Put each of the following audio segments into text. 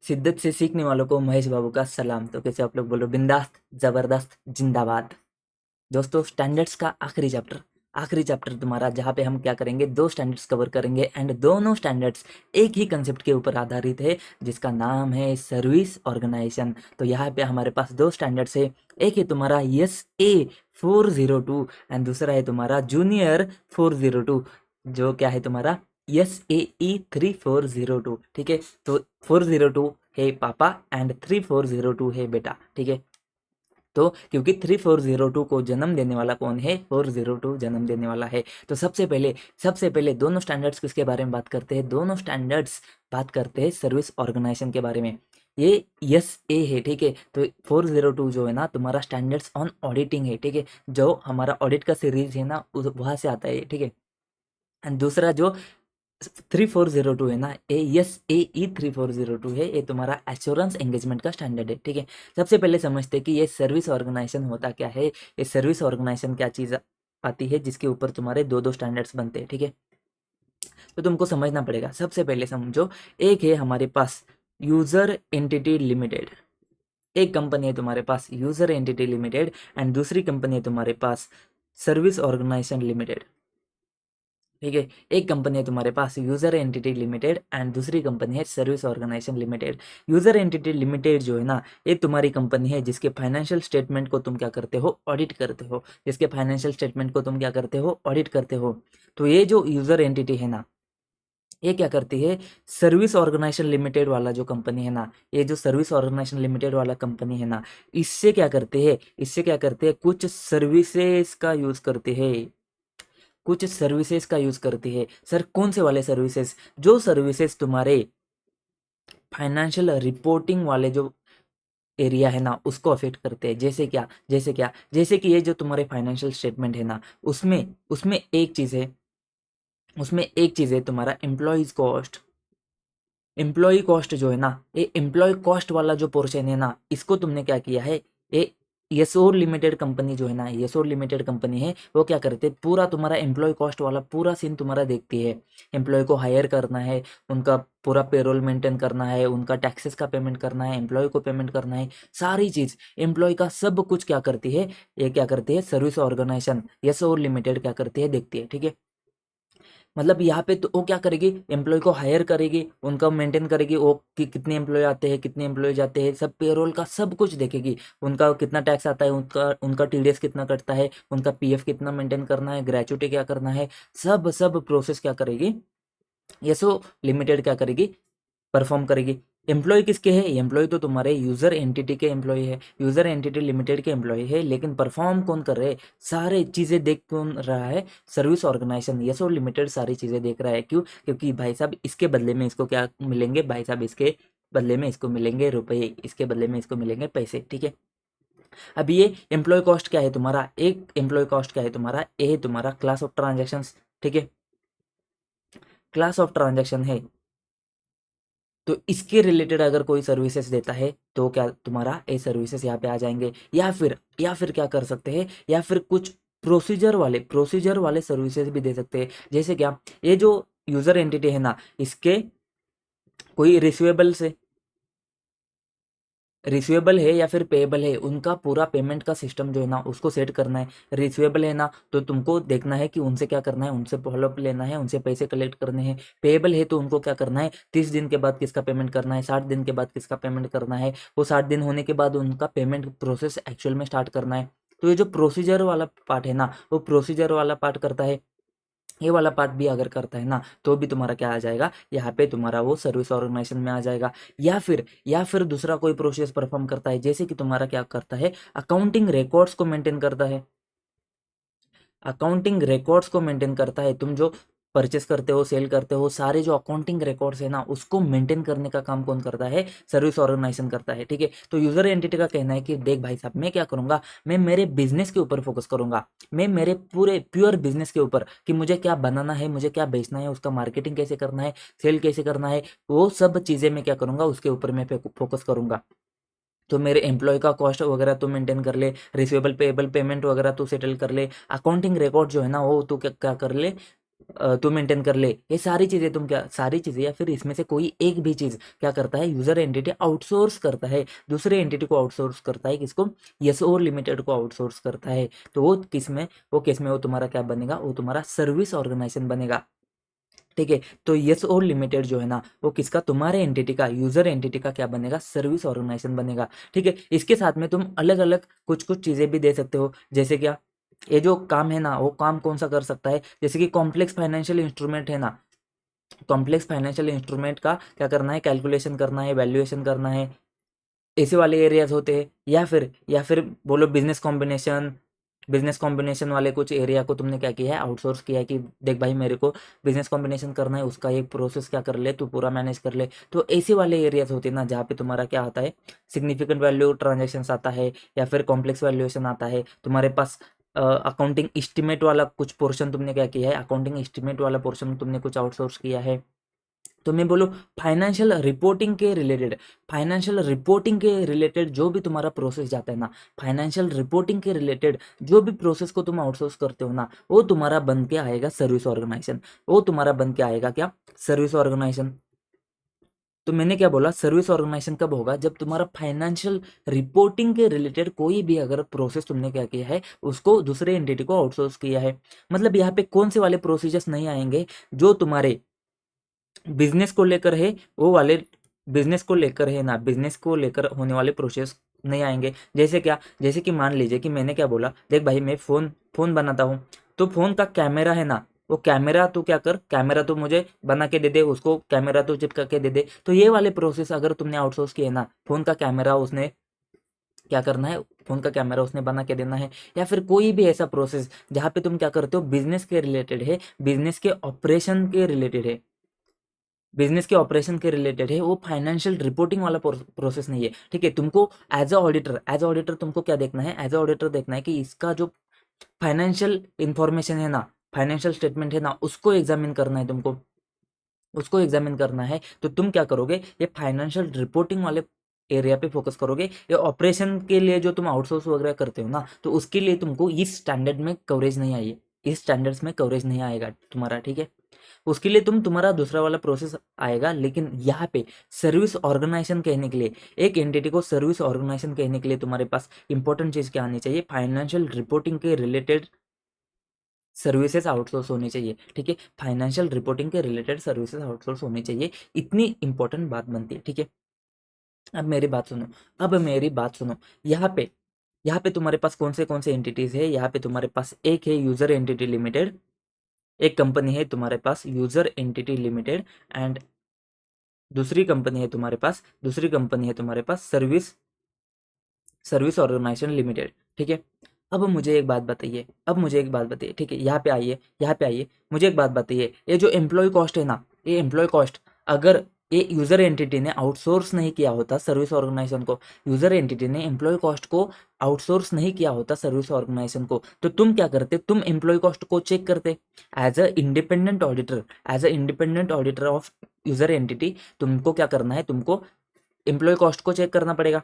शिद्दत से सीखने वालों को महेश बाबू का सलाम। तो कैसे आप लोग बोलो, बिंदास, जबरदस्त, जिंदाबाद। दोस्तों, स्टैंडर्ड्स का आखिरी चैप्टर तुम्हारा, जहाँ पे हम क्या करेंगे, दो स्टैंडर्ड्स कवर करेंगे एंड दोनों स्टैंडर्ड्स एक ही कंसेप्ट के ऊपर आधारित है, जिसका नाम है सर्विस ऑर्गेनाइजेशन। तो यहाँ पे हमारे पास दो स्टैंडर्ड्स है, एक है तुम्हारा SA 402 एंड दूसरा है तुम्हारा जूनियर 402, जो क्या है तुम्हारा SAE 3402। ठीक है, तो 402 है पापा एंड 3402 है बेटा। ठीक है, तो क्योंकि 3402 को जन्म देने वाला कौन है, 402 जन्म देने वाला है। तो सबसे पहले दोनों स्टैंडर्ड्स किसके बारे में बात करते हैं, दोनों स्टैंडर्ड्स बात करते हैं सर्विस ऑर्गेनाइजेशन के बारे में। ये SA है। ठीक है, तो 402 जो है ना तुम्हारा स्टैंडर्ड्स ऑन ऑडिटिंग है। ठीक है, जो हमारा ऑडिट का सीरीज है ना, वहाँ से आता है। ठीक है, एंड दूसरा जो 3402 है ना, SAE 3402 है, ये तुम्हारा एश्योरेंस एंगेजमेंट का स्टैंडर्ड है। ठीक है, सबसे पहले समझते हैं कि ये सर्विस ऑर्गेनाइजेशन होता क्या है। ये सर्विस ऑर्गेनाइजेशन क्या चीज़ आती है जिसके ऊपर तुम्हारे दो दो स्टैंडर्ड्स बनते हैं। ठीक है, तो तुमको समझना पड़ेगा। सबसे पहले समझो, एक है हमारे पास यूजर एंटिटी लिमिटेड, एक कंपनी है तुम्हारे पास यूजर एंटिटी लिमिटेड एंड दूसरी कंपनी है तुम्हारे पास सर्विस ऑर्गेनाइजेशन लिमिटेड। ठीक है, एक कंपनी है तुम्हारे पास यूजर एंटिटी लिमिटेड एंड दूसरी कंपनी है service organization limited. User entity limited जो है ना, ये तुम्हारी कंपनी है जिसके फाइनेंशियल स्टेटमेंट को तुम क्या करते हो, ऑडिट करते हो। जिसके फाइनेंशियल स्टेटमेंट को तुम क्या करते हो, ऑडिट करते हो। तो ये जो यूजर एंटिटी है ना, ये क्या करती है, सर्विस ऑर्गेनाइजेशन लिमिटेड वाला जो कंपनी है ना, ये जो सर्विस ऑर्गेनाइजेशन लिमिटेड वाला कंपनी है ना, इससे क्या करते हैं, कुछ सर्विसेज का यूज करते हैं, कुछ सर्विसेज का यूज करती है। सर कौन से वाले सर्विसेज, जो सर्विसेज तुम्हारे फाइनेंशियल रिपोर्टिंग वाले जो एरिया है ना उसको अफेक्ट करते हैं। जैसे कि ये जो तुम्हारे फाइनेंशियल स्टेटमेंट है ना, उसमें उसमें एक चीज है तुम्हारा एम्प्लॉय कॉस्ट जो है ना, ये एम्प्लॉय कॉस्ट वाला जो पोर्शन है ना, इसको तुमने क्या किया है, ये येसोर लिमिटेड कंपनी जो है ना, येसोर लिमिटेड कंपनी है, वो क्या करते हैं, पूरा तुम्हारा एम्प्लॉय कॉस्ट वाला पूरा सीन तुम्हारा देखती है। एम्प्लॉय को हायर करना है, उनका पूरा पेरोल मेंटेन करना है, उनका टैक्सेस का पेमेंट करना है, एम्प्लॉय को पेमेंट करना है, सारी चीज एम्प्लॉय का सब कुछ क्या करती है, ये क्या करती है, सर्विस ऑर्गेनाइजेशन येसोर लिमिटेड क्या करती है, देखती है। ठीक है, मतलब यहाँ पे तो वो क्या करेगी, एम्प्लॉय को हायर करेगी, उनका मेंटेन करेगी, वो कि कितने एम्प्लॉय आते हैं, कितने एम्प्लॉय जाते हैं, सब पेरोल का सब कुछ देखेगी। उनका कितना टैक्स आता है, उनका उनका TDS कितना कटता है, उनका PF कितना मेंटेन करना है, ग्रेचुटी क्या करना है, सब सब प्रोसेस क्या करेगी, येसो लिमिटेड क्या करेगी, परफॉर्म करेगी। एम्प्लॉय किसके हैं, एम्प्लॉय तो तुम्हारे यूजर एंटिटी के एम्प्लॉय है, यूजर एंटिटी लिमिटेड के एम्प्लॉय है, लेकिन परफॉर्म कौन कर रहे हैं, सारे चीजें देख कौन रहा है, सर्विस ऑर्गेनाइजेशन येसो लिमिटेड सारी चीजें देख रहा है। क्यों, क्योंकि भाई साहब इसके बदले में इसको क्या मिलेंगे, भाई साहब इसके बदले में इसको मिलेंगे रुपए, इसके बदले में इसको मिलेंगे पैसे। ठीक है, अब ये एम्प्लॉय कॉस्ट क्या है तुम्हारा, एक एम्प्लॉय कॉस्ट क्या है तुम्हारा, ये है तुम्हारा क्लास ऑफ ट्रांजेक्शन्स। ठीक है, क्लास ऑफ ट्रांजेक्शन है, तो इसके रिलेटेड अगर कोई सर्विसेज देता है तो क्या तुम्हारा ए सर्विसेज यहाँ पे आ जाएंगे, या फिर क्या कर सकते हैं, या फिर कुछ प्रोसीजर वाले सर्विसेज भी दे सकते हैं। जैसे क्या, ये जो यूजर एंटिटी है ना, इसके कोई रिसीवेबल है या फिर पेएबल है, उनका पूरा पेमेंट का सिस्टम जो है ना उसको सेट करना है। रिसीवेबल है ना, तो तुमको देखना है कि उनसे क्या करना है, उनसे फॉलोअप लेना है, उनसे पैसे कलेक्ट करने हैं। पेएबल है तो उनको क्या करना है, 30 दिन के बाद किसका पेमेंट करना है, 60 दिन के बाद किसका पेमेंट करना है, वो 60 दिन होने के बाद उनका पेमेंट प्रोसेस एक्चुअल में स्टार्ट करना है। तो ये जो प्रोसीजर वाला पार्ट है ना, वो प्रोसीजर वाला पार्ट करता है। ये वाला पार्ट भी अगर करता है ना, तो भी तुम्हारा क्या आ जाएगा, यहाँ पे तुम्हारा वो सर्विस ऑर्गेनाइजेशन में आ जाएगा। या फिर दूसरा कोई प्रोसेस परफॉर्म करता है, जैसे कि तुम्हारा क्या करता है, अकाउंटिंग रिकॉर्ड्स को मेंटेन करता है। अकाउंटिंग रिकॉर्ड्स को मेंटेन करता है, तुम जो परचेस करते हो, सेल करते हो, सारे जो अकाउंटिंग रिकॉर्ड्स है ना, उसको मेंटेन करने का काम कौन करता है, सर्विस ऑर्गेनाइजेशन करता है। ठीक है, तो यूजर एंटिटी का कहना है कि देख भाई साहब, मैं क्या करूंगा, मैं मेरे बिजनेस के ऊपर फोकस करूंगा, मैं मेरे पूरे प्योर बिजनेस के ऊपर, कि मुझे क्या बनाना है, मुझे क्या बेचना है, उसका मार्केटिंग कैसे करना है, सेल कैसे करना है, वो सब चीजें मैं क्या करूंगा, उसके ऊपर मैं फोकस करूंगा। तो मेरे एम्प्लॉय का कॉस्ट वगैरह तो मेंटेन कर ले, रिसीवेबल पेएबल पेमेंट वगैरह तो सेटल कर ले, अकाउंटिंग रिकॉर्ड जो है ना वो तो क्या क्या कर ले, तू मेंटेन कर ले, ये सारी चीज़ें तुम क्या, सारी चीज़ें या फिर इसमें से कोई एक भी चीज़ क्या करता है, यूजर एंटिटी आउटसोर्स करता है, दूसरे एंटिटी को आउटसोर्स करता है, किसको, यस और लिमिटेड को आउटसोर्स करता है। तो वो किस में, वो केस में वो तुम्हारा क्या बनेगा, वो तुम्हारा सर्विस ऑर्गेनाइजेशन बनेगा। ठीक है, तो यस और लिमिटेड जो है ना, वो किसका, तुम्हारे एंटिटी का, यूजर एंटिटी का क्या बनेगा, सर्विस ऑर्गेनाइजेशन बनेगा। ठीक है, इसके साथ में तुम अलग अलग कुछ कुछ चीज़ें भी दे सकते हो, जैसे क्या, ये जो काम है ना, वो काम कौन सा कर सकता है, जैसे कि कॉम्प्लेक्स फाइनेंशियल इंस्ट्रूमेंट है ना, कॉम्प्लेक्स फाइनेंशियल इंस्ट्रूमेंट का क्या करना है, कैलकुलेशन करना है, वैल्यूएशन करना है, ऐसे वाले एरियाज होते हैं। या फिर बोलो बिजनेस कॉम्बिनेशन, बिजनेस कॉम्बिनेशन वाले कुछ एरिया को तुमने क्या किया है, आउटसोर्स किया है कि देख भाई मेरे को बिजनेस कॉम्बिनेशन करना है, उसका एक प्रोसेस क्या कर ले, तू पूरा मैनेज कर ले। तो ऐसे वाले एरियाज होते हैं ना, जहाँ पे तुम्हारा क्या आता है, सिग्निफिकेंट वैल्यू ट्रांजेक्शन्स आता है, या फिर कॉम्प्लेक्स वैल्यूएशन आता है, तुम्हारे पास अकाउंटिंग एस्टिमेट वाला कुछ पोर्शन तुमने क्या किया है, अकाउंटिंग एस्टिमेट वाला पोर्शन तुमने कुछ आउटसोर्स किया है। तो मैं बोलूँ फाइनेंशियल रिपोर्टिंग के रिलेटेड, फाइनेंशियल रिपोर्टिंग के रिलेटेड जो भी तुम्हारा प्रोसेस जाता है ना, फाइनेंशियल रिपोर्टिंग के रिलेटेड जो भी प्रोसेस को तुम आउटसोर्स करते हो ना, वो तुम्हारा बन के आएगा सर्विस ऑर्गेनाइजेशन, वो तुम्हारा बन के आएगा क्या, सर्विस ऑर्गेनाइजेशन। तो मैंने क्या बोला, सर्विस ऑर्गेनाइजेशन कब होगा, जब तुम्हारा फाइनेंशियल रिपोर्टिंग के रिलेटेड कोई भी अगर प्रोसेस तुमने क्या किया है, उसको दूसरे एंटिटी को आउटसोर्स किया है। मतलब यहाँ पे कौन से वाले प्रोसीजर्स नहीं आएंगे, जो तुम्हारे बिजनेस को लेकर है, वो वाले बिजनेस को लेकर है ना, बिजनेस को लेकर होने वाले प्रोसेस नहीं आएंगे। जैसे क्या, जैसे कि मान लीजिए कि मैंने क्या बोला, देख भाई मैं फ़ोन फ़ोन बनाता हूँ, तो फ़ोन का कैमरा है ना, वो कैमरा तो क्या कर, कैमरा तो मुझे बना के दे दे, उसको कैमरा तो चिपका के दे दे। तो ये वाले प्रोसेस अगर तुमने आउटसोर्स किए ना, फ़ोन का कैमरा उसने क्या करना है, फ़ोन का कैमरा उसने बना के देना है। या फिर कोई भी ऐसा प्रोसेस जहाँ पे तुम क्या करते हो, बिजनेस के रिलेटेड है, बिजनेस के ऑपरेशन के रिलेटेड है, बिजनेस के ऑपरेशन के रिलेटेड है, वो फाइनेंशियल रिपोर्टिंग वाला प्रोसेस नहीं है। ठीक है, तुमको as a auditor, as a auditor तुमको क्या देखना है, एज अ ऑडिटर देखना है कि इसका जो फाइनेंशियल इंफॉर्मेशन है ना, फाइनेंशियल स्टेटमेंट है ना, उसको एग्जामिन करना है तुमको, उसको एग्जामिन करना है। तो तुम क्या करोगे, ये फाइनेंशियल रिपोर्टिंग वाले एरिया पे फोकस करोगे। ये ऑपरेशन के लिए जो तुम आउटसोर्स वगैरह करते हो ना, तो उसके लिए तुमको इस स्टैंडर्ड में कवरेज नहीं आई है, इस स्टैंडर्ड्स में कवरेज नहीं आएगा तुम्हारा। ठीक है, उसके लिए तुम्हारा दूसरा वाला प्रोसेस आएगा। लेकिन यहाँ पे सर्विस ऑर्गेनाइजेशन कहने के लिए, एक एंटिटी को सर्विस ऑर्गेनाइजेशन कहने के लिए तुम्हारे पास इंपॉर्टेंट चीज़ क्या आनी चाहिए, फाइनेंशियल रिपोर्टिंग के रिलेटेड सर्विसेज आउटसोर्स होनी चाहिए। ठीक है, फाइनेंशियल रिपोर्टिंग के रिलेटेड सर्विसेज आउटसोर्स होनी चाहिए, इतनी इंपॉर्टेंट बात बनती है। ठीक है, अब मेरी बात सुनो, अब मेरी बात सुनो। यहाँ पे तुम्हारे पास कौन से एंटिटीज है, यहाँ पे तुम्हारे पास एक है यूजर एंटिटी लिमिटेड, एक कंपनी है तुम्हारे पास यूजर एंटिटी लिमिटेड, एंड दूसरी कंपनी है तुम्हारे पास सर्विस सर्विस ऑर्गेनाइजेशन लिमिटेड। ठीक है, अब मुझे एक बात बताइए, ठीक है, यहाँ पे आइए, मुझे एक बात बताइए, ये जो एम्प्लॉय कॉस्ट है ना, ये एम्प्लॉय कॉस्ट अगर ये यूजर एंटिटी ने आउटसोर्स नहीं किया होता सर्विस ऑर्गेनाइजेशन को, यूजर एंटिटी ने एम्प्लॉय कॉस्ट को आउटसोर्स नहीं किया होता सर्विस ऑर्गेनाइजेशन को, तो तुम क्या करते, तुम एम्प्लॉय कॉस्ट को चेक करते as a independent auditor, as a independent auditor of user entity. तुमको क्या करना है, तुमको एम्प्लॉय कॉस्ट को चेक करना पड़ेगा।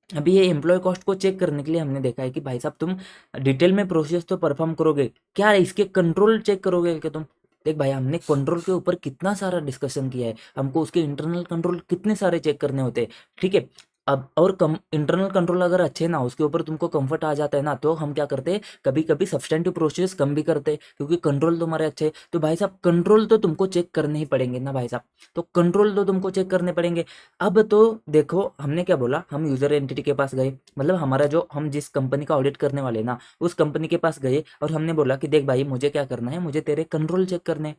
अभी ये एम्प्लॉय कॉस्ट को चेक करने के लिए हमने देखा है कि भाई साहब तुम डिटेल में प्रोसेस तो परफॉर्म करोगे, क्या इसके कंट्रोल चेक करोगे क्या तुम। देख भाई, हमने कंट्रोल के ऊपर कितना सारा डिस्कशन किया है, हमको उसके इंटरनल कंट्रोल कितने सारे चेक करने होते हैं। ठीक है, अब और कम इंटरनल कंट्रोल अगर अच्छे ना, उसके ऊपर तुमको कंफर्ट आ जाता है ना, तो हम क्या करते हैं, कभी कभी सब्सटेंटिव प्रोसेस कम भी करते हैं, क्योंकि कंट्रोल तुम्हारे अच्छे हैं। तो भाई साहब कंट्रोल तो तुमको चेक करने ही पड़ेंगे ना भाई साहब, तो कंट्रोल तो तुमको चेक करने पड़ेंगे। अब तो देखो, हमने क्या बोला, हम यूजर एंटिटी के पास गए, मतलब हमारा जो, हम जिस कंपनी का ऑडिट करने वाले ना, उस कंपनी के पास गए और हमने बोला कि देख भाई मुझे क्या करना है, मुझे तेरे कंट्रोल चेक करने हैं।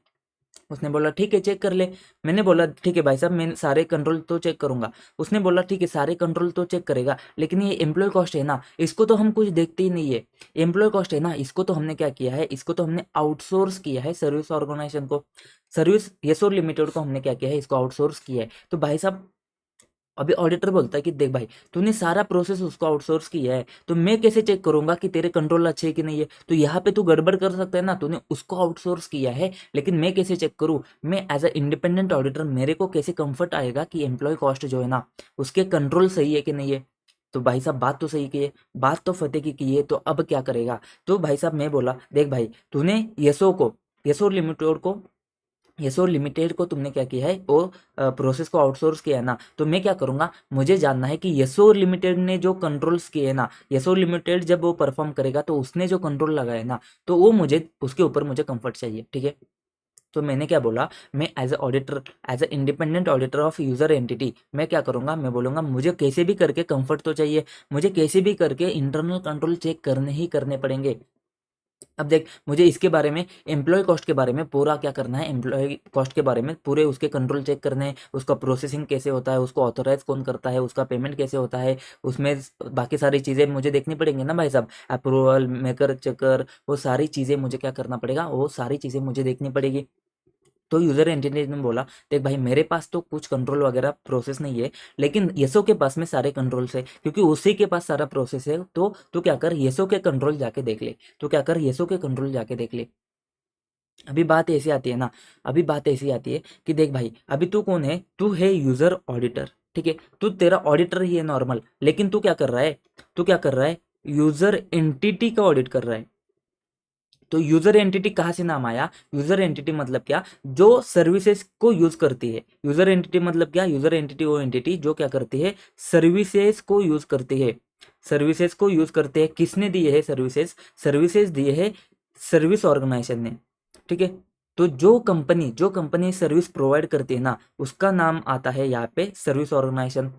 उसने बोला ठीक है चेक कर ले। मैंने बोला ठीक है भाई साहब, मैं सारे कंट्रोल तो चेक करूंगा। उसने बोला ठीक है सारे कंट्रोल तो चेक करेगा, लेकिन ये एम्प्लॉय कॉस्ट है ना, इसको तो हम कुछ देखते ही नहीं है। एम्प्लॉय कॉस्ट है ना, इसको तो हमने क्या किया है, इसको तो हमने आउटसोर्स किया है सर्विस ऑर्गेनाइजेशन को, सर्विस येसोर लिमिटेड को हमने क्या किया है, इसको आउटसोर्स किया है। तो भाई साहब अभी ऑडिटर बोलता है कि देख भाई, तूने सारा प्रोसेस उसको आउटसोर्स किया है, तो मैं कैसे चेक करूंगा कि तेरे कंट्रोल अच्छे है कि नहीं है। तो यहाँ पे तू गड़बड़ कर सकता है ना, तूने उसको आउटसोर्स किया है, लेकिन मैं कैसे चेक करूँ, मैं एज अ इंडिपेंडेंट ऑडिटर मेरे को कैसे कंफर्ट आएगा कि एम्प्लॉय कॉस्ट जो है ना, उसके कंट्रोल सही है कि नहीं है। तो भाई साहब बात तो सही की है, बात तो फतेह की है, तो अब क्या करेगा। तो भाई साहब मैं बोला देख भाई, तूने येसो को येसोर लिमिटेड को तुमने क्या किया है, वो प्रोसेस को आउटसोर्स किया है ना, तो मैं क्या करूंगा, मुझे जानना है कि येसोर लिमिटेड ने जो कंट्रोल्स किए हैं ना, येसोर लिमिटेड जब वो परफॉर्म करेगा तो उसने जो कंट्रोल लगाए ना, तो वो मुझे उसके ऊपर मुझे कंफर्ट चाहिए, ठीक है। तो मैंने क्या बोला, मैं as a auditor, as a independent auditor of user entity, मैं क्या करूंगा, मैं बोलूंगा मुझे कैसे भी करके कंफर्ट तो चाहिए, मुझे कैसे भी करके इंटरनल कंट्रोल चेक करने ही करने पड़ेंगे। अब देख, मुझे इसके बारे में, एम्प्लॉय कॉस्ट के बारे में पूरा क्या करना है, एम्प्लॉय कॉस्ट के बारे में पूरे उसके कंट्रोल चेक करने हैं, उसका प्रोसेसिंग कैसे होता है, उसको ऑथोराइज कौन करता है, उसका पेमेंट कैसे होता है, उसमें बाकी सारी चीज़ें मुझे देखनी पड़ेंगी ना भाई साहब, अप्रूवल मेकर चेकर, वो सारी चीज़ें मुझे क्या करना पड़ेगा, वो सारी चीज़ें मुझे देखनी पड़ेगी। तो यूजर एंटिटी ने बोला, देख भाई मेरे पास तो कुछ कंट्रोल वगैरह प्रोसेस नहीं है, लेकिन येसो के पास में सारे कंट्रोल्स है, क्योंकि उसी के पास सारा प्रोसेस है, तो क्या कर, येसो के कंट्रोल जाके देख ले, तो क्या कर, येसो के कंट्रोल जाके देख ले। अभी बात ऐसी आती है ना, अभी बात ऐसी आती है कि देख भाई, अभी तू कौन है, तू है यूजर ऑडिटर, ठीक है, तू तेरा ऑडिटर ही है नॉर्मल, लेकिन तू क्या कर रहा है, तू क्या कर रहा है, यूजर एंटिटी का ऑडिट कर रहा है। तो यूजर एंटिटी कहाँ से नाम आया, यूजर एंटिटी मतलब क्या, जो सर्विसेज को यूज करती है, यूजर एंटिटी मतलब क्या, यूजर एंटिटी वो एंटिटी जो क्या करती है, सर्विसेज को यूज करती है, सर्विसेज को यूज करते हैं, किसने दिए है सर्विसेज, सर्विसेज दिए है सर्विस ऑर्गेनाइजेशन ने, ठीक है। तो जो कंपनी सर्विस प्रोवाइड करती है ना, उसका नाम आता है यहाँ पे सर्विस ऑर्गेनाइजेशन।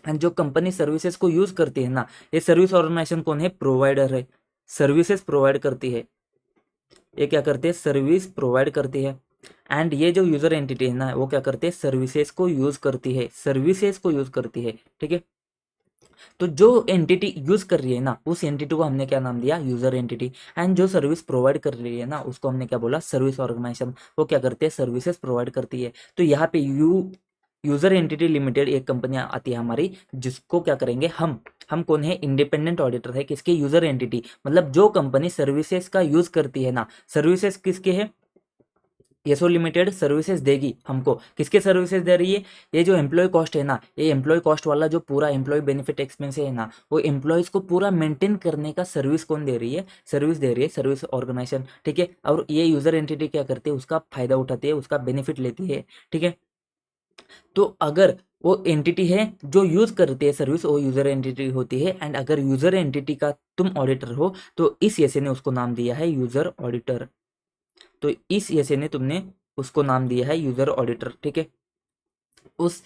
एंड जो कंपनी सर्विसेज को यूज करती है ना, ये सर्विस ऑर्गेनाइजेशन कौन है, प्रोवाइडर है, सर्विसेज प्रोवाइड करती है, ये क्या करते हैं, सर्विस प्रोवाइड करती है। एंड ये जो यूजर एंटिटी है ना, वो क्या करते हैं, सर्विसेज को यूज करती है, सर्विसेज को यूज करती है, ठीक है। तो जो एंटिटी यूज कर रही है ना, उस एंटिटी को हमने क्या नाम दिया, यूजर एंटिटी। एंड जो सर्विस प्रोवाइड कर रही है ना, उसको हमने क्या बोला, सर्विस ऑर्गेनाइजेशन। वो क्या करते हैं, सर्विसेज प्रोवाइड करती है। तो यहाँ पे यूजर एंटिटी लिमिटेड एक कंपनी आती है हमारी, जिसको क्या करेंगे हम कौन है, इंडिपेंडेंट ऑडिटर है, किसके, यूजर एंटिटी, मतलब जो कंपनी सर्विसेज का यूज करती है ना, सर्विसेज किसके है, येसो लिमिटेड सर्विसेज देगी हमको, किसके सर्विसेज दे रही है, ये जो एम्प्लॉय कॉस्ट है ना, ये एम्प्लॉय कॉस्ट वाला जो पूरा एम्प्लॉय बेनिफिट एक्सपेंस है ना, वो एम्प्लॉयज को पूरा मेंटेन करने का सर्विस कौन दे रही है, सर्विस दे रही है सर्विस ऑर्गेनाइजेशन, ठीक है। और ये यूजर एंटिटी क्या करती है, उसका फायदा उठाती है, उसका बेनिफिट लेती है, ठीक है। तो अगर वो एंटिटी है जो यूज करती है सर्विस, वो यूजर एंटिटी होती है। एंड अगर यूजर एंटिटी का तुम ऑडिटर हो, तो इस येसे ने उसको नाम दिया है यूजर ऑडिटर। तो इस येसे ने तुमने उसको नाम दिया है यूजर ऑडिटर, ठीक है। उस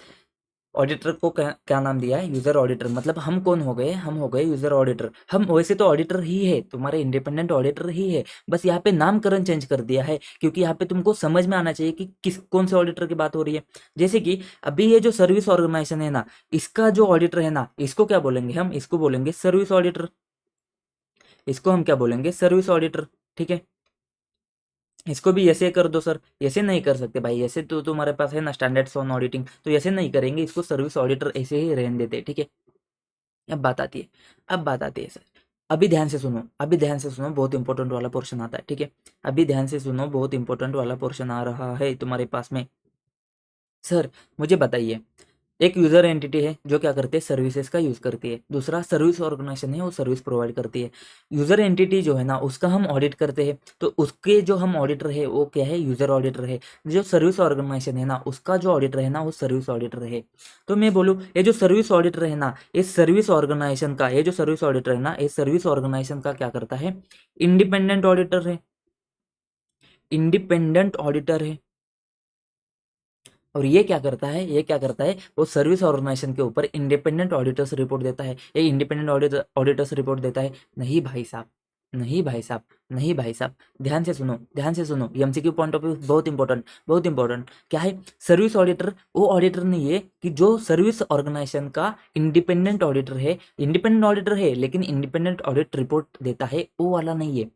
ऑडिटर को क्या नाम दिया है, यूजर ऑडिटर। मतलब हम कौन हो गए, हम हो गए यूजर ऑडिटर। हम वैसे तो ऑडिटर ही है, तुम्हारे इंडिपेंडेंट ऑडिटर ही है, बस यहाँ पे नामकरण चेंज कर दिया है, क्योंकि यहाँ पे तुमको समझ में आना चाहिए कि किस कौन से ऑडिटर की बात हो रही है। जैसे कि अभी ये जो सर्विस ऑर्गेनाइजेशन है ना, इसका जो ऑडिटर है ना, इसको क्या बोलेंगे, हम इसको बोलेंगे सर्विस ऑडिटर, इसको हम क्या बोलेंगे, सर्विस ऑडिटर, ठीक है। इसको भी ऐसे कर दो सर, ऐसे नहीं कर सकते भाई, ऐसे तो तुम्हारे पास है ना स्टैंडर्ड्स ऑन ऑडिटिंग, तो ऐसे नहीं करेंगे, इसको सर्विस ऑडिटर ऐसे ही रहने देते, ठीक है। अब बात आती है, अब बात आती है सर, अभी ध्यान से सुनो, अभी ध्यान से सुनो, बहुत इंपॉर्टेंट वाला पोर्शन आता है, ठीक है। अभी ध्यान से सुनो, बहुत इंपॉर्टेंट वाला पोर्शन आ रहा है तुम्हारे पास में। सर मुझे बताइए, एक यूजर एंटिटी है जो क्या करती है, सर्विसेज का यूज करती है। दूसरा सर्विस ऑर्गेनाइजेशन है, वो सर्विस प्रोवाइड करती है। यूजर एंटिटी जो है ना, उसका हम ऑडिट करते हैं, तो उसके जो हम ऑडिटर है वो क्या है, यूजर ऑडिटर है। जो सर्विस ऑर्गेनाइजेशन है ना, उसका जो ऑडिटर है ना, वो सर्विस ऑडिटर है। तो मैं बोलूँ, ये जो सर्विस ऑडिटर है ना, इस सर्विस ऑर्गेनाइजेशन का, ये जो सर्विस ऑडिटर है ना, इस सर्विस ऑर्गेनाइजेशन का क्या करता है, इंडिपेंडेंट ऑडिटर है, इंडिपेंडेंट ऑडिटर है। और ये क्या करता है, ये क्या करता है, वो सर्विस ऑर्गेनाइजेशन के ऊपर इंडिपेंडेंट ऑडिटर्स रिपोर्ट देता है। ये इंडिपेंडेंट ऑडिटर्स रिपोर्ट देता है, नहीं भाई साहब, नहीं भाई साहब, नहीं भाई साहब, ध्यान से सुनो, ध्यान से सुनो, एमसीक्यू पॉइंट ऑफ व्यू बहुत इंपॉर्टेंट, बहुत इंपॉर्टेंट। क्या है, सर्विस ऑडिटर वो ऑडिटर नहीं है कि जो सर्विस ऑर्गेनाइजेशन का इंडिपेंडेंट ऑडिटर है, इंडिपेंडेंट ऑडिटर है लेकिन इंडिपेंडेंट ऑडिट रिपोर्ट देता है, वो वाला नहीं है।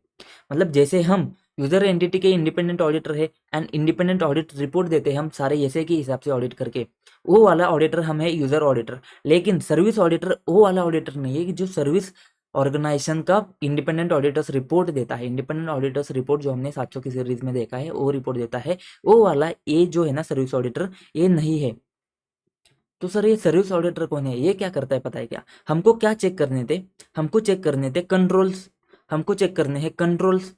मतलब जैसे हम यूजर एंटिटी के इंडिपेंडेंट ऑडिटर है एंड इंडिपेंडेंट ऑडिट रिपोर्ट देते हैं हम सारे ऐसे के हिसाब से ऑडिट करके, वो वाला ऑडिटर हम है यूजर ऑडिटर। लेकिन सर्विस ऑडिटर वो वाला ऑडिटर नहीं है कि जो सर्विस ऑर्गेनाइजेशन का इंडिपेंडेंट ऑडिटर्स रिपोर्ट देता है। इंडिपेंडेंट ऑडिटर्स रिपोर्ट जो हमने 700 की सीरीज में देखा है, वो रिपोर्ट देता है, वो वाला ये जो है ना सर्विस ऑडिटर, ये नहीं है। तो सर ये सर्विस ऑडिटर कौन है, ये क्या करता है पता है क्या, हमको क्या चेक करने थे, हमको चेक करने थे कंट्रोल्स, हमको चेक करने हैं कंट्रोल्स।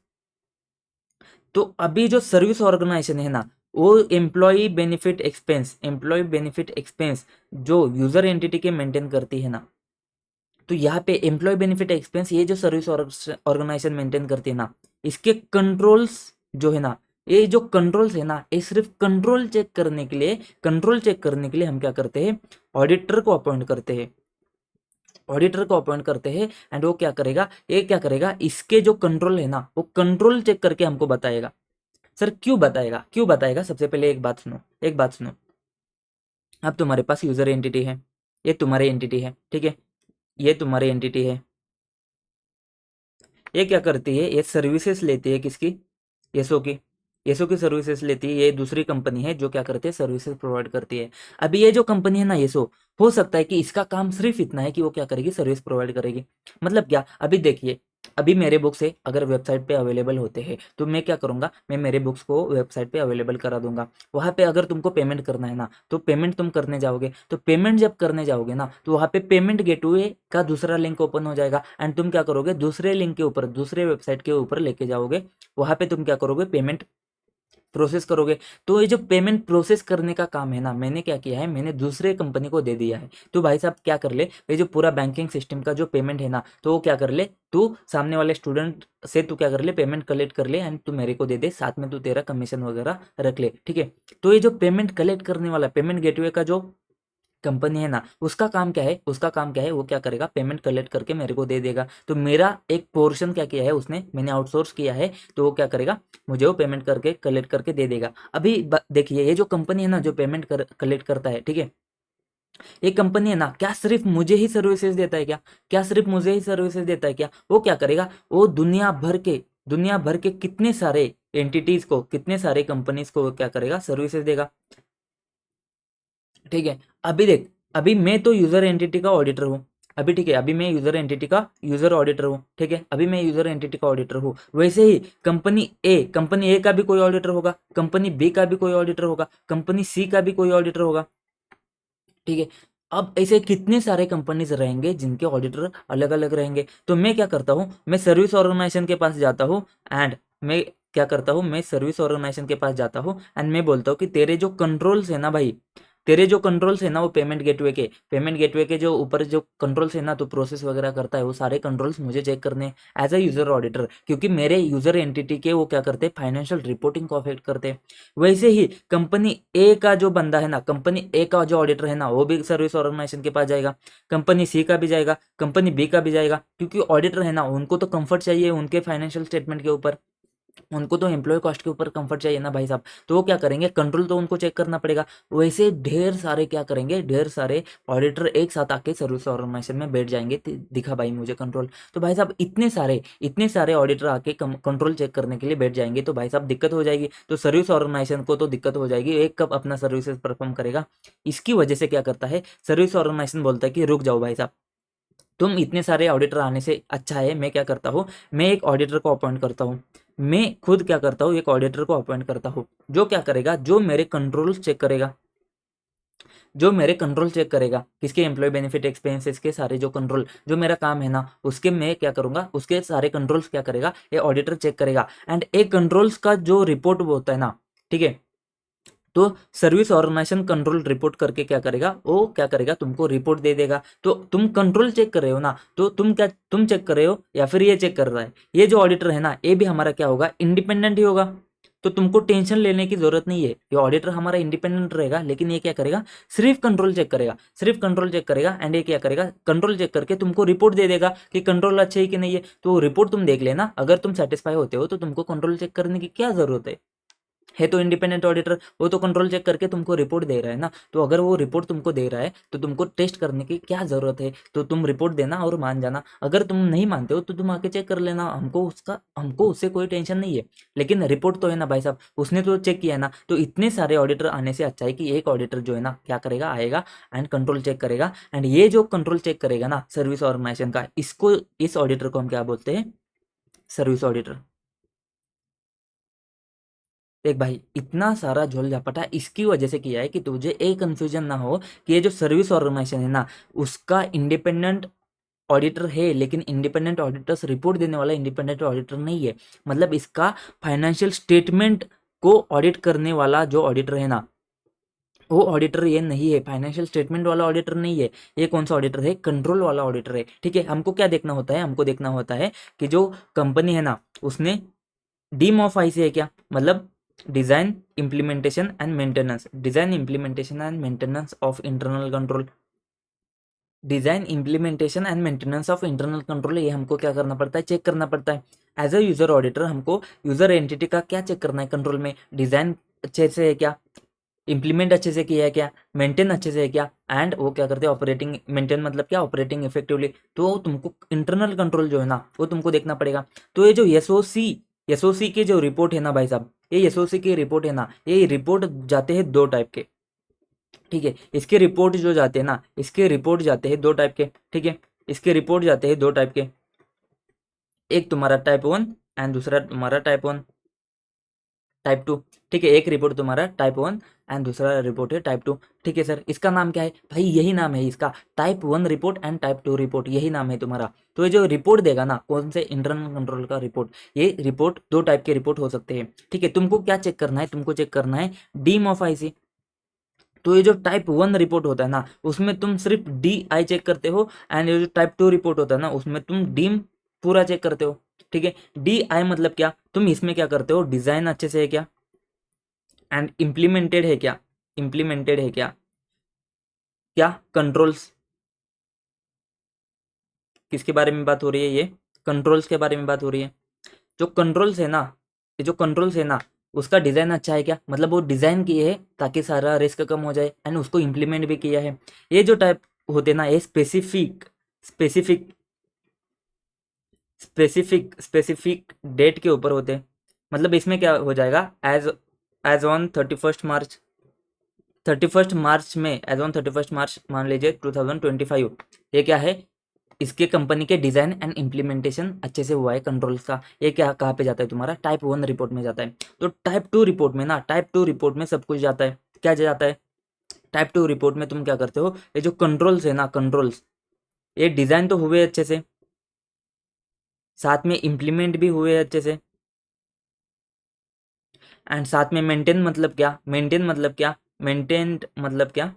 तो अभी जो सर्विस ऑर्गेनाइजेशन है ना, वो एम्प्लॉय बेनिफिट एक्सपेंस जो यूजर एंटिटी के मेंटेन करती है ना, तो यहाँ पे एम्प्लॉय बेनिफिट एक्सपेंस ये जो सर्विस ऑर्गेनाइजेशन मेंटेन करती है ना, इसके कंट्रोल्स जो है ना, ये जो कंट्रोल्स है ना, ये सिर्फ कंट्रोल चेक करने के लिए हम क्या करते हैं, ऑडिटर को अपॉइंट करते हैं। एंड वो क्या करेगा, इसके जो कंट्रोल है ना, वो कंट्रोल चेक करके हमको बताएगा। सर क्यों बताएगा, सबसे पहले एक बात सुनो। अब तुम्हारे पास यूजर एंटिटी है, ये तुम्हारी एंटिटी है, ठीक है, ये तुम्हारी एंटिटी है। ये क्या करती है, ये सर्विसेज लेती है किसकी, येसो की सर्विसेज लेती है। ये दूसरी कंपनी है जो क्या करती है, सर्विसेज प्रोवाइड करती है। अभी ये जो कंपनी है ना येसो, हो सकता है कि इसका काम सिर्फ इतना है कि वो क्या करेगी, सर्विस प्रोवाइड करेगी। मतलब क्या, अभी देखिए, अभी मेरे बुक्स है अगर वेबसाइट पे अवेलेबल होते हैं तो मैं क्या करूंगा, मैं मेरे बुक्स को वेबसाइट पे अवेलेबल करा दूंगा। वहां पे अगर तुमको पेमेंट करना है ना, तो पेमेंट तुम करने जाओगे, तो पेमेंट जब करने जाओगे ना, तो वहां पे पेमेंट गेटवे का दूसरा लिंक ओपन हो जाएगा। एंड तुम क्या करोगे, दूसरे लिंक के ऊपर, दूसरे वेबसाइट के ऊपर लेके जाओगे। वहां पे तुम क्या करोगे, पेमेंट प्रोसेस करोगे। तो ये जो पेमेंट प्रोसेस करने का काम है ना, मैंने क्या किया है, मैंने दूसरे कंपनी को दे दिया है। तो भाई साहब क्या कर ले, ये जो पूरा बैंकिंग सिस्टम का जो पेमेंट है ना, तो वो क्या कर ले, तू सामने वाले स्टूडेंट से तू क्या कर ले, पेमेंट कलेक्ट कर ले एंड तू मेरे को दे दे, साथ में तू तेरा कमीशन वगैरह रख ले, ठीक है। तो ये जो पेमेंट कलेक्ट करने वाला पेमेंट गेटवे का जो कंपनी है ना, उसका काम क्या है, वो क्या करेगा, पेमेंट कलेक्ट करके मेरे को दे देगा। तो मेरा एक पोर्शन क्या किया है उसने, मैंने आउटसोर्स किया है, तो वो क्या करेगा, मुझे वो पेमेंट करके कलेक्ट करके दे देगा। अभी देखिए, ये जो कंपनी है ना, जो पेमेंट कलेक्ट करता है, ठीक है, ये कंपनी है ना, क्या सिर्फ मुझे ही सर्विसेज देता है क्या सिर्फ मुझे ही सर्विसेज देता है क्या, वो क्या करेगा, वो दुनिया भर के कितने सारे एंटिटीज को, कितने सारे कंपनीज को वो क्या करेगा, सर्विसेज देगा, ठीक है। अभी देख, अभी मैं तो यूजर एंटिटी का ऑडिटर हूँ, अभी ठीक है, अभी मैं यूजर ऑडिटर हूँ, ठीक है, अभी मैं यूजर एंटिटी का ऑडिटर हूँ। वैसे ही कंपनी ए का भी कोई ऑडिटर होगा, कंपनी बी का भी कोई ऑडिटर होगा, कंपनी सी का भी कोई ऑडिटर होगा, ठीक है। अब ऐसे कितने सारे कंपनीज रहेंगे जिनके ऑडिटर अलग अलग रहेंगे। तो मैं क्या करता हूँ, मैं सर्विस ऑर्गेनाइजेशन के पास जाता हूँ एंड मैं क्या करता हूँ, मैं सर्विस ऑर्गेनाइजेशन के पास जाता हूँ एंड मैं बोलता हूँ कि तेरे जो कंट्रोल्स है ना भाई, तेरे जो कंट्रोल्स है ना, वो पेमेंट गेटवे के जो ऊपर जो कंट्रोल्स है ना, तो प्रोसेस वगैरह करता है, वो सारे कंट्रोल्स मुझे चेक करने हैं एज अ यूजर ऑडिटर, क्योंकि मेरे यूजर एंटिटी के वो क्या करते हैं, फाइनेंशियल रिपोर्टिंग को अफेक्ट करते हैं। वैसे ही कंपनी ए का जो बंदा है ना, कंपनी ए का जो ऑडिटर है ना, वो भी सर्विस ऑर्गेनाइजेशन के पास जाएगा, कंपनी सी का भी जाएगा, कंपनी बी का भी जाएगा, क्योंकि ऑडिटर है ना, उनको तो कंफर्ट चाहिए उनके फाइनेंशियल स्टेटमेंट के ऊपर, उनको तो एम्प्लॉय कॉस्ट के ऊपर कंफर्ट चाहिए ना भाई साहब। तो वो क्या करेंगे, कंट्रोल तो उनको चेक करना पड़ेगा। वैसे ढेर सारे क्या करेंगे, ढेर सारे ऑडिटर एक साथ आके सर्विस ऑर्गेनाइजेशन में बैठ जाएंगे, दिखा भाई मुझे कंट्रोल। तो भाई साहब इतने सारे ऑडिटर आके कंट्रोल चेक करने के लिए बैठ जाएंगे, तो भाई साहब दिक्कत हो जाएगी। तो सर्विस ऑर्गेनाइजेशन को तो दिक्कत हो जाएगी, एक कब अपना सर्विसेज परफॉर्म करेगा। इसकी वजह से क्या करता है, सर्विस ऑर्गेनाइजेशन बोलता है कि रुक जाओ भाई साहब, तुम इतने सारे ऑडिटर आने से अच्छा है, मैं क्या करता हूँ, मैं एक ऑडिटर को अपॉइंट करता हूँ। मैं खुद क्या करता हूँ, एक ऑडिटर को अपॉइंट करता हूँ, जो क्या करेगा, जो मेरे कंट्रोल चेक करेगा, किसके एम्प्लॉय बेनिफिट एक्सपेंसेस के सारे जो कंट्रोल, जो मेरा काम है ना, उसके मैं क्या करूंगा, उसके सारे कंट्रोल्स क्या करेगा, ये ऑडिटर चेक करेगा। एंड एक कंट्रोल्स का जो रिपोर्ट होता है ना, ठीक है, तो सर्विस ऑर्गेनाइजेशन कंट्रोल रिपोर्ट करके क्या करेगा, वो क्या करेगा, तुमको रिपोर्ट दे देगा। तो तुम कंट्रोल चेक कर रहे हो ना, तो तुम चेक कर रहे हो या फिर ये चेक कर रहा है, ये जो ऑडिटर है ना, ये भी हमारा क्या होगा, इंडिपेंडेंट ही होगा। तो तुमको टेंशन लेने की जरूरत नहीं है, ये ऑडिटर हमारा इंडिपेंडेंट रहेगा, लेकिन ये क्या करेगा, सिर्फ कंट्रोल चेक करेगा एंड ये क्या करेगा, कंट्रोल चेक करके तुमको रिपोर्ट दे देगा कि कंट्रोल अच्छे है कि नहीं है। तो रिपोर्ट तुम देख लेना, अगर तुम सेटिस्फाई होते हो तो तुमको कंट्रोल चेक करने की क्या जरूरत है। तो इंडिपेंडेंट ऑडिटर वो तो कंट्रोल चेक करके तुमको रिपोर्ट दे रहा है ना, तो अगर वो रिपोर्ट तुमको दे रहा है तो तुमको टेस्ट करने की क्या जरूरत है। तो तुम रिपोर्ट देना और मान जाना, अगर तुम नहीं मानते हो तो तुम आके चेक कर लेना, हमको उससे कोई टेंशन नहीं है। लेकिन रिपोर्ट तो है ना भाई साहब, उसने तो चेक किया है ना। तो इतने सारे ऑडिटर आने से अच्छा है कि एक ऑडिटर जो है ना क्या करेगा, आएगा एंड कंट्रोल चेक करेगा। एंड ये जो कंट्रोल चेक करेगा ना सर्विस ऑर्गेनाइजेशन का, इस ऑडिटर को हम क्या बोलते हैं, सर्विस ऑडिटर। देख भाई, इतना सारा झोल झापटा इसकी वजह से किया है कि तुझे एक कंफ्यूजन ना हो कि ये जो सर्विस ऑर्गेनाइजेशन है ना, उसका इंडिपेंडेंट ऑडिटर है, लेकिन इंडिपेंडेंट ऑडिटर्स रिपोर्ट देने वाला इंडिपेंडेंट ऑडिटर नहीं है। मतलब इसका फाइनेंशियल स्टेटमेंट को ऑडिट करने वाला जो ऑडिटर है ना, वो ऑडिटर ये नहीं है, फाइनेंशियल स्टेटमेंट वाला ऑडिटर नहीं है। ये कौन सा ऑडिटर है? कंट्रोल वाला ऑडिटर है। ठीक है, हमको क्या देखना होता है? हमको देखना होता है कि जो कंपनी है ना, उसने डीम ऑफ आई से है क्या, मतलब design implementation and maintenance, design implementation and maintenance of internal control, design implementation and maintenance of internal control, ये हमको क्या करना पड़ता है? चेक करना पड़ता है। एज अ यूजर ऑडिटर हमको यूजर एंटिटी का क्या चेक करना है कंट्रोल में? डिजाइन अच्छे से है क्या, इम्प्लीमेंट अच्छे से किया है क्या, मेंटेन अच्छे से है क्या, एंड वो क्या करते हैं? ऑपरेटिंग, मेंटेन मतलब क्या? Operating effectively. तो तुमको इंटरनल कंट्रोल जो है ना, वो तुमको देखना पड़ेगा। तो ये जो एसओसी के जो रिपोर्ट है ना भाई साहब, ये एसओसी की रिपोर्ट है ना, ये रिपोर्ट जाते हैं दो टाइप के। ठीक है, इसके रिपोर्ट जो जाते हैं ना, इसके रिपोर्ट जाते हैं दो टाइप के। ठीक है, इसके रिपोर्ट जाते हैं दो टाइप के, एक तुम्हारा टाइप 1 एंड दूसरा तुम्हारा टाइप 2। ठीक है, एक रिपोर्ट तुम्हारा टाइप 1 एंड दूसरा रिपोर्ट है टाइप 2। ठीक है सर, इसका नाम क्या है भाई? यही नाम है इसका, type 1 report and type 2 report, यही नाम है तुम्हारा। तो ये जो रिपोर्ट देगा ना, कौन से? इंटरनल कंट्रोल का रिपोर्ट। ये रिपोर्ट दो टाइप के रिपोर्ट हो सकते हैं। ठीक है, तुमको क्या चेक करना है? तुमको चेक करना है डीम ऑफ आईसी। तो ये जो टाइप 1 रिपोर्ट होता है ना, उसमें तुम सिर्फ डी आई चेक करते हो, एंड ये जो टाइप 2 रिपोर्ट होता है ना, उसमें तुम डीम पूरा चेक करते हो। ठीक है, डी आई मतलब क्या? तुम इसमें क्या करते हो? डिजाइन अच्छे से है क्या, एंड इम्प्लीमेंटेड है क्या, इम्प्लीमेंटेड है क्या, क्या कंट्रोल्स, किसके बारे में बात हो रही है? ये कंट्रोल्स के बारे में बात हो रही है। जो कंट्रोल्स है ना, ये जो कंट्रोल्स है ना, उसका डिजाइन अच्छा है क्या, मतलब वो डिजाइन किए है ताकि सारा रिस्क कम हो जाए, एंड उसको इम्प्लीमेंट भी किया है। ये जो टाइप होते ना, ये स्पेसिफिक स्पेसिफिक डेट के ऊपर होते हैं। मतलब इसमें क्या हो जाएगा? एज ऑन 31 मार्च में, एज ऑन 31 मार्च मान लीजिए 2025, ये क्या है? इसके कंपनी के डिजाइन एंड इम्प्लीमेंटेशन अच्छे से हुआ है कंट्रोल्स का। ये क्या, कहाँ पे जाता है? तुम्हारा टाइप 1 रिपोर्ट में जाता है। तो टाइप 2 रिपोर्ट में ना, टाइप 2 रिपोर्ट में सब कुछ जाता है। क्या जाता है? टाइप 2 रिपोर्ट में तुम क्या करते हो? ये जो कंट्रोल्स है ना, कंट्रोल्स, ये डिजाइन तो हुए अच्छे से, साथ में इम्प्लीमेंट भी हुए अच्छे से, एंड साथ में मेंटेन मतलब क्या? मेंटेन मतलब क्या?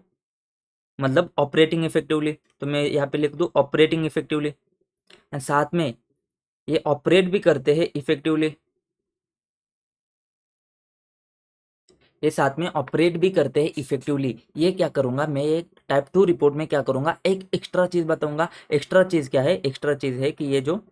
मतलब ऑपरेटिंग इफेक्टिवली। तो मैं यहाँ पे लिख दूँ ऑपरेटिंग इफेक्टिवली, एंड साथ में ये ऑपरेट भी करते हैं इफेक्टिवली, ये साथ में ऑपरेट भी करते हैं इफेक्टिवली। ये क्या करूंगा मैं? एक टाइप 2 रिपोर्ट में क्या करूंगा? एक एक्स्ट्रा चीज बताऊंगा। एक्स्ट्रा चीज क्या है? एक्स्ट्रा चीज है कि ये जो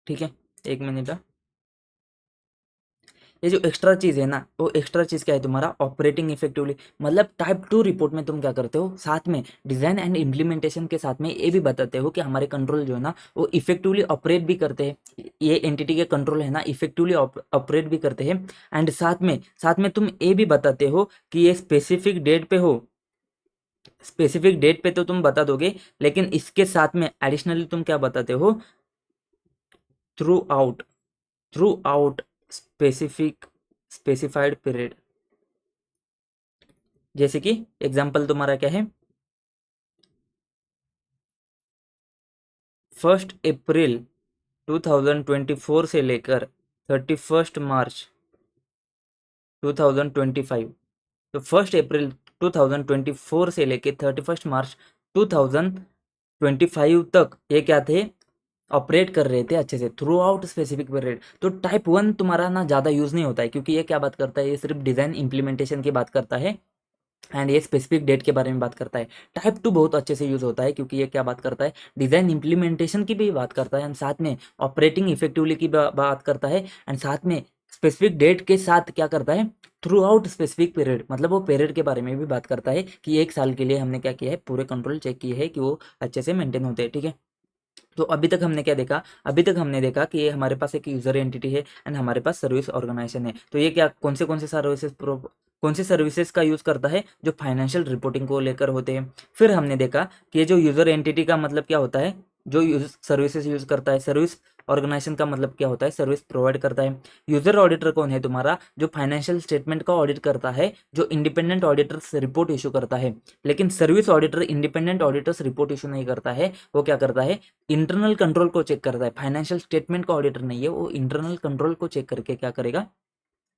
ठीक है, एक मिनट का, ये जो एक्स्ट्रा चीज है ना, वो एक्स्ट्रा चीज क्या है? तुम्हारा ऑपरेटिंग इफेक्टिवली। मतलब टाइप 2 रिपोर्ट में तुम क्या करते हो? साथ में डिजाइन एंड इम्प्लीमेंटेशन के साथ में ये भी बताते हो कि हमारे कंट्रोल जो है ना, वो इफेक्टिवली ऑपरेट भी करते हैं। ये एंटिटी के कंट्रोल है ना, इफेक्टिवली ऑपरेट भी करते हैं। एंड साथ में तुम ये भी बताते हो कि ये स्पेसिफिक डेट पे हो। स्पेसिफिक डेट पे तो तुम बता दोगे, लेकिन इसके साथ में एडिशनली तुम क्या बताते हो? Through out specified period. जैसे कि एग्जाम्पल तुम्हारा क्या है? 1 अप्रैल 2024 से लेकर 31 मार्च 2025। तो 1 अप्रैल 2024 से लेकर 31 मार्च 2025 तक ये क्या थे? ऑपरेट कर रहे थे अच्छे से थ्रू आउट स्पेसिफिक पीरियड। तो टाइप 1 तुम्हारा ना ज़्यादा यूज़ नहीं होता है, क्योंकि ये क्या बात करता है? ये सिर्फ डिज़ाइन इम्प्लीमेंटेशन की बात करता है, एंड ये स्पेसिफिक डेट के बारे में बात करता है। टाइप 2 बहुत अच्छे से यूज होता है, क्योंकि ये क्या बात करता है? डिजाइन इम्प्लीमेंटेशन की भी बात करता है, एंड साथ में ऑपरेटिंग इफेक्टिवली की बात करता है, एंड साथ में स्पेसिफिक डेट के साथ क्या करता है? थ्रू आउट स्पेसिफिक पीरियड, मतलब वो पीरियड के बारे में भी बात करता है कि एक साल के लिए हमने क्या किया है? पूरे कंट्रोल चेक किए हैं कि वो अच्छे से मेंटेन होते हैं। ठीक है, तो अभी तक हमने क्या देखा? अभी तक हमने देखा कि ये हमारे पास एक यूजर एंटिटी है, एंड हमारे पास सर्विस ऑर्गेनाइजेशन है। तो ये क्या, कौन से सर्विसेज का यूज करता है? जो फाइनेंशियल रिपोर्टिंग को लेकर होते हैं। फिर हमने देखा कि ये जो यूजर एंटिटी का मतलब क्या होता है? जो सर्विसेज यूज करता है। सर्विस ऑर्गेनाइजेशन का मतलब क्या होता है, सर्विस प्रोवाइड करता है। यूजर ऑडिटर कौन है तुम्हारा, जो फाइनेंशियल स्टेटमेंट का ऑडिट करता है, जो इंडिपेंडेंट ऑडिटर्स रिपोर्ट इशू करता है। लेकिन service auditor independent auditors report issue नहीं करता है, वो क्या करता है, इंटरनल कंट्रोल को चेक करता है। फाइनेंशियल स्टेटमेंट का ऑडिटर नहीं है, वो इंटरनल कंट्रोल को चेक करके क्या करेगा,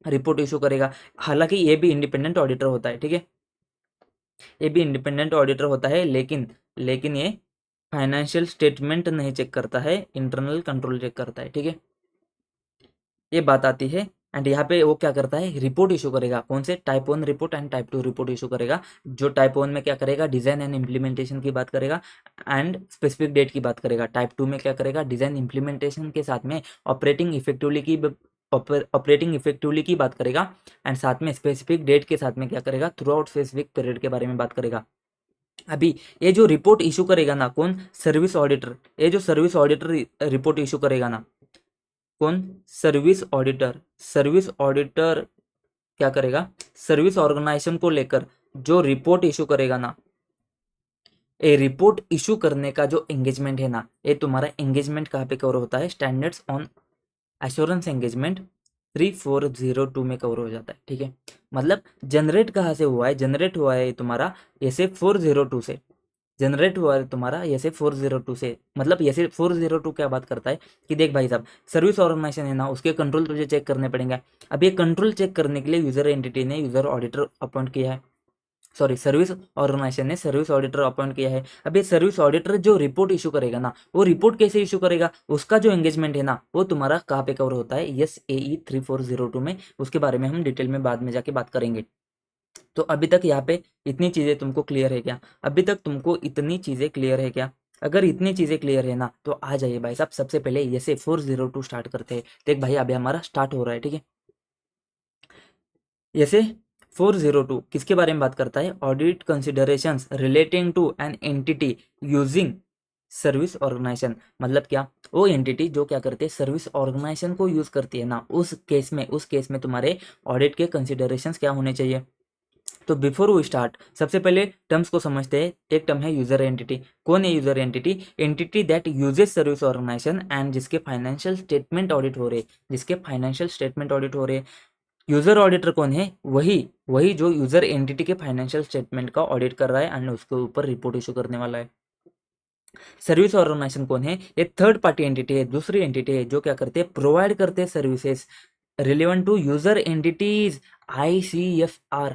रिपोर्ट इशू करेगा। हालांकि ये भी इंडिपेंडेंट ऑडिटर होता है, ठीक है, ये भी इंडिपेंडेंट ऑडिटर होता है, लेकिन ये फाइनेंशियल स्टेटमेंट नहीं चेक करता है, इंटरनल कंट्रोल चेक करता है, ठीक है, ये बात आती है। एंड यहाँ पे वो क्या करता है, रिपोर्ट इशू करेगा। कौन से, type 1 report and type 2 report issue करेगा। जो टाइप 1 में क्या करेगा, डिजाइन एंड इम्प्लीमेंटेशन की बात करेगा एंड स्पेसिफिक डेट की बात करेगा। टाइप 2 में क्या करेगा, डिजाइन इम्प्लीमेंटेशन के साथ में ऑपरेटिंग इफेक्टिवली की बात करेगा एंड साथ में स्पेसिफिक डेट के साथ में क्या करेगा, थ्रू आउट स्पेसिफिक पीरियड के बारे में बात करेगा। अभी ये जो रिपोर्ट इशू करेगा ना, कौन, सर्विस ऑडिटर, ये जो सर्विस ऑडिटर रिपोर्ट इशू करेगा ना, कौन, सर्विस ऑडिटर क्या करेगा, सर्विस ऑर्गेनाइजेशन को लेकर जो रिपोर्ट इशू करेगा ना, ये रिपोर्ट इशू करने का जो एंगेजमेंट है ना, ये तुम्हारा एंगेजमेंट कहाँ पे कवर होता है, स्टैंडर्ड्स ऑन एश्योरेंस एंगेजमेंट 3402 में कवर हो जाता है, ठीक है। मतलब जनरेट कहाँ से हुआ है, जनरेट हुआ है तुम्हारा ऐसे 402 से, जनरेट हुआ है तुम्हारा ऐसे 402 से। मतलब ऐसे 402 क्या बात करता है कि देख भाई साहब, सर्विस ऑर्गेनाइजेशन है ना, उसके कंट्रोल तुझे चेक करने पड़ेंगे। अब ये कंट्रोल चेक करने के लिए यूजर एंटिटी ने यूजर ऑडिटर अपॉइंट किया है, सॉरी, सर्विस ऑर्गेनाइजेशन ने सर्विस ऑडिटर अपॉइंट किया है। अब ये सर्विस ऑडिटर जो रिपोर्ट इशू करेगा ना, वो रिपोर्ट कैसे इशू करेगा, उसका जो एंगेजमेंट है ना, वो तुम्हारा कहाँ पे कवर होता है, यस AE 3402 में। उसके बारे में हम डिटेल में बाद में जाके बात करेंगे। तो अभी तक यहाँ पे इतनी चीज़ें तुमको क्लियर है क्या, अभी तक तुमको इतनी चीज़ें क्लियर है क्या? अगर इतनी चीज़ें क्लियर है ना, तो आ जाइए भाई साहब, सबसे पहले ऐसे 402 स्टार्ट करते हैं। देख भाई, अभी हमारा स्टार्ट हो रहा है, ठीक है। ऐसे 402 किसके बारे में बात करता है, audit considerations relating to an entity using service organization. मतलब क्या, वो एंटिटी जो क्या करती है, सर्विस ऑर्गेनाइजेशन को यूज करती है ना, उस केस में तुम्हारे ऑडिट के कंसिडरेशंस क्या होने चाहिए। तो बिफोर वी स्टार्ट, सबसे पहले टर्म्स को समझते हैं। एक टर्म है यूजर एंटिटी। कौन है user entity, entity that uses service organization and जिसके फाइनेंशियल स्टेटमेंट ऑडिट हो रहे, जिसके फाइनेंशियल स्टेटमेंट ऑडिट हो रहे। यूजर ऑडिटर कौन है, वही वही जो यूजर एंटिटी के फाइनेंशियल स्टेटमेंट का ऑडिट कर रहा है एंड उसके ऊपर रिपोर्ट इशू करने वाला है। सर्विस ऑर्गेनाइजेशन कौन है, ये थर्ड पार्टी एंटिटी है, दूसरी एंटिटी है जो क्या करते हैं, प्रोवाइड करते हैं services relevant to user entities, ICFR,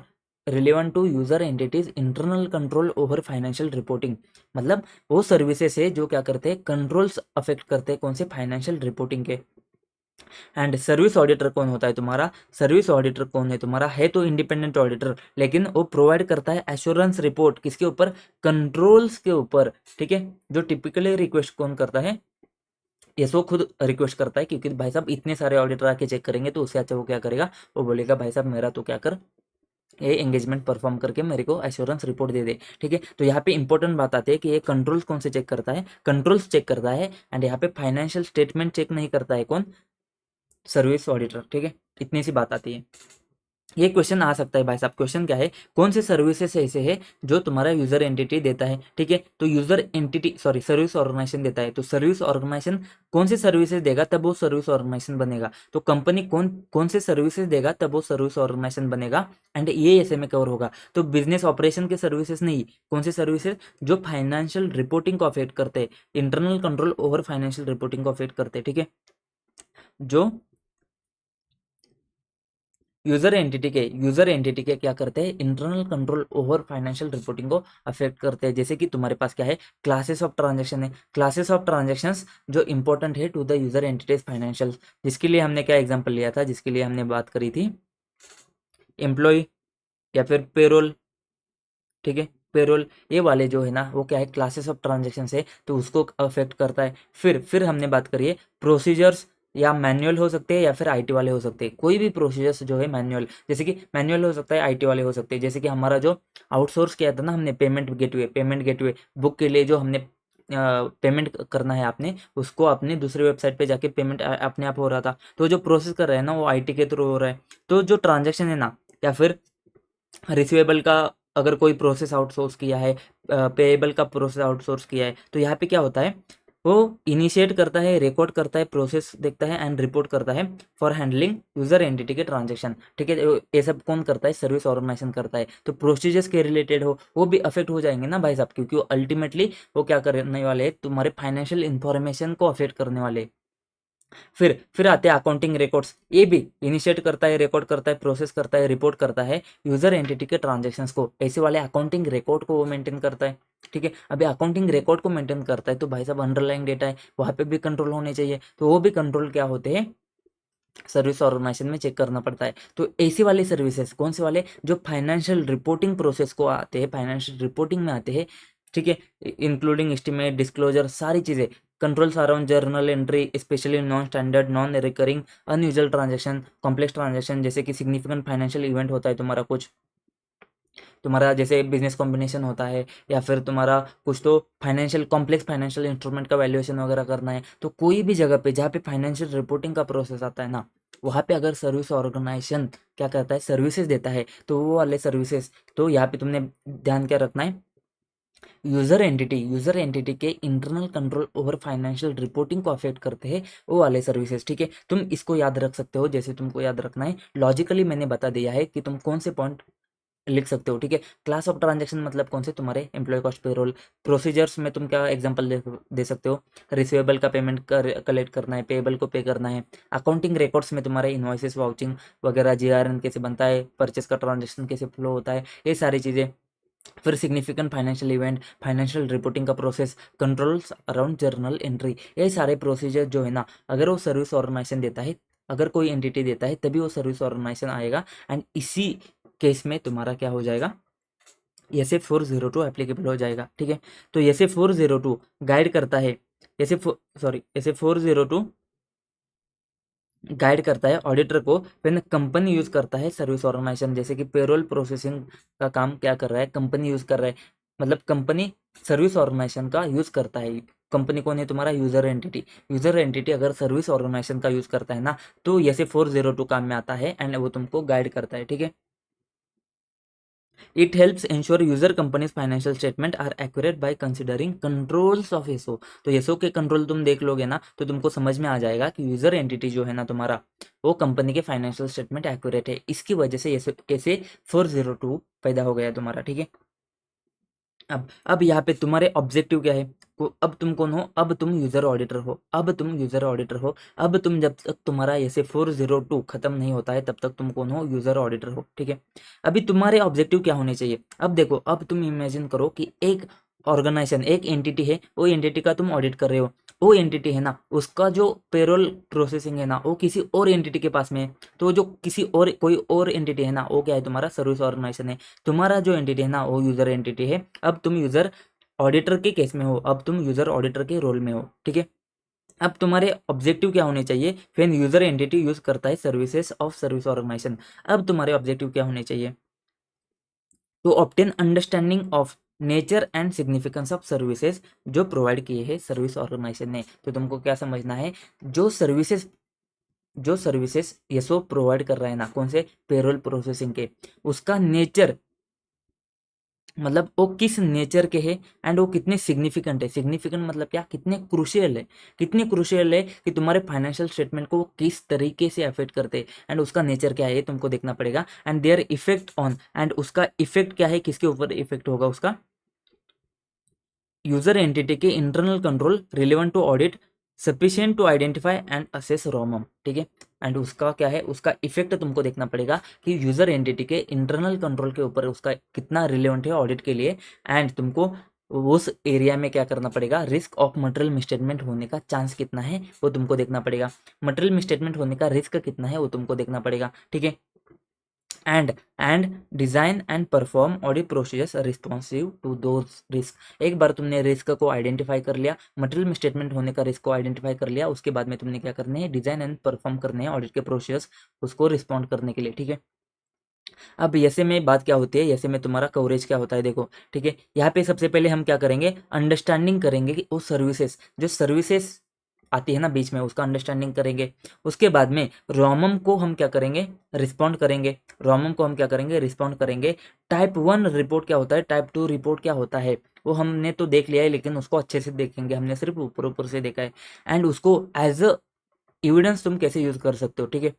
relevant to user entities internal control over financial reporting. मतलब वो सर्विसेज है जो क्या करते हैं, कंट्रोल्स अफेक्ट करते हैं कौन से, फाइनेंशियल रिपोर्टिंग के। एंड सर्विस ऑडिटर कौन होता है तुम्हारा, सर्विस ऑडिटर कौन है तुम्हारा, है तो इंडिपेंडेंट ऑडिटर, लेकिन वो प्रोवाइड करता है एश्योरेंस रिपोर्ट किसके ऊपर, कंट्रोल्स के ऊपर, ठीक है। जो टिपिकली रिक्वेस्ट कौन करता है, यस वो खुद रिक्वेस्ट करता है, क्योंकि भाई साहब इतने सारे ऑडिटर आके चेक करेंगे तो उससे अच्छा वो क्या करेगा, वो बोलेगा भाई साहब मेरा तो क्या कर, ये एंगेजमेंट परफॉर्म करके मेरे को एश्योरेंस रिपोर्ट दे दे, ठीक है। तो यहाँ पे इंपॉर्टेंट बात आती है कि ये कंट्रोल्स कौन से चेक करता है, कंट्रोल्स चेक करता है। एंड यहाँ पे फाइनेंशियल स्टेटमेंट चेक नहीं करता है, कौन, सर्विस ऑडिटर, ठीक है। इतनी सी बात आती है। ये क्वेश्चन आ सकता है भाई साहब, क्वेश्चन क्या है, कौन से सर्विसेज ऐसे है जो तुम्हारा यूजर एंटिटी देता है, ठीक है। तो user entity, sorry, service organization देता है, तो सर्विस ऑर्गेनाइजेशन कौन से सर्विसेज देगा तब वो सर्विस ऑर्गेनाइजेशन बनेगा। तो कंपनी कौन कौन से सर्विसेज देगा तब वो सर्विस ऑर्गेनाइजेशन बनेगा। एंड ये ऐसे में कवर होगा। तो बिजनेस ऑपरेशन के सर्विसेज नहीं, कौन से सर्विसेज, जो फाइनेंशियल रिपोर्टिंग को अफेक्ट करते हैं, internal control over financial reporting को अफेक्ट करते हैं, ठीक है। जो यूजर एंटिटी के क्या करते हैं, internal control over financial reporting को अफेक्ट करते हैं। जैसे कि तुम्हारे पास क्या है, क्लासेस ऑफ ट्रांजेक्शन है, क्लासेस ऑफ ट्रांजेक्शंस जो इंपॉर्टेंट है to the user entities financial. जिसके लिए हमने क्या एग्जांपल लिया था, जिसके लिए हमने बात करी थी, एम्प्लॉय या फिर पेरोल, ठीक है। पेरोल ये वाले जो है ना, वो क्या है, क्लासेस ऑफ ट्रांजेक्शन है, तो उसको अफेक्ट करता है। फिर हमने बात करी है प्रोसीजर्स, या मैनुअल हो सकते हैं या फिर IT वाले हो सकते हैं। कोई भी प्रोसीजर्स जो है मैनुअल, जैसे कि मैनुअल हो सकता है, IT वाले हो सकते हैं। जैसे कि हमारा जो आउटसोर्स किया था ना हमने, पेमेंट गेटवे बुक के लिए, जो हमने पेमेंट करना है आपने, उसको अपने दूसरे वेबसाइट पे जाके पेमेंट अपने आप हो रहा था, तो जो प्रोसेस कर रहे हैं ना वो IT के थ्रू हो रहा है। तो जो ट्रांजेक्शन है ना, या फिर रिसीवेबल का अगर कोई प्रोसेस आउटसोर्स किया है, पेएबल का प्रोसेस आउटसोर्स किया है, तो यहाँ पे क्या होता है, वो इनिशिएट करता है, रिकॉर्ड करता है, प्रोसेस देखता है एंड रिपोर्ट करता है फॉर हैंडलिंग यूजर एंटिटी के ट्रांजेक्शन। ठीक है, ये सब कौन करता है? सर्विस ऑर्गेनाइजेशन करता है। तो प्रोसीजर्स के रिलेटेड हो वो भी अफेक्ट हो जाएंगे ना भाई साहब, क्योंकि वो अल्टीमेटली वो क्या करने वाले हैं? तुम्हारे फाइनेंशियल इंफॉर्मेशन को अफेक्ट करने वाले हैं। फिर आते हैं अकाउंटिंग रिकॉर्ड्स। ये भी इनिशिएट करता है, रिकॉर्ड करता है, प्रोसेस करता है, रिपोर्ट करता है यूजर एंटिटी के ट्रांजेक्शन्स को। ऐसे वाले अकाउंटिंग रिकॉर्ड को वो मेंटेन करता है। ठीक है, अभी अकाउंटिंग रिकॉर्ड को मेंटेन करता है तो भाई साहब अंडरलाइंग डेटा है, वहाँ पे भी कंट्रोल होने चाहिए। तो वो भी कंट्रोल क्या होते हैं? सर्विस ऑर्गेनाइजेशन में चेक करना पड़ता है। तो ऐसे वाले सर्विसेज कौन से वाले? जो फाइनेंशियल रिपोर्टिंग प्रोसेस को आते हैं, फाइनेंशियल रिपोर्टिंग में आते हैं। ठीक है, इंक्लूडिंग एस्टिमेट, डिस्क्लोजर, सारी चीज़ें। Controls around journal entry, specially non standard, non recurring, unusual transaction, complex transaction, जैसे कि सिग्निफिकेंट फाइनेंशियल इवेंट होता है तुम्हारा, कुछ तुम्हारा जैसे बिजनेस कॉम्बिनेशन होता है, या फिर तुम्हारा कुछ तो फाइनेंशियल कॉम्प्लेक्स फाइनेंशियल इंस्ट्रूमेंट का वैल्यूएशन वगैरह करना है। तो कोई भी जगह पे जहाँ पे फाइनेंशियल रिपोर्टिंग का प्रोसेस आता है ना, वहाँ पे अगर सर्विस ऑर्गेनाइजेशन क्या करता है? सर्विसेज देता है। तो वो वाले सर्विसेज, तो यहाँ पे तुमने ध्यान क्या रखना है? यूजर एंटिटी के internal control over financial reporting को अफेक्ट करते हैं वो वाले सर्विसेज। ठीक है, तुम इसको याद रख सकते हो। जैसे तुमको याद रखना है, लॉजिकली मैंने बता दिया है कि तुम कौन से पॉइंट लिख सकते हो। ठीक है, क्लास ऑफ ट्रांजैक्शन मतलब कौन से? तुम्हारे एम्प्लॉय कॉस्ट, पेरोल। प्रोसीजर्स में तुम क्या एग्जांपल दे सकते हो? रिसीवेबल का पेमेंट कलेक्ट करना है, पेएबल को पे करना है। अकाउंटिंग रिकॉर्ड्स में तुम्हारे इनवॉइसेस, वाउचिंग वगैरह, जीआरएन कैसे बनता है, परचेस का ट्रांजेक्शन कैसे फ्लो होता है, ये सारी चीज़ें। फिर significant financial event, financial reporting का process, controls around journal entry, ये सारे प्रोसीजर जो है ना, अगर वो सर्विस ऑर्गेनाइजेशन देता है, अगर कोई एंटिटी देता है तभी वो सर्विस ऑर्गेनाइजेशन आएगा। एंड इसी केस में तुम्हारा क्या हो जाएगा? एस 402 एप्लीकेबल हो जाएगा। ठीक है, तो एस 402 गाइड करता है, एस 402 गाइड करता है ऑडिटर को व्हेन कंपनी यूज करता है सर्विस ऑर्गेनाइजेशन। जैसे कि पेरोल प्रोसेसिंग का काम क्या कर रहा है? कंपनी यूज कर रहा है, मतलब कंपनी सर्विस ऑर्गेनाइजेशन का यूज करता है। कंपनी कौन है? तुम्हारा यूजर एंटिटी। यूजर एंटिटी अगर सर्विस ऑर्गेनाइजेशन का यूज करता है ना, तो ऐसे 402 काम में आता है एंड वो तुमको गाइड करता है। ठीक है, it helps ensure user companies financial statement are accurate by considering controls of SO. तो एसओ के कंट्रोल तुम देख लोगे ना, तो तुमको समझ में आ जाएगा कि यूजर एंटिटी जो है ना तुम्हारा, वो कंपनी के फाइनेंशियल स्टेटमेंट एक्यूरेट है। इसकी वजह से ऐसे 402 पैदा हो गया तुम्हारा। ठीक है, अब यहाँ पे तुम्हारे ऑब्जेक्टिव क्या है? अब तुम कौन हो? अब तुम यूजर ऑडिटर हो। अब तुम जब तक तुम्हारा ऐसे 402 खत्म नहीं होता है तब तक तुम कौन हो? यूजर ऑडिटर हो। ठीक है, अभी तुम्हारे ऑब्जेक्टिव क्या होने चाहिए? अब देखो, अब तुम इमेजिन करो कि एक ऑर्गेनाइजेशन, एक एंटिटी है, वो एंटिटी का तुम ऑडिट कर रहे हो। वो एंटिटी है ना, उसका जो पेरोल प्रोसेसिंग है ना, वो किसी और एंटिटी के पास में है। तो जो किसी और कोई और एंटिटी है ना, वो क्या है? तुम्हारा सर्विस ऑर्गेनाइजेशन है। तुम्हारा जो एंटिटी है ना, वो यूजर एंटिटी है। अब तुम यूजर ऑडिटर के केस में हो, अब तुम यूजर ऑडिटर के रोल में हो। ठीक है, अब तुम्हारे ऑब्जेक्टिव क्या होने चाहिए? व्हेन यूजर एंटिटी यूज करता है सर्विसेज ऑफ सर्विस ऑर्गेनाइजेशन, अब तुम्हारे ऑब्जेक्टिव क्या होने चाहिए? To obtain understanding of nature and significance of services जो प्रोवाइड किए हैं सर्विस ऑर्गेनाइजेशन ने। तो तुमको क्या समझना है? जो सर्विसेज ये सो प्रोवाइड कर रहा है ना, कौन से? पेरोल प्रोसेसिंग के, उसका नेचर, मतलब वो किस नेचर के है एंड वो कितने सिग्निफिकेंट है। सिग्निफिकेंट मतलब क्या? कितने क्रूशियल है, कितने क्रूशियल है कि तुम्हारे फाइनेंशियल स्टेटमेंट को वो किस तरीके से अफेक्ट करते हैं, एंड उसका नेचर क्या है ये तुमको देखना पड़ेगा। And their effect on, and उसका इफेक्ट क्या है, किसके ऊपर इफेक्ट होगा उसका? यूजर एंटिटी के internal control relevant to audit sufficient to identify and assess रोमम। ठीक है, एंड उसका क्या है? उसका इफेक्ट तुमको देखना पड़ेगा कि यूजर एंटिटी के इंटरनल कंट्रोल के ऊपर उसका कितना रिलेवेंट है ऑडिट के लिए। एंड तुमको उस एरिया में क्या करना पड़ेगा? रिस्क ऑफ मटेरियल मिसस्टेटमेंट होने का चांस कितना है वो तुमको देखना पड़ेगा। मटेरियल मिसस्टेटमेंट होने का रिस्क कितना है वो तुमको देखना पड़ेगा। ठीक है, and design and perform audit procedures responsive to those risk. एक बार तुमने रिस्क को आइडेंटिफाई कर लिया, मटेरियल मिसस्टेटमेंट होने का रिस्क को आइडेंटिफाई कर लिया, उसके बाद में तुमने क्या करने हैं? डिजाइन एंड परफॉर्म करने हैं ऑडिट के प्रोसीजर्स उसको रिस्पॉन्ड करने के लिए। ठीक है, अब ऐसे में बात क्या होती है? ऐसे में तुम्हारा कवरेज क्या होता है? देखो, ठीक है, यहाँ पे सबसे पहले हम क्या करेंगे? अंडरस्टैंडिंग करेंगे कि वो सर्विसेज, जो सर्विसेज आती है ना बीच में, उसका अंडरस्टैंडिंग करेंगे। उसके बाद में रोमम को हम क्या करेंगे, रिस्पॉन्ड करेंगे। रोमम को हम क्या करेंगे, रिस्पॉन्ड करेंगे। टाइप 1 रिपोर्ट क्या होता है, टाइप 2 रिपोर्ट क्या होता है, वो हमने तो देख लिया है, लेकिन उसको अच्छे से देखेंगे, हमने सिर्फ ऊपर ऊपर से देखा है। एंड उसको एज अ एविडेंस तुम कैसे यूज कर सकते हो, ठीक है।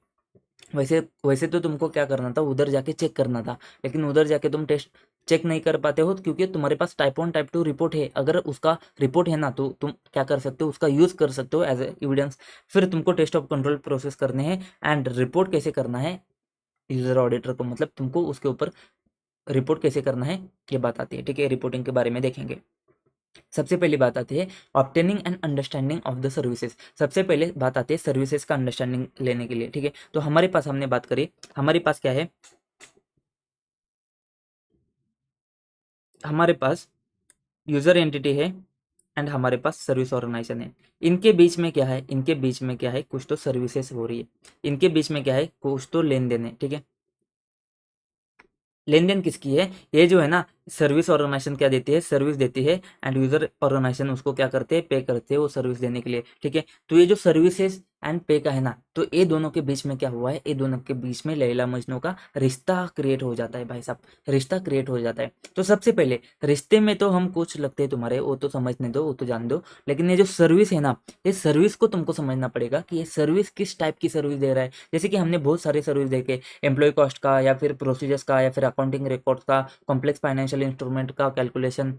वैसे वैसे तो तुमको क्या करना था, उधर जाके चेक करना था, लेकिन उधर जाके तुम टेस्ट चेक नहीं कर पाते हो, क्योंकि तुम्हारे पास टाइप 1 टाइप 2 रिपोर्ट है। अगर उसका रिपोर्ट है ना, तो तुम क्या कर सकते हो, उसका यूज कर सकते हो एज एविडेंस। फिर तुमको टेस्ट ऑफ कंट्रोल प्रोसेस करने हैं एंड रिपोर्ट कैसे करना है यूजर ऑडिटर को, मतलब तुमको उसके ऊपर रिपोर्ट कैसे करना है ये बात आती है, ठीक है। रिपोर्टिंग के बारे में देखेंगे। सबसे पहली बात आती है obtaining and understanding of the services. सबसे पहले बात आती है सर्विसेज का अंडरस्टैंडिंग लेने के लिए, ठीक है। तो हमारे पास हमने बात करी, हमारे पास क्या है, हमारे पास यूजर एंटिटी है एंड हमारे पास सर्विस ऑर्गेनाइजेशन है। इनके बीच में क्या है, इनके बीच में क्या है, कुछ तो सर्विसेज हो रही है, इनके बीच में क्या है, कुछ तो लेन देन है, ठीक है। लेन देन किसकी है, ये जो है ना सर्विस ऑर्गेनाइजेशन क्या देती है, सर्विस देती है एंड यूजर ऑर्गेनाइजेशन उसको क्या करते हैं, पे करते हैं वो सर्विस देने के लिए, ठीक है। तो ये जो सर्विसेज एंड पे का है ना, तो ये दोनों के बीच में क्या हुआ है, ये दोनों के बीच में लैला मजनू का रिश्ता क्रिएट हो जाता है भाई साहब, रिश्ता क्रिएट हो जाता है। तो सबसे पहले रिश्ते में तो हम कुछ लगते हैं तुम्हारे, वो तो समझने दो, वो तो जान दो, लेकिन ये जो सर्विस है ना, ये सर्विस को तुमको समझना पड़ेगा कि ये सर्विस किस टाइप की सर्विस दे रहा है। जैसे कि हमने बहुत सारे सर्विस देखे, एम्प्लॉय कॉस्ट का, या फिर प्रोसीजर्स का, या फिर अकाउंटिंग रिकॉर्ड्स का, कॉम्प्लेक्स फाइनेंशियल इंस्ट्रूमेंट का कैलकुलेशन,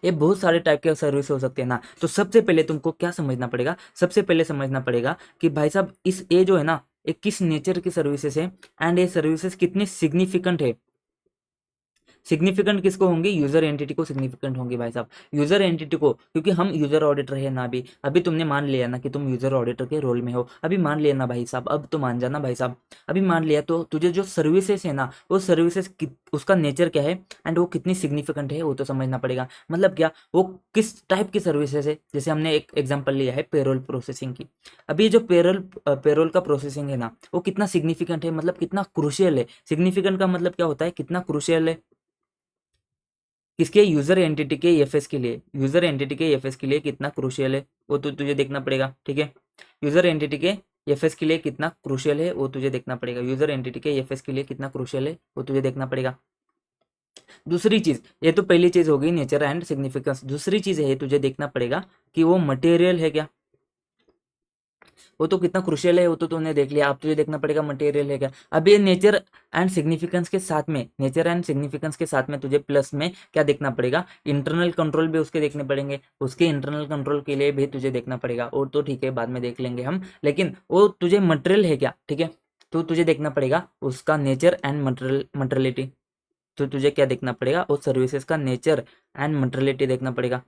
ये बहुत सारे टाइप के सर्विस हो सकते हैं ना। तो सबसे पहले तुमको क्या समझना पड़ेगा, सबसे पहले समझना पड़ेगा कि भाई साहब इस ये जो है ना, ये किस नेचर की सर्विसेज है एंड ये सर्विसेज कितनी सिग्निफिकेंट है। सिग्निफिकेंट किसको होंगी, यूजर एंटिटी को सिग्निफिकेंट होंगी भाई साहब, यूजर एंटिटी को, क्योंकि हम यूजर ऑडिटर है ना। अभी अभी तुमने मान लिया ना कि तुम यूजर ऑडिटर के रोल में हो, अभी मान लिया ना भाई साहब, अब तो मान जाना भाई साहब, अभी मान लिया, तो तुझे जो सर्विसेज है ना, वो सर्विसेज उसका नेचर क्या है एंड वो कितनी सिग्निफिकेंट है वो तो समझना पड़ेगा। मतलब क्या, वो किस टाइप की सर्विसेज है। जैसे हमने एक एग्जाम्पल लिया है पेरोल प्रोसेसिंग की। अभी जो पेरोल का प्रोसेसिंग है ना, वो कितना सिग्निफिकेंट है, मतलब कितना क्रूशियल है। सिग्निफिकेंट का मतलब क्या होता है, कितना क्रूशियल है, किसके, यूजर एंटिटी के एफएस के लिए, यूजर एंटिटी के एफएस के लिए कितना क्रूशियल है वो तो तुझे देखना पड़ेगा, ठीक है। यूजर एंटिटी के एफएस के लिए कितना क्रूशियल है वो तुझे देखना पड़ेगा, यूजर एंटिटी के एफएस के लिए कितना क्रूशियल है वो तुझे देखना पड़ेगा। दूसरी चीज, ये तो पहली चीज होगी नेचर एंड सिग्निफिकेंस। दूसरी चीज है, तुझे देखना पड़ेगा कि वो मटेरियल है क्या, वो तो कितना क्रुशियल है वो तो तूने देख लिया, अब तुझे देखना पड़ेगा मटेरियल है क्या। अब ये नेचर एंड सिग्निफिकेंस के साथ में, नेचर एंड सिग्निफिकेंस के साथ में तुझे प्लस में क्या देखना पड़ेगा, इंटरनल कंट्रोल भी उसके देखने पड़ेंगे, उसके इंटरनल कंट्रोल के लिए भी तुझे देखना पड़ेगा। और तो ठीक है, बाद में देख लेंगे हम, लेकिन वो तुझे मटेरियल है क्या, ठीक है। तो तुझे देखना पड़ेगा उसका नेचर एंड मटेरियलिटी। तो तुझे क्या देखना पड़ेगा, उस सर्विसेज का नेचर एंड मटेरियलिटी देखना पड़ेगा।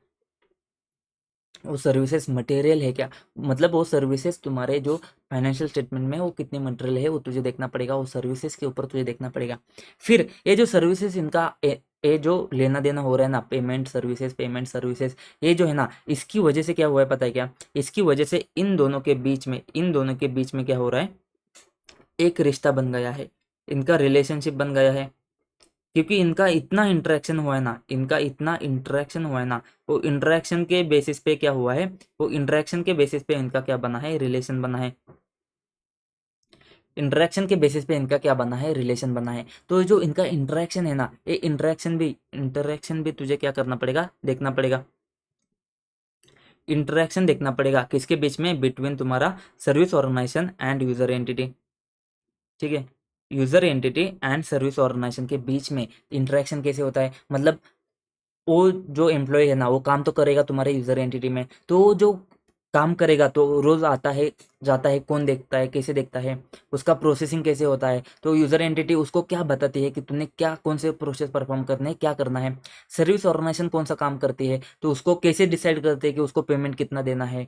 वो सर्विसेज मटेरियल है क्या, मतलब वो सर्विसेज तुम्हारे जो फाइनेंशियल स्टेटमेंट में वो कितने मटेरियल है वो तुझे देखना पड़ेगा, वो सर्विसेज के ऊपर तुझे देखना पड़ेगा। फिर ये जो सर्विसेज इनका ये जो लेना देना हो रहा है ना, पेमेंट सर्विसेज, ये जो है ना, इसकी वजह से क्या हुआ है पता है क्या, इसकी वजह से इन दोनों के बीच में, इन दोनों के बीच में क्या हो रहा है, एक रिश्ता बन गया है, इनका रिलेशनशिप बन गया है। क्योंकि इनका इतना इंटरेक्शन हुआ है ना, इनका इतना इंटरेक्शन हुआ है ना, वो इंटरेक्शन के बेसिस पे क्या हुआ है, वो इंटरेक्शन के बेसिस पे इनका क्या बना है, रिलेशन बना है। इंटरेक्शन के बेसिस पे इनका क्या बना है, रिलेशन बना है। तो जो इनका इंटरेक्शन है ना, ये इंटरेक्शन भी तुझे क्या करना पड़ेगा, देखना पड़ेगा। इंटरेक्शन देखना पड़ेगा किसके बीच में, बिटवीन तुम्हारा service organization and user entity, ठीक है। User entity and service organization के बीच में इंटरेक्शन कैसे होता है, मतलब वो जो एम्प्लॉय है ना, वो काम तो करेगा तुम्हारे यूजर एंटिटी में, तो वो जो काम करेगा तो रोज आता है जाता है, कौन देखता है, कैसे देखता है, उसका प्रोसेसिंग कैसे होता है। तो यूजर एंटिटी उसको क्या बताती है कि तुमने क्या, कौन से प्रोसेस परफॉर्म करने हैं, क्या करना है। सर्विस ऑर्गेनाइजेशन कौन सा काम करती है, तो उसको कैसे डिसाइड करते हैं कि उसको पेमेंट कितना देना है,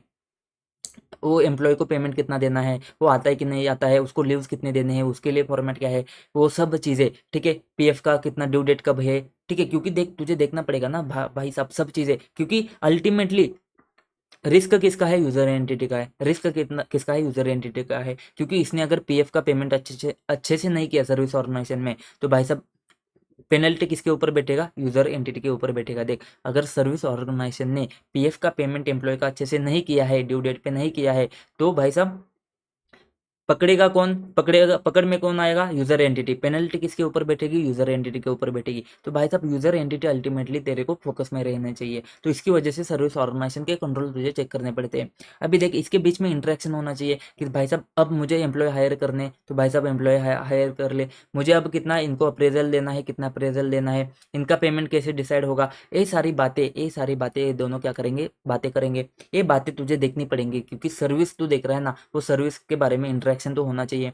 वो एम्प्लॉय को पेमेंट कितना देना है, वो आता है कि नहीं आता है, उसको लीव्स कितने देने हैं, उसके लिए फॉर्मेट क्या है, वो सब चीज़ें, ठीक है। पीएफ का कितना ड्यू डेट कब है, ठीक है। क्योंकि देख तुझे देखना पड़ेगा ना भाई साहब सब चीज़ें, क्योंकि अल्टीमेटली रिस्क किसका है, यूजर एंटिटी का है। रिस्क कितना किसका है, यूजर एंटिटी का है, क्योंकि इसने अगर पीएफ का पेमेंट अच्छे से नहीं किया सर्विस ऑर्गेनाइजेशन में, तो भाई साहब पेनल्टी किसके ऊपर बैठेगा, यूजर एंटिटी के ऊपर बैठेगा। देख, अगर सर्विस ऑर्गेनाइजेशन ने पीएफ का पेमेंट एम्प्लॉय का अच्छे से नहीं किया है, ड्यू डेट पे नहीं किया है, तो भाई साहब पकड़ेगा कौन, पकड़ेगा, पकड़ में कौन आएगा, यूजर एंटिटी। पेनल्टी किसके ऊपर बैठेगी, यूजर एंटिटी के ऊपर बैठेगी। तो भाई साहब यूजर एंटिटी अल्टीमेटली तेरे को फोकस में रहना चाहिए। तो इसकी वजह से सर्विस ऑर्गेनाइजेशन के कंट्रोल तुझे चेक करने पड़ते हैं। अभी देख, इसके बीच में इंटरेक्शन होना चाहिए कि भाई साहब अब मुझे एम्प्लॉय हायर करने, तो भाई साहब एम्प्लॉय हायर कर ले, मुझे अब कितना इनको अप्रेजल देना है, कितना अप्रेजल देना है, इनका पेमेंट कैसे डिसाइड होगा, ये सारी बातें ये दोनों क्या करेंगे, बातें करेंगे। ये बातें तुझे देखनी पड़ेंगी, क्योंकि सर्विस तू देख रहा है ना, वो सर्विस के बारे में इंटरेक्शन तो होना चाहिए।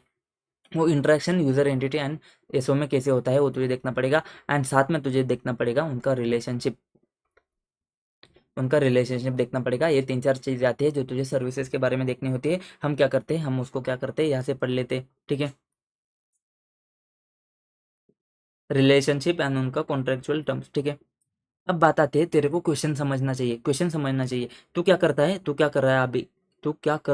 वो interaction user entity and SO में कैसे होता है वो तुझे देखना पड़ेगा। एंड साथ में तुझे देखना पड़ेगा उनका रिलेशनशिप देखना पड़ेगा। ये 3-4 चीज़ें आती है जो तुझे सर्विसेज के बारे में देखनी होती है। हम क्या करते हैं, हम उसको क्या करते हैं, यहाँ से पढ़ लेते हैं, ठीक है। रिलेशनशिप एंड उनका कॉन्ट्रेक्चुअल टर्म्स, ठीक है। अब बात आती है, तेरे को क्वेश्चन समझना चाहिए, तू क्या करता है, तू क्या कर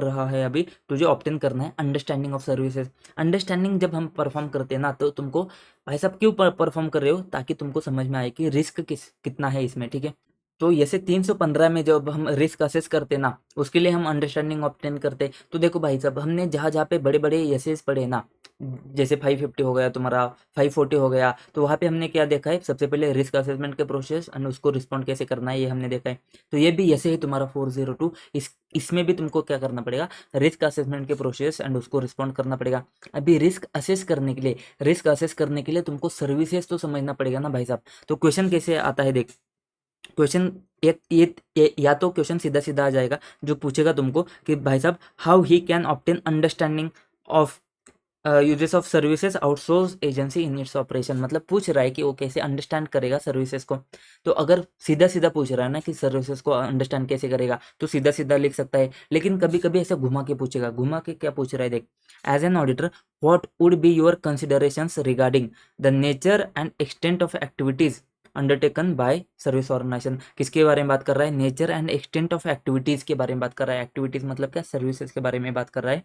रहा है अभी, तुझे ऑप्टेन करना है अंडरस्टैंडिंग ऑफ सर्विसेज। अंडरस्टैंडिंग जब हम परफॉर्म करते हैं ना, तो तुमको भाई साहब क्यों परफॉर्म कर रहे हो, ताकि तुमको समझ में आए कि रिस्क कितना है इसमें, ठीक है। तो जैसे 315 में जब हम रिस्क असेस करते ना, उसके लिए हम अंडरस्टैंडिंग ऑब्टेन करते। तो देखो भाई साहब, हमने जहाँ जहाँ पे बड़े बड़े एसेस पढ़े ना, जैसे 550 हो गया तुम्हारा, 540 हो गया, तो वहाँ पे हमने क्या देखा है, सबसे पहले रिस्क असेसमेंट के प्रोसेस एंड उसको रिस्पॉन्ड कैसे करना है, ये हमने देखा है। तो ये भी ऐसे ही तुम्हारा 402, इसमें भी तुमको क्या करना पड़ेगा, रिस्क असेसमेंट के प्रोसेस एंड उसको रिस्पॉन्ड करना पड़ेगा। अभी रिस्क असेस करने के लिए तुमको सर्विसेज तो समझना पड़ेगा ना भाई साहब। तो क्वेश्चन कैसे आता है, देख, क्वेश्चन या तो क्वेश्चन सीधा सीधा आ जाएगा, जो पूछेगा तुमको कि भाई साहब how he can obtain understanding of uses of services outsource agency in its operation. मतलब पूछ रहा है कि वो कैसे अंडरस्टैंड करेगा सर्विसेज को। तो अगर सीधा सीधा पूछ रहा है ना कि सर्विसेज को अंडरस्टैंड कैसे करेगा, तो सीधा सीधा लिख सकता है। लेकिन कभी कभी ऐसे घुमा के पूछेगा, घुमा के क्या पूछ रहा है, देख, as an auditor what would be your considerations regarding the nature and extent of activities undertaken by service organization. किसके बारे में बात कर रहा है, nature and extent of activities के बारे में बात कर रहा है। एक्टिविटीज मतलब क्या, सर्विसेज के बारे में बात कर रहा है।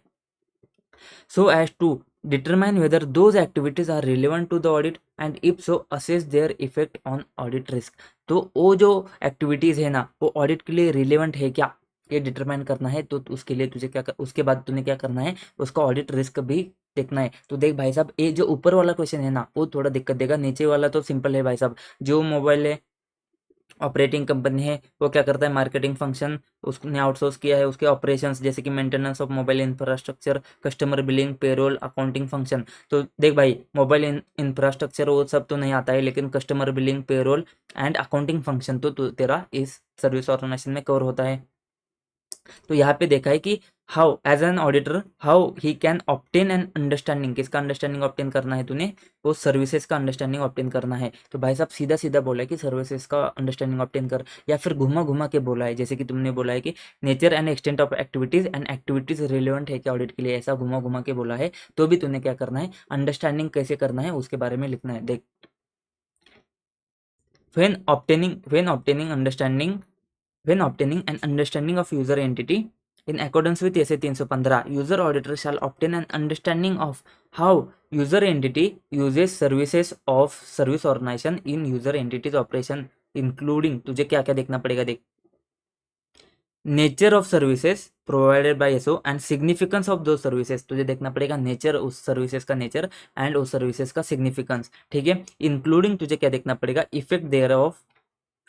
so as to determine whether those activities are relevant to the audit and if so assess their effect on audit risk। तो वो जो एक्टिविटीज है ना, वो ऑडिट के लिए रिलेवेंट है क्या, ये डिटरमाइन करना है। तो उसके लिए तुझे उसके बाद तूने क्या करना है, उसका ऑडिट रिस्क भी देखना है। तो देख भाई साहब, ये जो ऊपर वाला क्वेश्चन है ना, वो थोड़ा दिक्कत देगा, नीचे वाला तो सिंपल है भाई साहब। जो मोबाइल है ऑपरेटिंग कंपनी है, वो क्या करता है, मार्केटिंग फंक्शन उसने आउटसोर्स किया है, उसके ऑपरेशंस जैसे कि maintenance of mobile infrastructure, customer billing, payroll, accounting function. तो देख भाई, मोबाइल इंफ्रास्ट्रक्चर वो सब तो नहीं आता है, लेकिन customer billing, payroll and accounting function तो तेरा इस सर्विस ऑर्गेनाइजेशन में कवर होता है। तो यहाँ पे देखा है कि how as an auditor how he can obtain an understanding, किसका अंडरस्टैंडिंग ऑब्टेन करना है तूने, वो सर्विसेज का अंडरस्टैंडिंग ऑब्टेन करना है। तो भाई साहब सीधा सीधा बोला है कि सर्विसेज का अंडरस्टैंडिंग ऑब्टेन कर, या फिर घुमा घुमा के बोला है, जैसे कि तुमने बोला है कि nature and extent of activities and activities relevant है क्या ऑडिट के लिए, ऐसा घुमा घुमा के बोला है। तो भी तूने क्या करना है, अंडरस्टैंडिंग कैसे करना है उसके बारे में लिखना है। देख, when obtaining an understanding of user entity in accordance with SA 315, user auditor shall obtain an understanding of how user entity uses services of service organization in user entities operation, including तुझे क्या क्या देखना पड़ेगा, देख, nature of services provided by SO and significance of those services. तुझे देखना पड़ेगा nature, उस सर्विसेज का नेचर एंड उस सर्विसेज का सिग्निफिकेंस, ठीक है। इंक्लूडिंग तुझे क्या देखना पड़ेगा, effect thereof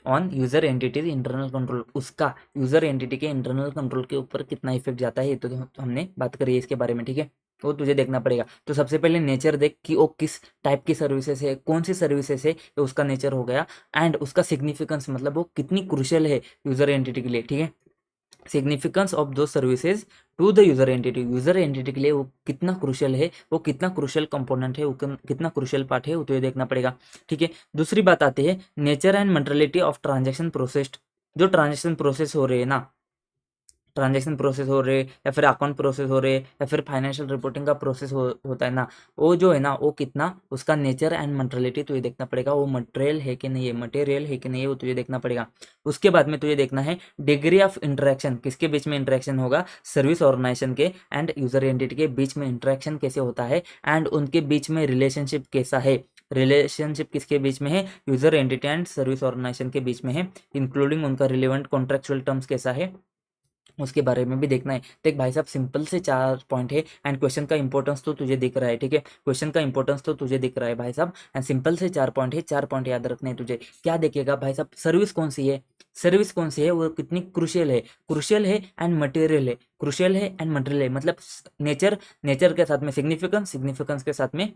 on user entities internal control, उसका यूजर एंटिटी के इंटरनल कंट्रोल के ऊपर कितना इफेक्ट जाता है, ये तो हमने बात करी है इसके बारे में, ठीक है। वो तुझे देखना पड़ेगा। तो सबसे पहले नेचर देख कि वो किस टाइप की सर्विसेज है, कौन सी सर्विसेज है, तो उसका नेचर हो गया। एंड उसका सिग्निफिकेंस मतलब वो कितनी क्रूशियल है यूजर एंटिटी के लिए, ठीक है। Significance of those services to the user entity के लिए वो कितना क्रूशियल है, वो कितना क्रूशियल कंपोनेंट है, वो कितना क्रूशियल पार्ट है, वो तो ये देखना पड़ेगा, ठीक है। दूसरी बात आती है nature and materiality of transaction process. जो ट्रांजेक्शन प्रोसेस हो रहे हैं ना, ट्रांजेक्शन प्रोसेस हो रहे, या फिर अकाउंट प्रोसेस हो रहे, या फिर फाइनेंशियल रिपोर्टिंग का प्रोसेस होता है ना, वो जो है ना, वो कितना उसका नेचर एंड मटेरियलिटी तुझे देखना पड़ेगा, वो मटेरियल है कि नहीं है, वो तुझे देखना पड़ेगा। उसके बाद में तुझे देखना है डिग्री ऑफ इंटरेक्शन, किसके बीच में इंटरेक्शन होगा, सर्विस ऑर्गेनाइजेशन के एंड यूजर एंटिटी के बीच में इंटरेक्शन कैसे होता है, एंड उनके बीच में रिलेशनशिप कैसा है, रिलेशनशिप किसके बीच में है, user entity and service organization के बीच में है, इंक्लूडिंग उनका रिलेवेंट कॉन्ट्रेक्चुअल टर्म्स कैसा है उसके बारे में भी देखना है। देख भाई साहब सिंपल से 4 पॉइंट है एंड क्वेश्चन का इंपॉर्टेंस तो तुझे दिख रहा है, ठीक है, क्वेश्चन का इंपॉर्टेंस तो तुझे दिख रहा है भाई साहब, एंड सिंपल से 4 पॉइंट है, 4 पॉइंट याद रखने हैं तुझे। क्या देखेगा भाई साहब, सर्विस कौन सी है, सर्विस कौन सी है, वो कितनी क्रुशियल है एंड मटेरियल है, क्रुशियल है एंड मटेरियल है, मतलब नेचर के साथ में सिग्निफिकेंस के साथ में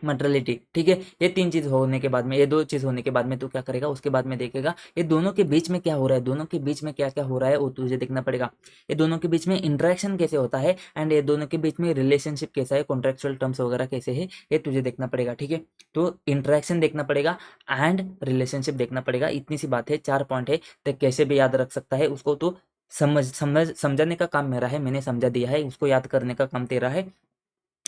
मटेरियलिटी, ठीक है। ये 3 चीज होने के बाद में, ये 2 चीज होने के बाद में तू क्या करेगा, उसके बाद में देखेगा ये दोनों के बीच में क्या हो रहा है, दोनों के बीच में क्या क्या हो रहा है वो तुझे देखना पड़ेगा। ये दोनों के बीच में इंटरेक्शन कैसे होता है एंड ये दोनों के बीच में रिलेशनशिप कैसा है, कॉन्ट्रेक्चुअल टर्म्स वगैरह कैसे है, ये तुझे देखना पड़ेगा, ठीक है। तो इंटरेक्शन देखना पड़ेगा एंड रिलेशनशिप देखना पड़ेगा, इतनी सी बात है, 4 पॉइंट है, तो कैसे भी याद रख सकता है उसको, तो समझाने का काम मेरा है, मैंने समझा दिया है, उसको याद करने का काम तेरा है।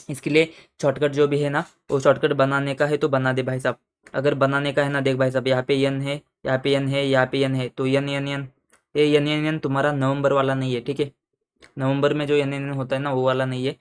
इसके लिए शॉर्टकट जो भी है ना, वो शॉर्टकट बनाने का है तो बना दे भाई साहब। अगर बनाने का है ना, देख भाई साहब यहाँ पे एन है, यहाँ पे एन है, यहाँ पे एन है, तो एन एन एन, ये एन एन एन तुम्हारा नवंबर वाला नहीं है, ठीक है, नवंबर में जो एन एन एन होता है ना वो वाला नहीं है।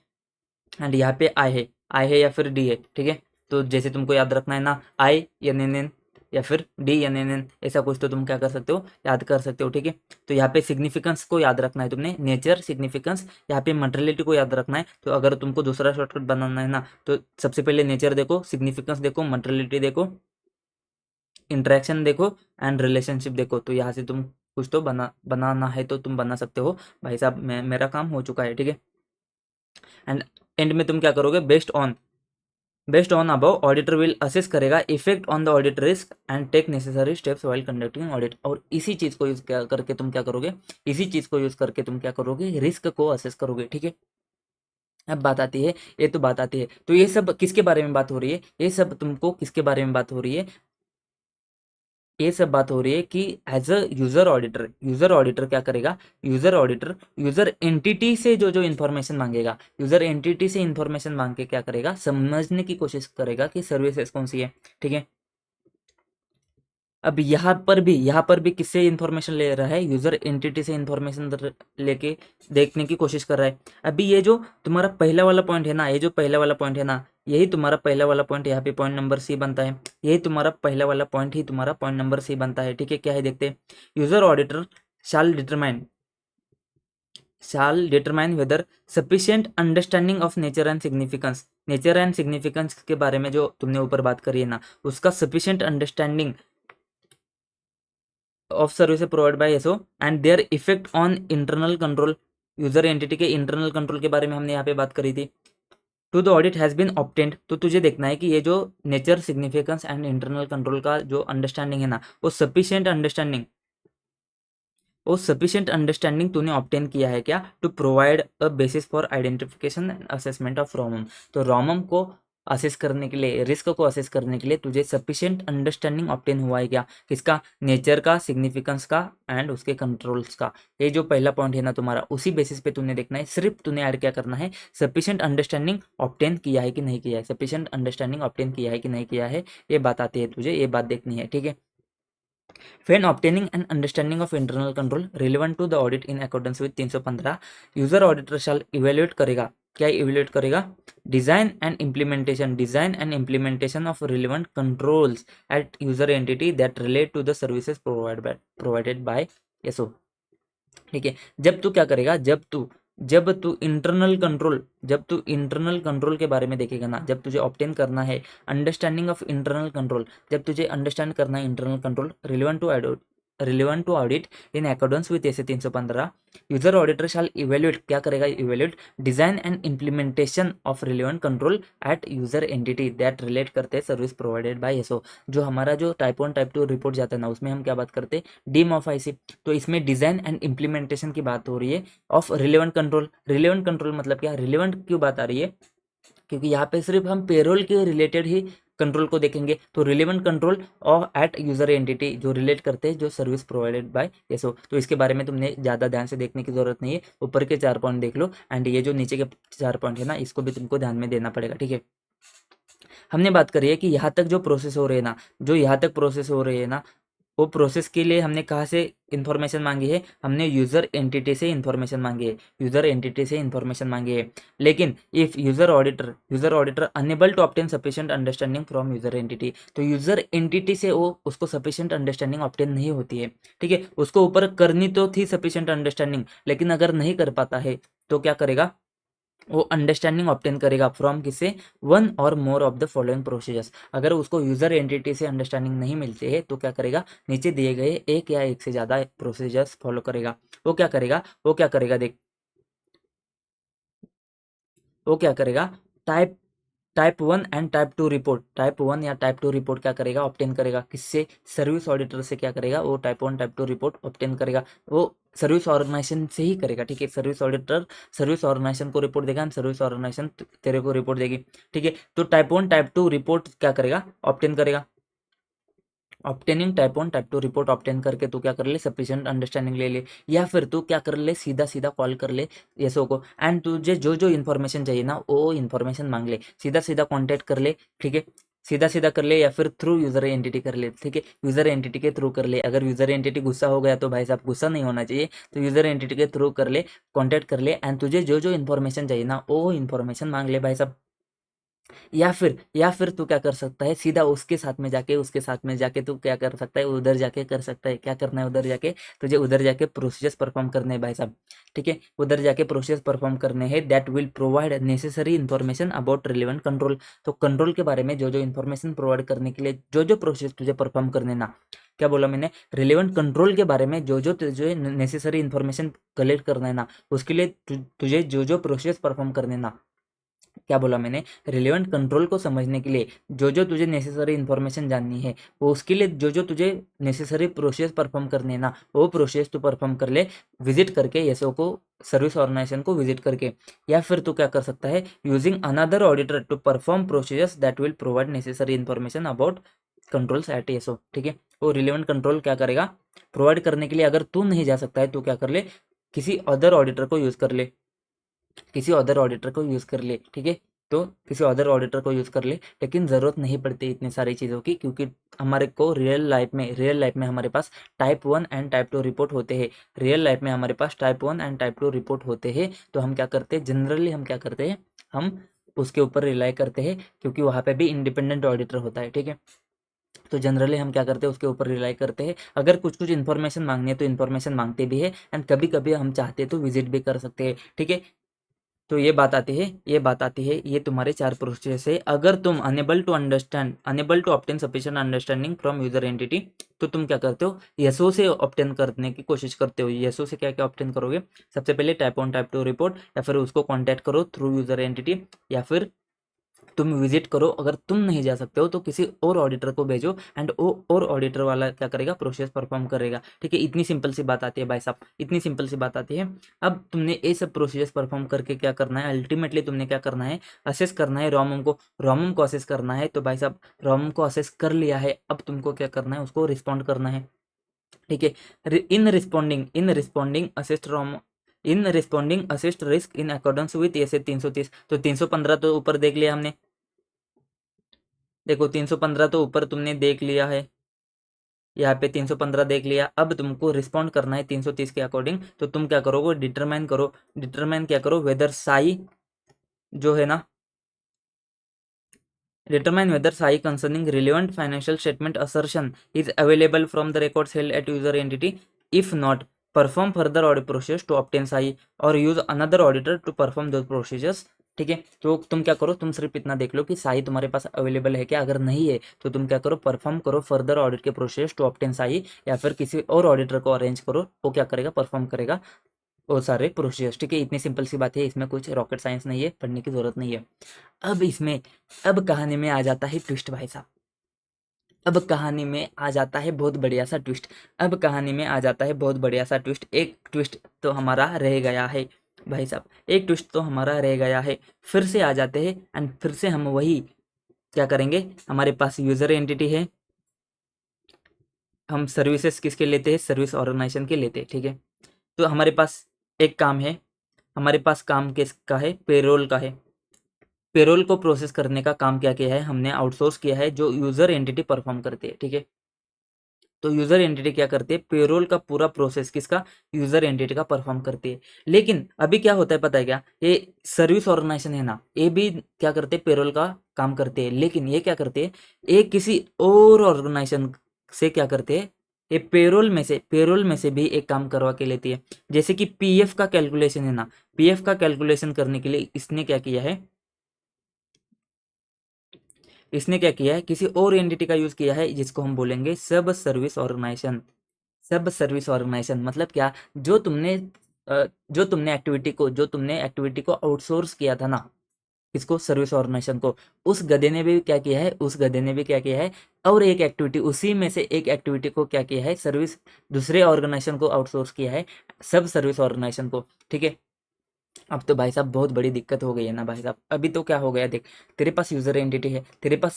एंड यहाँ पे आई है या फिर डी है, ठीक है। तो जैसे तुमको याद रखना है ना, आई एन एन एन या फिर डी एन एन एन, ऐसा कुछ तो तुम क्या कर सकते हो, याद कर सकते हो, ठीक है। तो यहाँ पे सिग्निफिकेंस को याद रखना है तुमने, नेचर सिग्निफिकेंस, यहाँ पे मटेरियलिटी को याद रखना है। तो अगर तुमको दूसरा शॉर्टकट बनाना है ना, तो सबसे पहले नेचर देखो, सिग्निफिकेंस देखो, मटेरियलिटी देखो, इंटरेक्शन देखो एंड रिलेशनशिप देखो। तो यहाँ से तुम कुछ तो बनाना है तो तुम बना सकते हो भाई साहब, मेरा काम हो चुका है, ठीक है। एंड एंड में तुम क्या करोगे, based on above auditor will assess करेगा effect on the audit risk and take necessary steps while conducting audit. और इसी चीज को यूज करके तुम क्या करोगे, इसी चीज को यूज करके तुम क्या करोगे, रिस्क को असेस करोगे, ठीक है। अब बात आती है, ये तो बात आती है, तो ये सब किसके बारे में बात हो रही है, ये सब तुमको किसके बारे में बात हो रही है, ये सब बात हो रही है कि एज अ यूजर ऑडिटर क्या करेगा, यूजर एंटिटी से जो जो इन्फॉर्मेशन मांगेगा, यूजर एंटिटी से इन्फॉर्मेशन मांग के क्या करेगा, समझने की कोशिश करेगा कि सर्विसेज कौन सी है, ठीक है। अब यहाँ पर भी किससे इन्फॉर्मेशन ले रहा है, यूजर एंटिटी से इन्फॉर्मेशन लेके देखने की कोशिश कर रहा है। अभी ये जो तुम्हारा पहला वाला पॉइंट है ना, ये जो पहला वाला पॉइंट है ना, यही तुम्हारा पहला वाला पॉइंट यहाँ पे पॉइंट नंबर सी बनता है, यही तुम्हारा पहला वाला पॉइंट ही तुम्हारा पॉइंट नंबर सी बनता है, ठीक है। क्या है देखते हैं, user auditor shall determine weather sufficient understanding of nature and significance के बारे में जो तुमने ऊपर बात करी है ना, उसका sufficient understanding of service provide by SO and their effect on internal control, user entity के इंटरनल कंट्रोल के बारे में हमने यहाँ पे बात करी थी। To the audit has been obtained, तो तुझे देखना है कि ये जो nature significance and internal control का जो अंडरस्टैंडिंग है ना, वो सफिशिएंट अंडरस्टैंडिंग तूने ऑब्टेन किया है क्या, to provide a basis for identification and assessment of ROMM. तो रॉमम को असेस करने के लिए, रिस्क को असेस करने के लिए तुझे सफिशिएंट अंडरस्टैंडिंग ऑब्टेन हुआ है क्या, किसका, नेचर का, सिग्निफिकेंस का एंड उसके कंट्रोल्स का। ये जो पहला पॉइंट है ना तुम्हारा, उसी बेसिस पे तूने देखना है, सिर्फ तूने ऐड क्या करना है, सफिशिएंट अंडरस्टैंडिंग ऑब्टेन किया है कि नहीं किया है, सफिशिएंट अंडरस्टैंडिंग ऑब्टेन किया है कि नहीं किया है, ये बात आती है तुझे, ये बात देखनी है, ठीक है। When obtaining an understanding of internal control relevant to the audit in accordance with 315, user auditor shall evaluate करेगा, क्या evaluate करेगा, design and implementation of relevant controls at user entity that relate to the services provided by SO, ठीक है। जब तू क्या करेगा, जब तू इंटरनल कंट्रोल के बारे में देखेगा ना, जब तुझे ऑब्टेन करना है अंडरस्टैंडिंग ऑफ इंटरनल कंट्रोल, जब तुझे अंडरस्टैंड करना है internal control relevant to audit in accordance with SA 315, user auditor shall evaluate, क्या करेगा, evaluate design and implementation of relevant control at user entity that relate करते हैं सर्विस प्रोवाइडेड बाय एसओ। जो हमारा जो टाइप 1 टाइप 2 रिपोर्ट जाता है ना, उसमें हम क्या बात करते हैं, डीम ऑफ आईसी। तो इसमें डिजाइन एंड इम्प्लीमेंटेशन की बात हो रही है ऑफ रिलेवेंट कंट्रोल मतलब क्या, रिलेवेंट क्यों बात आ रही है, क्योंकि यहाँ पे सिर्फ हम पेरोल के रिलेटेड ही कंट्रोल को देखेंगे। तो रिलेवेंट कंट्रोल और एट यूजर एंटिटी जो रिलेट करते हैं जो सर्विस प्रोवाइडेड बाय एसओ। तो इसके बारे में तुमने ज़्यादा ध्यान से देखने की जरूरत नहीं है, ऊपर के 4 पॉइंट देख लो एंड ये जो नीचे के 4 पॉइंट है ना, इसको भी तुमको ध्यान में देना पड़ेगा, ठीक है। हमने बात करी है कि यहाँ तक जो प्रोसेस हो रही है ना, वो प्रोसेस के लिए हमने कहाँ से इन्फॉर्मेशन मांगी है, हमने यूज़र एंटिटी से इन्फॉर्मेशन मांगी है, यूज़र एंटिटी से इन्फॉर्मेशन मांगी है। लेकिन if user auditor unable to obtain sufficient understanding from user entity, तो यूज़र एंटिटी से वो उसको सफिशिएंट अंडरस्टैंडिंग ऑब्टेन नहीं होती है, ठीक है। उसको ऊपर करनी तो थी सफिशिएंट अंडरस्टैंडिंग, लेकिन अगर नहीं कर पाता है तो क्या करेगा, वो अंडरस्टैंडिंग ऑब्टेन करेगा फ्रॉम किससे, वन और more of the following procedures. अगर उसको यूजर एंटिटी से अंडरस्टैंडिंग नहीं मिलती है तो क्या करेगा, नीचे दिए गए एक या एक से ज़्यादा प्रोसीजर्स फॉलो करेगा। वो क्या करेगा देख, वो क्या करेगा, type type 1 and type 2 report, type 1 या टाइप 2 रिपोर्ट क्या करेगा, ऑब्टेन करेगा किससे, सर्विस ऑडिटर से। क्या करेगा, वो टाइप 1 टाइप 2 रिपोर्ट ऑब्टेन करेगा, वो सर्विस ऑर्गेनाइजेशन से ही करेगा, ठीक है। सर्विस ऑडिटर सर्विस ऑर्गेनाइजेशन को रिपोर्ट देगा एंड सर्विस ऑर्गेनाइजेशन तेरे को रिपोर्ट देगी, ठीक है। तो टाइप 1 टाइप 2 रिपोर्ट क्या करेगा, ऑब्टेन करेगा। Obtaining type 1 type 2 report obtain करके तू क्या कर ले, सफिशिएंट अंडरस्टैंडिंग ले ले, या फिर तू क्या कर ले, सीधा सीधा कॉल कर ले येसो को, एंड तुझे जो जो इन्फॉर्मेशन चाहिए ना वो इन्फॉर्मेशन मांग ले, सीधा सीधा कॉन्टैक्ट कर ले, ठीक है। सीधा सीधा कर ले या फिर थ्रू यूजर एंटिटी कर ले, ठीक है। यूजर एंटिटी के थ्रू कर ले, अगर यूजर एंटिटी गुस्सा हो गया तो भाई साहब गुस्सा नहीं होना चाहिए, तो यूजर एंटिटी के थ्रू कर ले, कॉन्टैक्ट कर ले, एंड तुझे जो जो इन्फॉर्मेशन चाहिए ना वो इन्फॉर्मेशन मांग ले भाई साहब। या फिर तू क्या कर सकता है, सीधा उसके साथ में जाके तू क्या कर सकता है, उधर जाके कर सकता है। क्या करना है उधर जाके, तुझे उधर जाके प्रोसीजर्स परफॉर्म करने हैं भाई साहब, ठीक है। उधर जाके प्रोसेस परफॉर्म करने हैं that will provide necessary information about relevant control. तो कंट्रोल के बारे में जो जो इन्फॉर्मेशन प्रोवाइड करने के लिए जो जो प्रोसेस तुझे परफॉर्म करने ना, क्या बोला मैंने, रिलेवेंट कंट्रोल के बारे में जो जो तुझे नेसेसरी इन्फॉर्मेशन कलेक्ट करना है ना, उसके लिए तुझे जो जो प्रोसेस परफॉर्म करने ना, क्या बोला मैंने, रिलेवेंट कंट्रोल को समझने के लिए जो जो तुझे नेसेसरी इन्फॉर्मेशन जाननी है, वो उसके लिए जो जो तुझे नेसेसरी प्रोसेस परफॉर्म करने हैं ना, वो प्रोसेस तू परफॉर्म कर ले, विजिट करके एसओ को, सर्विस ऑर्गेनाइजेशन को विजिट करके। या फिर तू क्या कर सकता है, using another auditor to perform procedures that will provide necessary information about controls at SO, ठीक है। वो रिलेवेंट कंट्रोल क्या करेगा, प्रोवाइड करने के लिए अगर तू नहीं जा सकता है तो क्या कर ले, किसी अदर ऑडिटर को यूज कर ले, किसी अदर ऑडिटर को यूज़ कर ले, ठीक है। तो किसी अदर ऑडिटर को यूज़ कर ले, लेकिन ज़रूरत नहीं पड़ती इतनी सारी चीज़ों की, क्योंकि हमारे को रियल लाइफ में हमारे पास टाइप 1 एंड टाइप 2 रिपोर्ट होते हैं। रियल लाइफ में हमारे पास टाइप 1 एंड टाइप 2 रिपोर्ट होते हैं। तो हम क्या करते हैं, जनरली हम क्या करते हैं, हम उसके ऊपर रिलाई करते हैं, क्योंकि वहाँ पे भी इंडिपेंडेंट ऑडिटर होता है, ठीक है। तो जनरली हम क्या करते हैं, उसके ऊपर रिलाई करते हैं। अगर कुछ कुछ इन्फॉर्मेशन मांगनी है तो इन्फॉर्मेशन मांगते भी है, एंड कभी कभी हम चाहते हैं तो विजिट भी कर सकते हैं, ठीक है। तो ये बात आती है, ये तुम्हारे चार प्रोसेस है। अगर तुम unable to obtain sufficient understanding from user entity, तो तुम क्या करते हो, येसो से ऑब्टेन करने की कोशिश करते हो। येसो से क्या क्या ऑब्टेन करोगे, सबसे पहले टाइप 1 टाइप 2 रिपोर्ट, या फिर उसको कॉन्टैक्ट करो थ्रू यूजर एंटिटी, या फिर तुम विजिट करो। अगर तुम नहीं जा सकते हो तो किसी और ऑडिटर को भेजो, एंड वो और ऑडिटर वाला क्या करेगा, प्रोसेस परफॉर्म करेगा, ठीक है। इतनी सिंपल सी बात आती है भाई साहब, इतनी सिंपल सी बात आती है। अब तुमने ये सब प्रोसीजर्स परफॉर्म करके क्या करना है, अल्टीमेटली तुमने क्या करना है, असेस करना है रोमम को असेस करना है। तो भाई साहब रोमम को असेस कर लिया है, अब तुमको क्या करना है, उसको रिस्पॉन्ड करना है, ठीक है। इन responding assist risk in accordance with ऐसे 330। तो 315 तो ऊपर देख लिया हमने, देखो 315 तो ऊपर तुमने देख लिया है, यहाँ पे 315 देख लिया। अब तुमको रिस्पॉन्ड करना है 330 के अकॉर्डिंग। तो तुम क्या करोगे, डिटरमाइन क्या करो, वेदर साई जो है ना, determine whether SAAE concerning relevant financial statement assertion is available from the records held at user entity. If not, perform further audit process to obtain SAAE और use another auditor to perform those procedures, ठीक है। तो तुम क्या करो, तुम सिर्फ इतना देख लो कि साई तुम्हारे पास अवेलेबल है क्या। अगर नहीं है तो तुम क्या करो, परफॉर्म करो फर्दर ऑडिट के प्रोसेस टू ऑब्टेन साई, या फिर किसी और ऑडिटर को अरेंज करो, वो क्या करेगा, परफॉर्म करेगा वो सारे प्रोसीजर्स, ठीक है। इतनी सिंपल सी बात है, इसमें कुछ रॉकेट साइंस नहीं है, पढ़ने की जरूरत नहीं है। अब इसमें अब कहानी में आ जाता है ट्विस्ट भाई साहब। अब कहानी में आ जाता है बहुत बढ़िया सा ट्विस्ट। अब कहानी में आ जाता है बहुत बढ़िया सा ट्विस्ट। एक ट्विस्ट तो हमारा रह गया है भाई साहब, एक ट्विस्ट तो हमारा रह गया है। फिर से आ जाते हैं एंड फिर से हम वही क्या करेंगे, हमारे पास यूजर एंटिटी है, हम सर्विसेज किसके लेते हैं, सर्विस ऑर्गेनाइजेशन के लेते हैं, ठीक है। तो हमारे पास एक काम है, हमारे पास काम किसका है, पेरोल का है। पेरोल को प्रोसेस करने का काम क्या किया है, हमने आउटसोर्स किया है, जो यूजर एंटिटी परफॉर्म करती है, ठीक है। तो यूजर एंटिटी क्या करती है, पेरोल का पूरा प्रोसेस किसका, यूजर एंटिटी का परफॉर्म करती है। लेकिन अभी क्या होता है पता है क्या, ये सर्विस ऑर्गेनाइजेशन है ना, ये भी क्या करते हैं, पेरोल का काम करते हैं। लेकिन ये क्या करते हैं, ये किसी और ऑर्गेनाइजेशन से क्या करते हैं, ये पेरोल में से भी एक काम करवा के लेती है। जैसे कि पीएफ का कैलकुलेशन है ना, पीएफ का कैलकुलेशन करने के लिए इसने क्या किया है, किसी और एंटिटी का यूज किया है, जिसको हम बोलेंगे सब सर्विस ऑर्गेनाइजेशन। सब सर्विस ऑर्गेनाइजेशन मतलब क्या, जो तुमने एक्टिविटी को आउटसोर्स किया था ना, इसको सर्विस ऑर्गेनाइजेशन को, उस गधे ने भी क्या किया है, और एक एक्टिविटी, उसी में से एक एक्टिविटी को क्या किया है, सर्विस दूसरे ऑर्गेनाइजेशन को आउटसोर्स किया है, सब सर्विस ऑर्गेनाइजेशन को। ठीक है, अब तो भाई साहब बहुत बड़ी दिक्कत हो गई है ना भाई साहब। अभी तो क्या हो गया देख, तेरे पास यूजर एंटिटी है, तेरे पास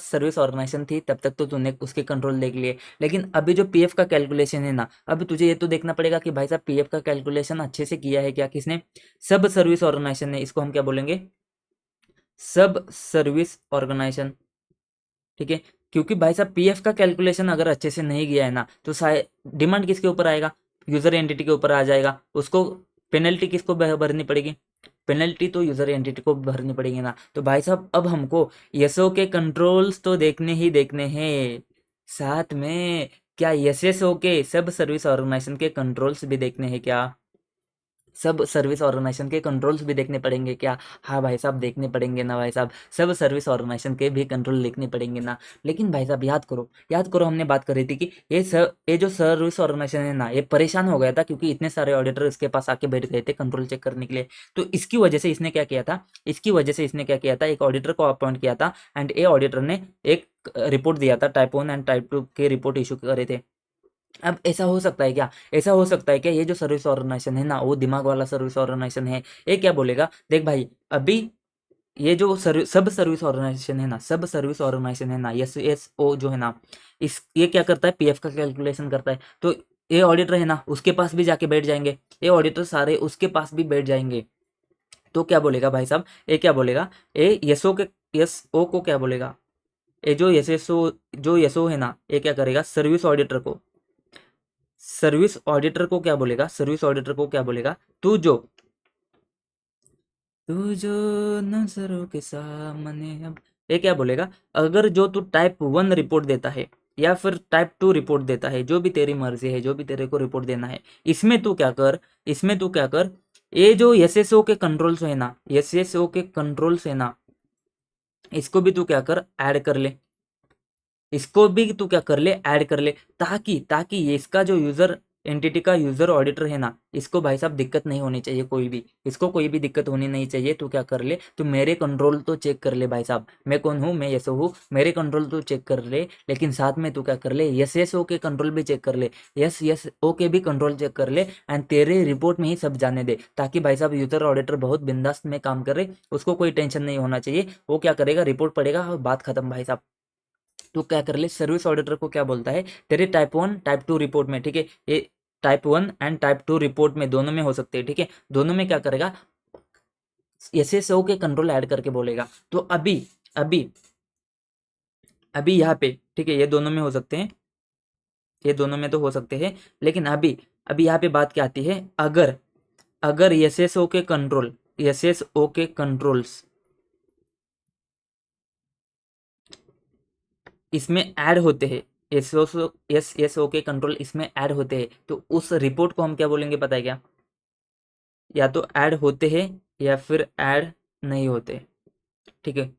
सर्विस ऑर्गेनाइजेशन थी, तब तक तो तूने उसके कंट्रोल देख लिए। लेकिन अभी जो पीएफ का कैलकुलेशन है ना, अभी तुझे ये तो देखना पड़ेगा कि भाई साहब पीएफ का कैलकुलेशन अच्छे से किया है क्या, किसने, सब सर्विस ऑर्गेनाइजेशन ने। इसको हम क्या बोलेंगे, सब सर्विस ऑर्गेनाइजेशन। ठीक है, क्योंकि भाई साहब पीएफ का कैलकुलेशन अगर अच्छे से नहीं किया है ना, तो शायद डिमांड किसके ऊपर आएगा, यूजर एंटिटी के ऊपर आ जाएगा। उसको पेनल्टी किसको भरनी पड़ेगी, पेनल्टी तो यूजर एंटिटी को भरनी पड़ेगी ना। तो भाई साहब अब हमको एसओ के कंट्रोल्स तो देखने ही देखने हैं, साथ में क्या एसएसओ के, सब सर्विस ऑर्गेनाइजेशन के कंट्रोल्स भी देखने हैं क्या, सब सर्विस ऑर्गेनाइजेशन के कंट्रोल्स भी देखने पड़ेंगे क्या। हाँ भाई साहब देखने पड़ेंगे ना भाई साहब, सब सर्विस ऑर्गेनाइजेशन के भी कंट्रोल देखने पड़ेंगे ना। लेकिन भाई साहब याद करो हमने बात करी थी कि ये जो सर्विस ऑर्गेनाइजेशन है ना, ये परेशान हो गया था क्योंकि इतने सारे ऑडिटर इसके पास आके बैठ गए थे कंट्रोल चेक करने के लिए। तो इसकी वजह से इसने क्या किया था, एक ऑडिटर को अपॉइंट किया था, एंड ए ऑडिटर ने एक रिपोर्ट दिया था, टाइप 1 एंड टाइप 2 के रिपोर्ट इशू करे थे। अब ऐसा हो सकता है क्या, ये जो सर्विस ऑर्गेनाइजेशन है ना, वो दिमाग वाला सर्विस ऑर्गेनाइजेशन है। ये क्या बोलेगा, देख भाई अभी ये जो सब सर्विस ऑर्गेनाइजेशन है ना, एस एस ओ जो है ना, इस ये क्या करता है, पीएफ का कैलकुलेशन करता है। तो ये ऑडिटर है ना, उसके पास भी जाके बैठ जाएंगे, ये ऑडिटर सारे उसके पास भी बैठ जाएंगे। तो क्या बोलेगा भाई साहब, ये क्या बोलेगा, ये एस ओ को क्या बोलेगा, ये जो एस ओ है ना, ये क्या करेगा, सर्विस ऑडिटर को क्या बोलेगा, तू जो नजरों के सामने अब, ये क्या बोलेगा, अगर जो तू टाइप 1 रिपोर्ट देता है या फिर टाइप 2 रिपोर्ट देता है, जो भी तेरी मर्जी है, जो भी तेरे को रिपोर्ट देना है, इसमें तू क्या कर, ये जो एसएसओ के कंट्रोल्स है ना, इसको भी तू क्या कर, ऐड कर ले, ऐड कर ले, ताकि ताकि ये इसका जो यूजर एंटिटी का यूजर ऑडिटर है ना, इसको भाई साहब दिक्कत नहीं होनी चाहिए, कोई भी दिक्कत होनी नहीं चाहिए। तू क्या कर ले, तू मेरे कंट्रोल तो चेक कर ले भाई साहब, मैं कौन हूँ, मैं यसो हूँ, मेरे कंट्रोल तो चेक कर ले, लेकिन साथ में तू क्या कर ले, यस यस ओ के कंट्रोल भी चेक कर ले, यस यस ओ के भी कंट्रोल चेक कर ले, एंड तेरे रिपोर्ट में ही सब जाने दे, ताकि भाई साहब यूजर ऑडिटर बहुत बिंदास में काम करे, उसको कोई टेंशन नहीं होना चाहिए। वो क्या करेगा, रिपोर्ट पढ़ेगा और बात खत्म भाई साहब। तो क्या कर ले, सर्विस ऑडिटर को क्या बोलता है, तेरे टाइप 1 टाइप 2 रिपोर्ट में, ठीक है, ये टाइप 1 एंड टाइप 2 रिपोर्ट में दोनों में हो सकते हैं, ठीक है, दोनों में क्या करेगा, एसएसओ के कंट्रोल ऐड करके बोलेगा। तो अभी अभी अभी यहाँ पे, ठीक है, ये दोनों में तो हो सकते हैं, लेकिन अभी अभी यहाँ पे बात क्या आती है, अगर अगर एसएसओ के कंट्रोल्स इसमें ऐड होते हैं, एस एस ओ के कंट्रोल इसमें ऐड होते हैं, तो उस रिपोर्ट को हम क्या बोलेंगे पता है क्या, या तो ऐड होते हैं या फिर ऐड नहीं होते। ठीक है,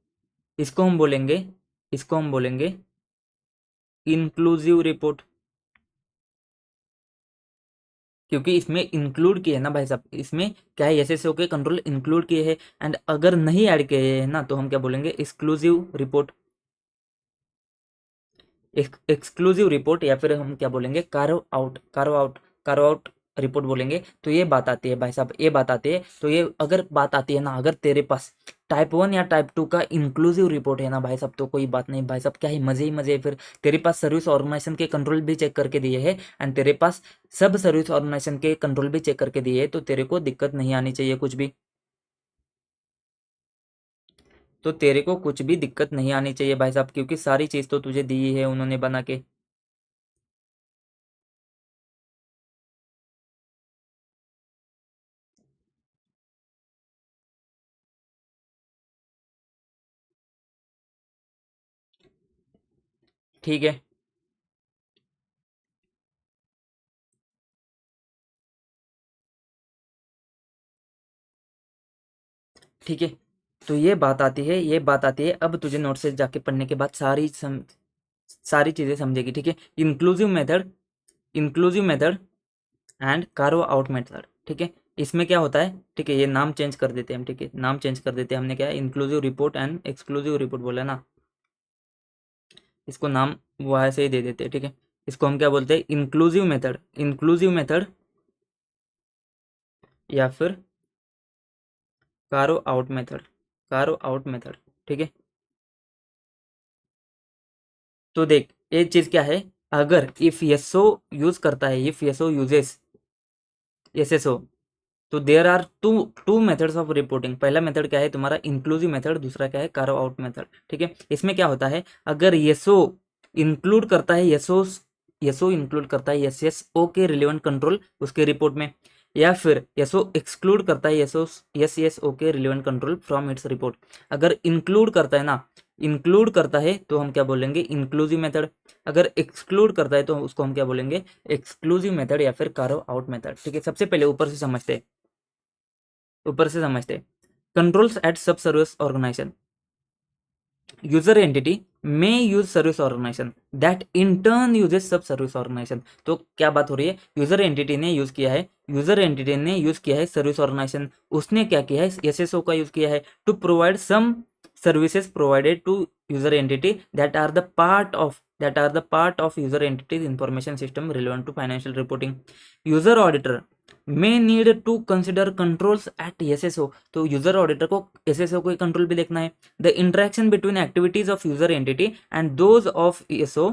इसको हम बोलेंगे इसको हम बोलेंगे इंक्लूसिव रिपोर्ट, क्योंकि इसमें इंक्लूड किए हैं ना भाई साहब, इसमें क्या है, एसएसओ के कंट्रोल इंक्लूड किए हैं, एंड अगर नहीं ऐड किए हैं ना, तो हम क्या बोलेंगे, एक्सक्लूसिव रिपोर्ट, एक्सक्लूसिव रिपोर्ट, या फिर हम क्या बोलेंगे, कार्व आउट रिपोर्ट बोलेंगे। तो ये बात आती है भाई साहब, ये बात आती है, तो ये अगर बात आती है ना, अगर तेरे पास टाइप 1 या टाइप 2 का इंक्लूसिव रिपोर्ट है ना भाई साहब, तो कोई बात नहीं भाई साहब, क्या ही मजे ही मजे है। फिर तेरे पास सर्विस ऑर्गेनाइजेशन के कंट्रोल भी चेक करके दिए हैं, एंड तेरे पास सब सर्विस ऑर्गेनाइजेशन के कंट्रोल भी चेक करके दिए है, तो तेरे को दिक्कत नहीं आनी चाहिए कुछ भी, भाई साहब, क्योंकि सारी चीज़ तो तुझे दी है उन्होंने बना के। ठीक है। ठीक है, तो ये बात आती है, ये बात आती है। अब तुझे नोट से जाके पढ़ने के बाद सारी चीजें समझेगी। ठीक है, inclusive method, inclusive method and carve out method. ठीक है, इसमें क्या होता है, ठीक है, ये नाम चेंज कर देते हैं हम। ठीक है, नाम चेंज कर देते हैं। हमने क्या है, inclusive report and exclusive report बोला ना, इसको नाम वो ऐसे ही दे देते हैं। ठीक है, इसको हम क्या बोलते हैं, इंक्लूसिव मेथड, इंक्लूसिव मेथड या फिर carve out method, carve out method. ठीक है, तो देख ये चीज क्या है, अगर इफ यशो यूज करता है, इफ यशो यूजेस एसएसओ, तो there are two two methods of reporting. पहला मेथड क्या है तुम्हारा, इंक्लूसिव मेथड, दूसरा क्या है, कार्व आउट मेथड। ठीक है, इसमें क्या होता है, अगर यशो इंक्लूड करता है, यशो यशो इंक्लूड करता है एसएसओ के रिलेवेंट कंट्रोल उसके रिपोर्ट में, या फिर यशो एक्सक्लूड करता है एसएसओ के relevant control from its report. अगर इंक्लूड करता है ना, इंक्लूड करता है तो हम क्या बोलेंगे, इंक्लूसिव मेथड। अगर एक्सक्लूड करता है तो उसको हम क्या बोलेंगे, एक्सक्लूसिव मेथड या फिर कार्व आउट मेथड। ठीक है, सबसे पहले ऊपर से समझते हैं, ऊपर से समझते हैं। Controls at sub service organization, user entity may use service organization that in turn uses sub service organization. तो क्या बात हो रही है, यूजर एंटिटी ने यूज किया है, यूजर एंटिटी ने यूज किया है सर्विस ऑर्गेनाइजेशन, उसने क्या किया है, एसएसओ का यूज किया है to provide some services provided to user entity that are the part of user entity's information system relevant to financial reporting. User auditor may need to consider controls at SSO. तो user auditor को SSO को control भी देखना है। The interaction between activities of user entity and those of ESO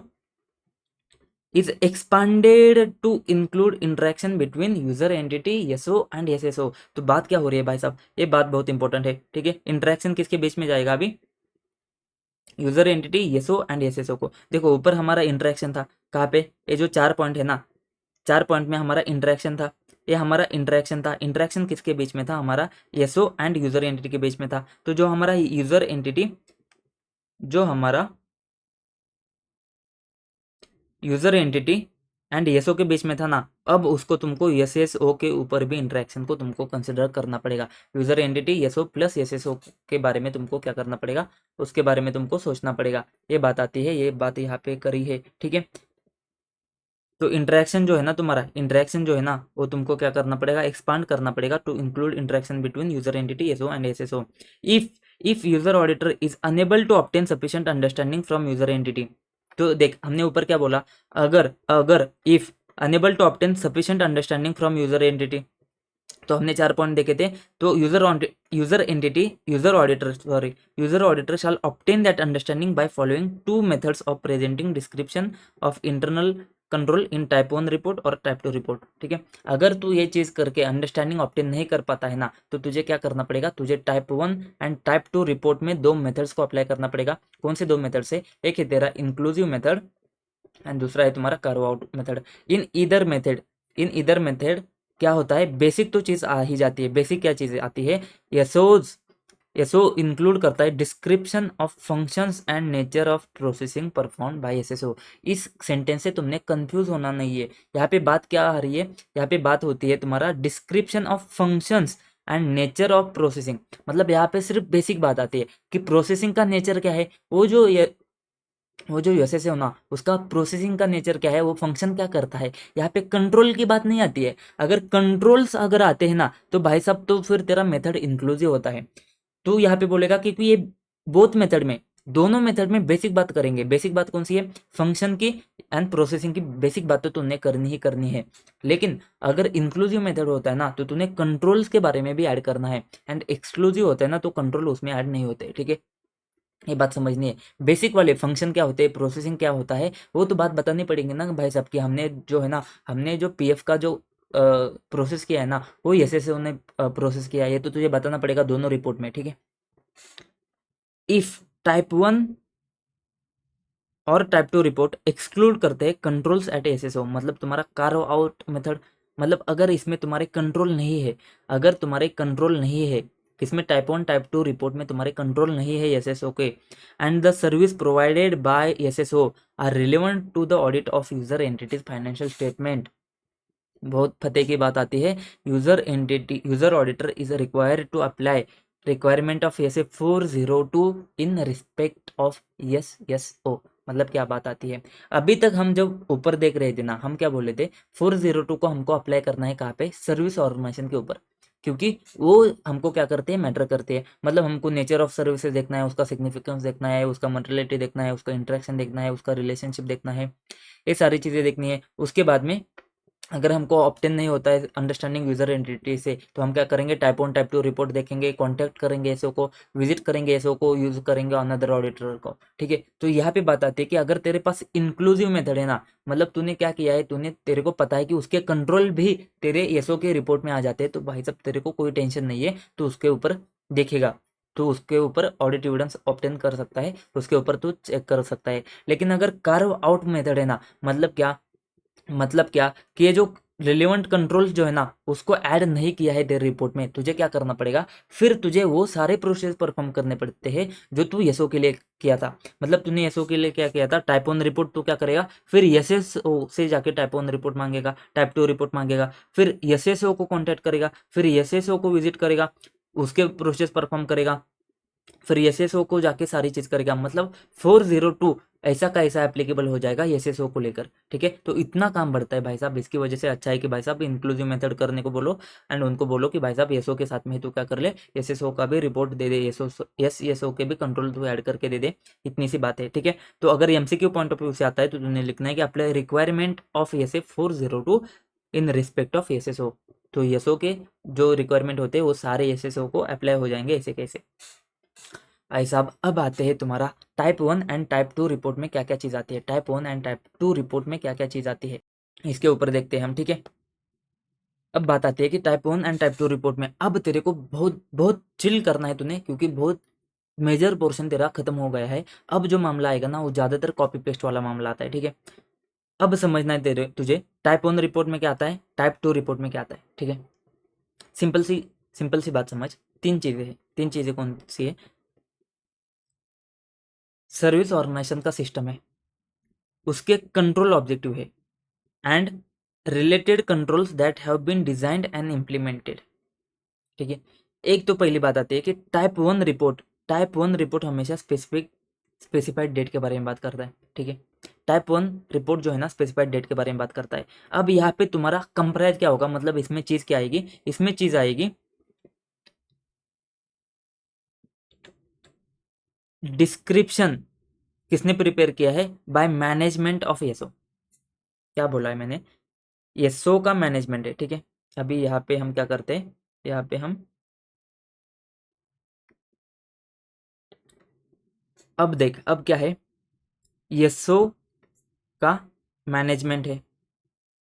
is expanded to include interaction between user entity SO and SSO। तो बात क्या हो रही है भाई साहब, ये बात बहुत इंपॉर्टेंट है। ठीक है, इंटरेक्शन किसके बीच में जाएगा अभी, user entity SO and SSO को। देखो ऊपर हमारा इंटरेक्शन था, कहाँ पे, ये जो 4 पॉइंट है ना, 4 पॉइंट में हमारा इंटरेक्शन था, ये हमारा इंटरेक्शन था। इंटरेक्शन किसके बीच में था, हमारा एसओ एंड यूजर एंटिटी के बीच में था। तो जो हमारा यूजर एंटिटी, जो हमारा यूजर एंटिटी एंड एसओ के बीच में था ना, अब उसको तुमको एसएसओ के ऊपर भी इंटरेक्शन को तुमको कंसिडर करना पड़ेगा। User entity SO plus SSO के बारे में तुमको क्या करना पड़ेगा, उसके बारे में तुमको सोचना पड़ेगा। ये बात आती है, ये बात यहाँ पे करी है। ठीक है, तो इंटरेक्शन जो है ना तुम्हारा, इंटरेक्शन जो है ना वो तुमको क्या करना पड़ेगा, एक्सपांड करना पड़ेगा to include interaction between user entity SO and SSO. If user auditor is unable to obtain sufficient understanding from user entity. तो देख हमने ऊपर क्या बोला, अगर अगर if unable to obtain sufficient understanding from user entity, तो हमने 4 पॉइंट देखे थे। तो user entity, user auditor shall obtain that understanding by following 2 methods of presenting description of internal control in type 1 report और टाइप 2 रिपोर्ट। ठीक है, अगर तू ये चीज करके अंडरस्टैंडिंग ऑब्टेन नहीं कर पाता है ना, तो तुझे क्या करना पड़ेगा, तुझे टाइप 1 एंड टाइप 2 रिपोर्ट में 2 मेथड्स को अप्लाई करना पड़ेगा। कौन से 2 मेथड से, एक है तेरा इंक्लूसिव मेथड एंड दूसरा है तुम्हारा कर्व आउट मेथड। इन इधर मेथड क्या होता है, बेसिक तो चीज आ ही जाती है। बेसिक क्या चीज आती है, एसओ इंक्लूड करता है description of functions and nature of processing perform by SSO. इस सेंटेंस से तुमने कंफ्यूज होना नहीं है। यहाँ पे बात क्या आ रही है, यहाँ पे बात होती है तुम्हारा description of functions and nature of processing. मतलब यहाँ पे सिर्फ बेसिक बात आती है कि प्रोसेसिंग का नेचर क्या है, वो जो यूएसएस है ना, उसका प्रोसेसिंग का नेचर क्या है, वो फंक्शन क्या करता है। यहाँ पे कंट्रोल की बात नहीं आती है। अगर कंट्रोल्स अगर आते हैं ना, तो भाई साहब तो फिर तेरा मेथड इंक्लूसिव होता है। तो यहाँ पे बोलेगा क्योंकि ये बोथ मेथड में, दोनों मेथड में बेसिक बात करेंगे। बेसिक बात कौन सी है, फंक्शन की एंड प्रोसेसिंग की बेसिक बात तो तुमने करनी ही करनी है। लेकिन अगर इंक्लूसिव मेथड होता है ना, तो तूने कंट्रोल्स के बारे में भी ऐड करना है, एंड एक्सक्लूसिव होता है ना, तो कंट्रोल उसमें ऐड नहीं होते। ठीक है, ये बात समझनी है। बेसिक वाले फंक्शन क्या होते हैं, प्रोसेसिंग क्या होता है, वो तो बात बतानी पड़ेगी ना भाई साहब की। हमने जो है ना, हमने जो पीएफ का जो प्रोसेस किया है ना, वो एसएसओ ने प्रोसेस किया है, ये तो तुझे बताना पड़ेगा दोनों रिपोर्ट में। ठीक है, इफ टाइप 1 और टाइप 2 रिपोर्ट एक्सक्लूड करते हैं कंट्रोल्स एट एसएसओ, मतलब तुम्हारा कार्व आउट मेथड, मतलब अगर इसमें तुम्हारे कंट्रोल नहीं है, अगर तुम्हारे कंट्रोल नहीं है, किसमें, टाइप 1 टाइप 2 रिपोर्ट में तुम्हारे कंट्रोल नहीं है एसएसओ के, and the service provided by SSO are relevant to the audit of user entities financial statement. बहुत फतेह की बात आती है, user entity user auditor is required to apply requirement of S 402 in respect of SSO. मतलब क्या बात आती है, अभी तक हम जब ऊपर देख रहे थे ना, हम क्या बोले थे, 402 को हमको अप्लाई करना है कहाँ पे, सर्विस ऑर्गेनाइजेशन के ऊपर, क्योंकि वो हमको क्या करते हैं, मैटर करते हैं। मतलब हमको नेचर ऑफ सर्विसेज देखना है, उसका सिग्निफिकेंस देखना है, उसका मटेरियलिटी देखना है, उसका इंटरेक्शन देखना है, उसका रिलेशनशिप देखना है, ये सारी चीज़ें देखनी है। उसके बाद में अगर हमको ऑप्टेन नहीं होता है अंडरस्टैंडिंग यूजर एंटिटी से, तो हम क्या करेंगे, टाइप 1 टाइप 2 रिपोर्ट देखेंगे, कांटेक्ट करेंगे एसओ को, विजिट करेंगे एसओ को, यूज करेंगे अनदर ऑडिटर को। ठीक है, तो यहाँ पे बात आती है कि अगर तेरे पास इंक्लूसिव मेथड है ना, मतलब तूने क्या किया है, तूने तेरे को पता है कि उसके कंट्रोल भी तेरे एसओ के रिपोर्ट में आ जाते हैं, तो भाई साहब तेरे को कोई टेंशन नहीं है, तो उसके ऊपर देखेगा, तो उसके ऊपर ऑडिट एविडेंस ऑब्टेन कर सकता है, उसके ऊपर तू चेक कर सकता है। लेकिन अगर कार्व आउट मेथड है ना, मतलब क्या कि ये जो रिलेवेंट कंट्रोल जो है ना, उसको ऐड नहीं किया है तेरे रिपोर्ट में, तुझे क्या करना पड़ेगा, फिर तुझे वो सारे प्रोसेस परफॉर्म करने पड़ते हैं जो तू एसओ के लिए किया था। मतलब तूने एसओ के लिए क्या किया था, टाइप 1 रिपोर्ट तो क्या करेगा, फिर एसएसओ से जाके टाइप 1 रिपोर्ट मांगेगा, टाइप 2 रिपोर्ट मांगेगा, फिर एसएसओ को कॉन्टैक्ट करेगा, फिर एसएसओ को विजिट करेगा, उसके प्रोसेस परफॉर्म करेगा, फिर एसएसओ को जाके सारी चीज करेगा। मतलब 402 ऐसा का ऐसा एप्लीकेबल हो जाएगा एसएसओ को लेकर। ठीक है, तो इतना काम बढ़ता है भाई साहब, इसकी वजह से अच्छा है कि भाई साहब इंक्लूसिव मेथड करने को बोलो, एंड उनको बोलो कि भाई साहब एसओ के साथ में तू क्या कर ले, एसएसओ का भी रिपोर्ट दे दे, एसएसओ के भी कंट्रोल तू ऐड करके दे दे। इतनी सी बात है। ठीक है, तो अगर एमसीक्यू पॉइंट ऑफ व्यू से आता है तो तुमने लिखना है कि apply requirement of SA 402 in respect of SSO. तो एसओ के जो रिक्वायरमेंट होते हैं वो सारे एसएसओ को अप्लाई हो जाएंगे ऐसे कैसे। भाई साहब अब आते हैं तुम्हारा टाइप 1 एंड टाइप 2 रिपोर्ट में क्या क्या चीज़ आती है, टाइप 1 एंड टाइप 2 रिपोर्ट में क्या क्या चीज़ आती है, इसके ऊपर देखते हैं हम। ठीक है, अब बात आती है कि टाइप 1 एंड टाइप 2 रिपोर्ट में अब तेरे को बहुत बहुत चिल करना है तूने, क्योंकि बहुत मेजर पोर्शन तेरा खत्म हो गया है। अब जो मामला आएगा ना वो ज़्यादातर कॉपी पेस्ट वाला मामला आता है। ठीक है, अब समझना है तेरे तुझे टाइप 1 रिपोर्ट में क्या आता है, टाइप 2 रिपोर्ट में क्या आता है। ठीक है, सिंपल सी बात समझ, तीन चीज़ें हैं। तीन चीज़ें कौन सी है, सर्विस ऑर्गेनाइजेशन का सिस्टम है, उसके कंट्रोल ऑब्जेक्टिव है, and related controls that have been designed and implemented. ठीक है, एक तो पहली बात आती है कि टाइप 1 रिपोर्ट हमेशा स्पेसिफाइड डेट के बारे में बात करता है। ठीक है, टाइप 1 रिपोर्ट जो है ना स्पेसिफाइड डेट के बारे में बात करता है। अब यहाँ पे तुम्हारा कंप्राइज क्या होगा, मतलब इसमें चीज क्या आएगी, इसमें चीज आएगी डिस्क्रिप्शन, किसने प्रिपेयर किया है, बाय मैनेजमेंट ऑफ एसओ। क्या बोला है मैंने, एसओ का मैनेजमेंट है। ठीक है, अभी यहाँ पे हम क्या करते हैं, यहाँ पे हम अब देख, अब क्या है, एसओ का मैनेजमेंट है,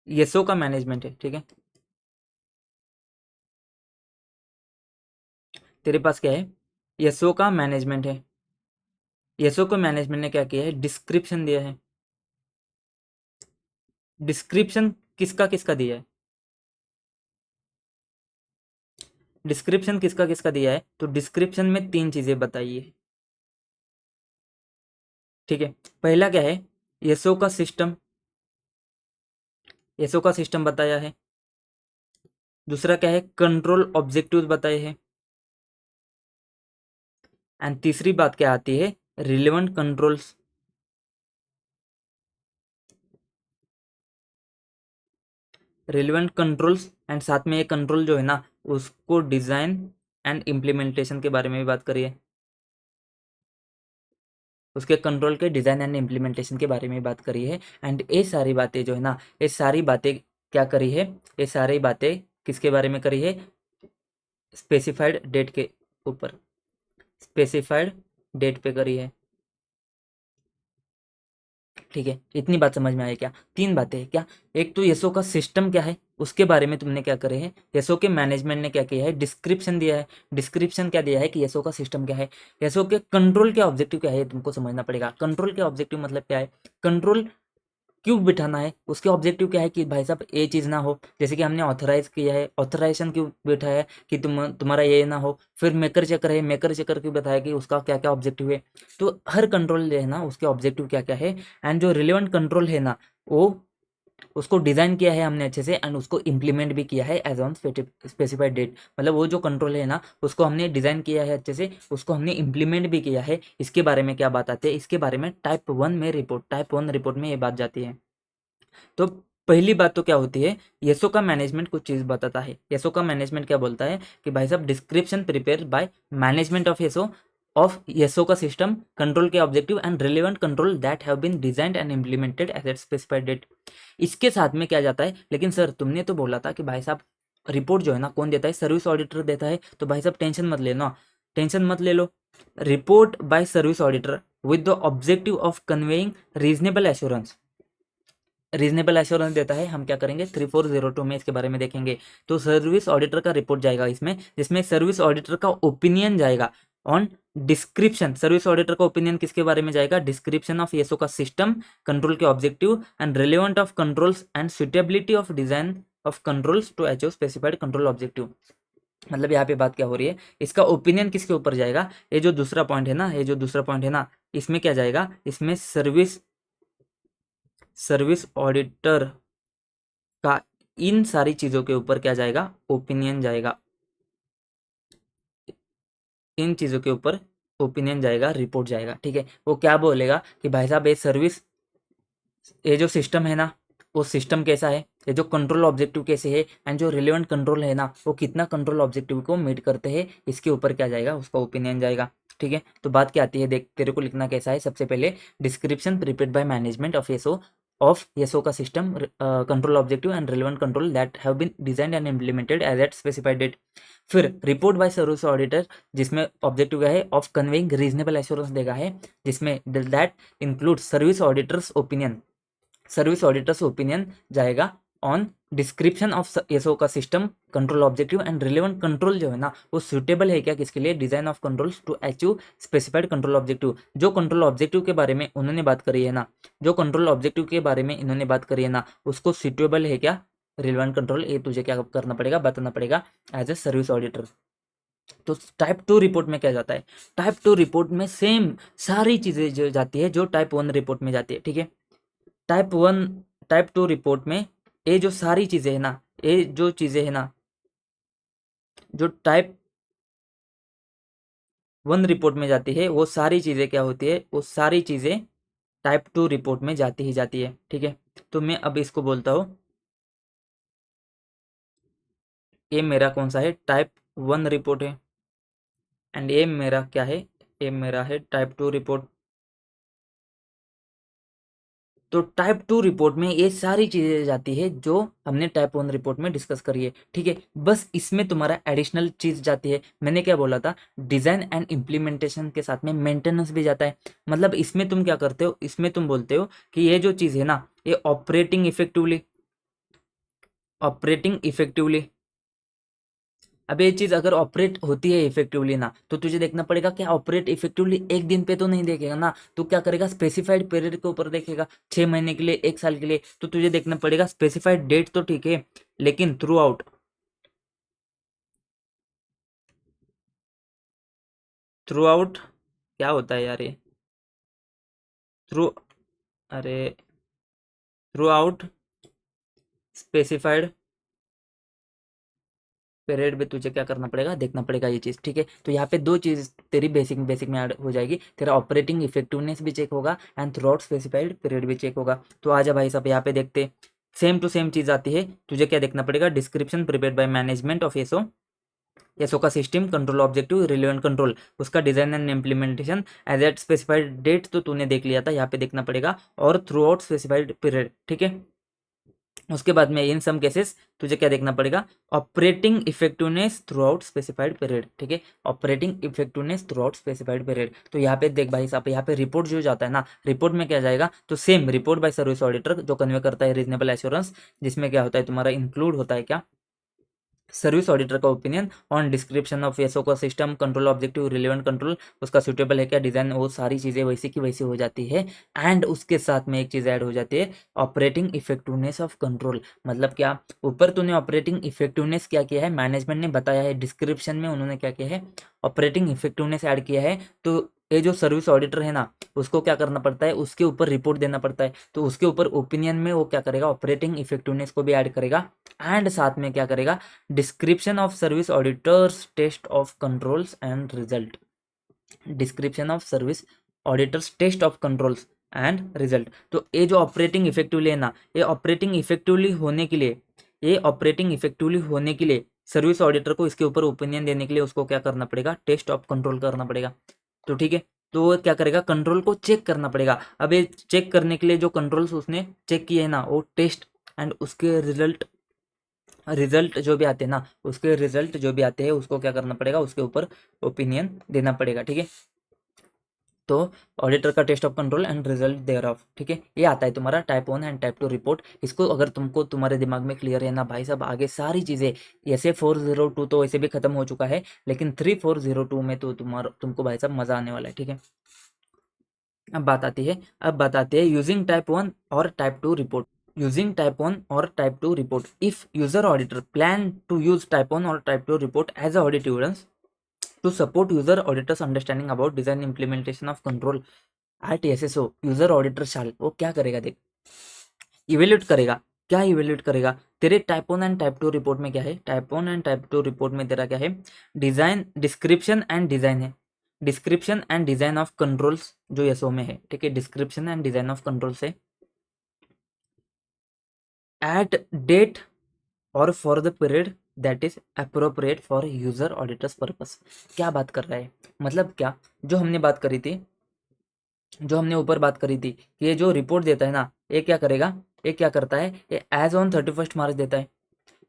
एसओ का मैनेजमेंट है। ठीक है, तेरे पास क्या है, एसओ का मैनेजमेंट है। एसओ को मैनेजमेंट ने क्या किया है, डिस्क्रिप्शन दिया है। डिस्क्रिप्शन किसका किसका दिया है, डिस्क्रिप्शन किसका किसका दिया है, तो डिस्क्रिप्शन में तीन चीजें बताइए। ठीक है, पहला क्या है, एसओ का सिस्टम, एसओ का सिस्टम बताया है। दूसरा क्या है, कंट्रोल ऑब्जेक्टिव्स बताए हैं। एंड तीसरी बात क्या आती है, relevant controls, relevant controls, and साथ में ये कंट्रोल जो है ना उसको डिजाइन एंड इम्प्लीमेंटेशन के बारे में भी बात करिए, उसके कंट्रोल के डिजाइन एंड इम्प्लीमेंटेशन के बारे में बात करी है। एंड ये सारी बातें जो है ना, ये सारी बातें क्या करी है, ये सारी बातें किसके बारे में करी है, स्पेसिफाइड डेट के ऊपर, स्पेसिफाइड डेट पे करी है। ठीक है, इतनी बात समझ में आई क्या, तीन बातें हैं क्या, एक तो एसओ का सिस्टम क्या है उसके बारे में तुमने क्या करे है, एसओ के मैनेजमेंट ने क्या किया है, डिस्क्रिप्शन दिया है। डिस्क्रिप्शन क्या दिया है कि एसओ का सिस्टम क्या है, एसओ के कंट्रोल के ऑब्जेक्टिव क्या है, तुमको समझना पड़ेगा। कंट्रोल के ऑब्जेक्टिव मतलब क्या है, कंट्रोल क्यों बिठाना है, उसके ऑब्जेक्टिव क्या है कि भाई साहब ये चीज़ ना हो, जैसे कि हमने ऑथराइज किया है, ऑथराइजेशन क्यों बिठाया है कि तुम्हारा ये ना हो। फिर मेकर चेकर है, मेकर चेकर क्यों बताया कि उसका क्या क्या ऑब्जेक्टिव है। तो हर कंट्रोल जो है ना उसके ऑब्जेक्टिव क्या क्या है, एंड जो रिलेवेंट कंट्रोल है ना वो उसको डिज़ाइन किया है हमने अच्छे से, एंड उसको इम्प्लीमेंट भी किया है एज ऑन स्पेसिफाइड डेट। मतलब वो जो कंट्रोल है ना उसको हमने डिज़ाइन किया है अच्छे से, उसको हमने इम्प्लीमेंट भी किया है। इसके बारे में क्या बात आती है, इसके बारे में टाइप 1 में रिपोर्ट, टाइप 1 रिपोर्ट में ये बात जाती है। तो पहली बात तो क्या होती है, येसो का मैनेजमेंट कुछ चीज़ बताता है। येसो का मैनेजमेंट क्या बोलता है कि भाई साहब description prepare by management of SO का सिस्टम कंट्रोल के objective and relevant control that have been designed and implemented at that specified date. इसके साथ में क्या जाता है, लेकिन सर तुमने तो बोला था कि भाई साहब रिपोर्ट जो है ना कौन देता है, सर्विस ऑडिटर देता है। तो भाई साहब टेंशन मत लेना, टेंशन मत ले लो। Report by service auditor with the objective of conveying reasonable assurance, reasonable assurance देता है। हम क्या करेंगे 3402 में इसके बारे में देखेंगे। तो सर्विस ऑडिटर का रिपोर्ट जाएगा इसमें, जिसमें सर्विस ऑडिटर का ओपिनियन जाएगा ऑन डिस्क्रिप्शन। सर्विस ऑडिटर का ओपिनियन किसके बारे में जाएगा, डिस्क्रिप्शन ऑफ येसो का सिस्टम, कंट्रोल के objective and relevant of controls and suitability of design of controls to achieve specified control objective. मतलब यहाँ पे बात क्या हो रही है, इसका ओपिनियन किसके ऊपर जाएगा, ये जो दूसरा पॉइंट है ना, ये जो दूसरा पॉइंट है ना, इसमें क्या जाएगा, इसमें सर्विस ऑडिटर का इन सारी चीजों के ऊपर क्या जाएगा, ओपिनियन जाएगा। इन चीजों के ऊपर ओपिनियन जाएगा, रिपोर्ट जाएगा। ठीक है, वो क्या बोलेगा कि भाई साहब ये सर्विस, ये जो सिस्टम है ना वो सिस्टम कैसा है, ये जो कंट्रोल ऑब्जेक्टिव कैसे है, एंड जो रिलेवेंट कंट्रोल है ना वो कितना कंट्रोल ऑब्जेक्टिव को मीट करते हैं, इसके ऊपर क्या जाएगा, उसका ओपिनियन जाएगा। ठीक है, तो बात क्या आती है, देख तेरे को लिखना कैसा है। सबसे पहले description prepared by management of SO का system, control objective and relevant control that have been designed and implemented as at specified date. फिर रिपोर्ट बाय सर्विस ऑडिटर, जिसमें ऑब्जेक्टिव क्या है, ऑफ कन्वेइंग रीजनेबल एश्योरेंस देगा है, जिसमें that include service auditors opinion, service auditors opinion जाएगा on description of SO का system, control objective and relevant control जो है ना वो सुटेबल है क्या, किसके लिए, design of controls to achieve specified control objective. जो कंट्रोल ऑब्जेक्टिव के बारे में उन्होंने बात करी है ना, जो कंट्रोल ऑब्जेक्टिव के बारे में इन्होंने बात करी है ना, उसको सुटेबल है क्या, रिलेवेंट कंट्रोल, ये तुझे क्या करना पड़ेगा, बताना पड़ेगा एज ए सर्विस ऑडिटर। तो टाइप 2 रिपोर्ट में क्या जाता है, टाइप 2 रिपोर्ट में सेम सारी चीजें जो जाती है जो टाइप 1 रिपोर्ट में जाती है। ठीक है, टाइप 2 रिपोर्ट में ये जो सारी चीजें है ना, ये जो चीजें है ना, जो टाइप 1 रिपोर्ट में जाती है वो सारी चीजें क्या होती है, वो सारी चीजें टाइप 2 रिपोर्ट में जाती ही जाती है। ठीक है, तो मैं अब इसको बोलता हूँ, ये मेरा कौन सा है, टाइप 1 रिपोर्ट है, एंड ये मेरा क्या है, ये मेरा है टाइप 2 रिपोर्ट। तो टाइप 2 रिपोर्ट में ये सारी चीजें जाती है जो हमने टाइप 1 रिपोर्ट में डिस्कस करी है। ठीक है, बस इसमें तुम्हारा एडिशनल चीज जाती है, मैंने क्या बोला था, डिजाइन एंड इम्प्लीमेंटेशन के साथ में मेंटेनेंस भी जाता है। मतलब इसमें तुम क्या करते हो, इसमें तुम बोलते हो कि ये जो चीज है ना ये ऑपरेटिंग इफेक्टिवली, अब ये चीज अगर ऑपरेट होती है इफेक्टिवली ना, तो तुझे देखना पड़ेगा क्या ऑपरेट इफेक्टिवली एक दिन पे तो नहीं देखेगा ना, तो क्या करेगा स्पेसिफाइड पीरियड के ऊपर देखेगा, 6 महीने के लिए, 1 साल के लिए। तो तुझे देखना पड़ेगा स्पेसिफाइड डेट तो ठीक है, लेकिन थ्रू आउट क्या होता है यार ये, थ्रू अरे थ्रू आउट स्पेसिफाइड पीरियड में तुझे क्या करना पड़ेगा, देखना पड़ेगा ये चीज़। ठीक है, तो यहाँ पे दो चीज़ तेरी बेसिक बेसिक में ऐड हो जाएगी, तेरा ऑपरेटिंग इफेक्टिवनेस भी चेक होगा and through out specified period भी चेक होगा। तो आजा भाई साहब यहाँ पे देखते, सेम टू सेम चीज़ आती है। तुझे क्या देखना पड़ेगा, description prepared by management of SO, SO का system, control objective, relevant control, उसका design and implementation as at specified date तो तूने देख लिया था, यहाँ पे देखना पड़ेगा, और थ्रू आउट स्पेसिफाइड पीरियड। ठीक है, उसके बाद में इन सम केसेस तुझे क्या देखना पड़ेगा, operating effectiveness through out specified period. ठीक है, operating effectiveness through out specified period. तो यहाँ पे देख भाई साहब, यहाँ पे रिपोर्ट जो जाता है ना, रिपोर्ट में क्या जाएगा, तो same report by service auditor जो कन्वे करता है रीजनेबल एश्योरेंस, जिसमें क्या होता है तुम्हारा इंक्लूड होता है क्या, सर्विस ऑडिटर का opinion on description of SO का system, control objective, relevant control, उसका सुटेबल है क्या, डिजाइन, वो सारी चीज़ें वैसी की वैसी हो जाती है। एंड उसके साथ में एक चीज़ ऐड हो जाती है, ऑपरेटिंग इफेक्टिवनेस ऑफ कंट्रोल। मतलब क्या, ऊपर तूने ऑपरेटिंग इफेक्टिवनेस क्या किया है, मैनेजमेंट ने बताया है, डिस्क्रिप्शन में उन्होंने क्या किया है, ऑपरेटिंग इफेक्टिवनेस ऐड किया है। तो ये जो सर्विस ऑडिटर है ना, उसको क्या करना पड़ता है, उसके ऊपर रिपोर्ट देना पड़ता है। तो उसके ऊपर ओपिनियन में वो क्या करेगा, ऑपरेटिंग इफेक्टिवनेस को भी ऐड करेगा। एंड साथ में क्या करेगा, description of service auditor's test of controls and result. Description of service auditor's test of controls and result. तो ये जो ऑपरेटिंग इफेक्टिवली है ना, ये ऑपरेटिंग इफेक्टिवली होने के लिए, ये ऑपरेटिंग इफेक्टिवली होने के लिए सर्विस ऑडिटर को इसके ऊपर ओपिनियन देने के लिए उसको क्या करना पड़ेगा, टेस्ट ऑफ कंट्रोल करना पड़ेगा। तो ठीक है, तो वो क्या करेगा, कंट्रोल को चेक करना पड़ेगा। अब ये चेक करने के लिए जो कंट्रोल्स उसने चेक किए हैं ना, वो टेस्ट एंड उसके रिजल्ट, रिजल्ट जो भी आते हैं ना, उसके रिजल्ट जो भी आते हैं उसको क्या करना पड़ेगा, उसके ऊपर ओपिनियन देना पड़ेगा। ठीक है, तो ऑडिटर का test of control and result thereof. ठीक है, ये आता है तुम्हारा टाइप 1 एंड टाइप 2 रिपोर्ट। इसको अगर तुमको तुम्हारे दिमाग में क्लियर है ना भाई साहब, आगे सारी चीज़ें, ऐसे 402 तो वैसे भी खत्म हो चुका है, लेकिन 3402 में तो तुमको भाई साहब मजा आने वाला है। ठीक है, अब बात आती है यूजिंग टाइप 1 और टाइप 2 रिपोर्ट। यूजिंग टाइप 1 और type 2 report, if user auditor plan to use type 1 और type 2 report as a audit evidence to support user auditors understanding about design implementation of control at SSO, user auditor shall, वो क्या करेगा देख, evaluate करेगा। क्या evaluate करेगा, तेरे type 1 and type 2 report में क्या है, टाइप 1 एंड टाइप 2 रिपोर्ट में तेरा क्या है, डिजाइन, डिस्क्रिप्शन एंड डिजाइन है, description and design of controls जो एसओ में है। ठीक है, description and design of controls है एट डेट और for the period that is appropriate for user auditors purpose. क्या बात कर रहा है, मतलब क्या, जो हमने बात करी थी, जो हमने ऊपर बात करी थी कि ये जो रिपोर्ट देता है ना, ये क्या करेगा, ये क्या करता है, ये एज ऑन 31 मार्च देता है,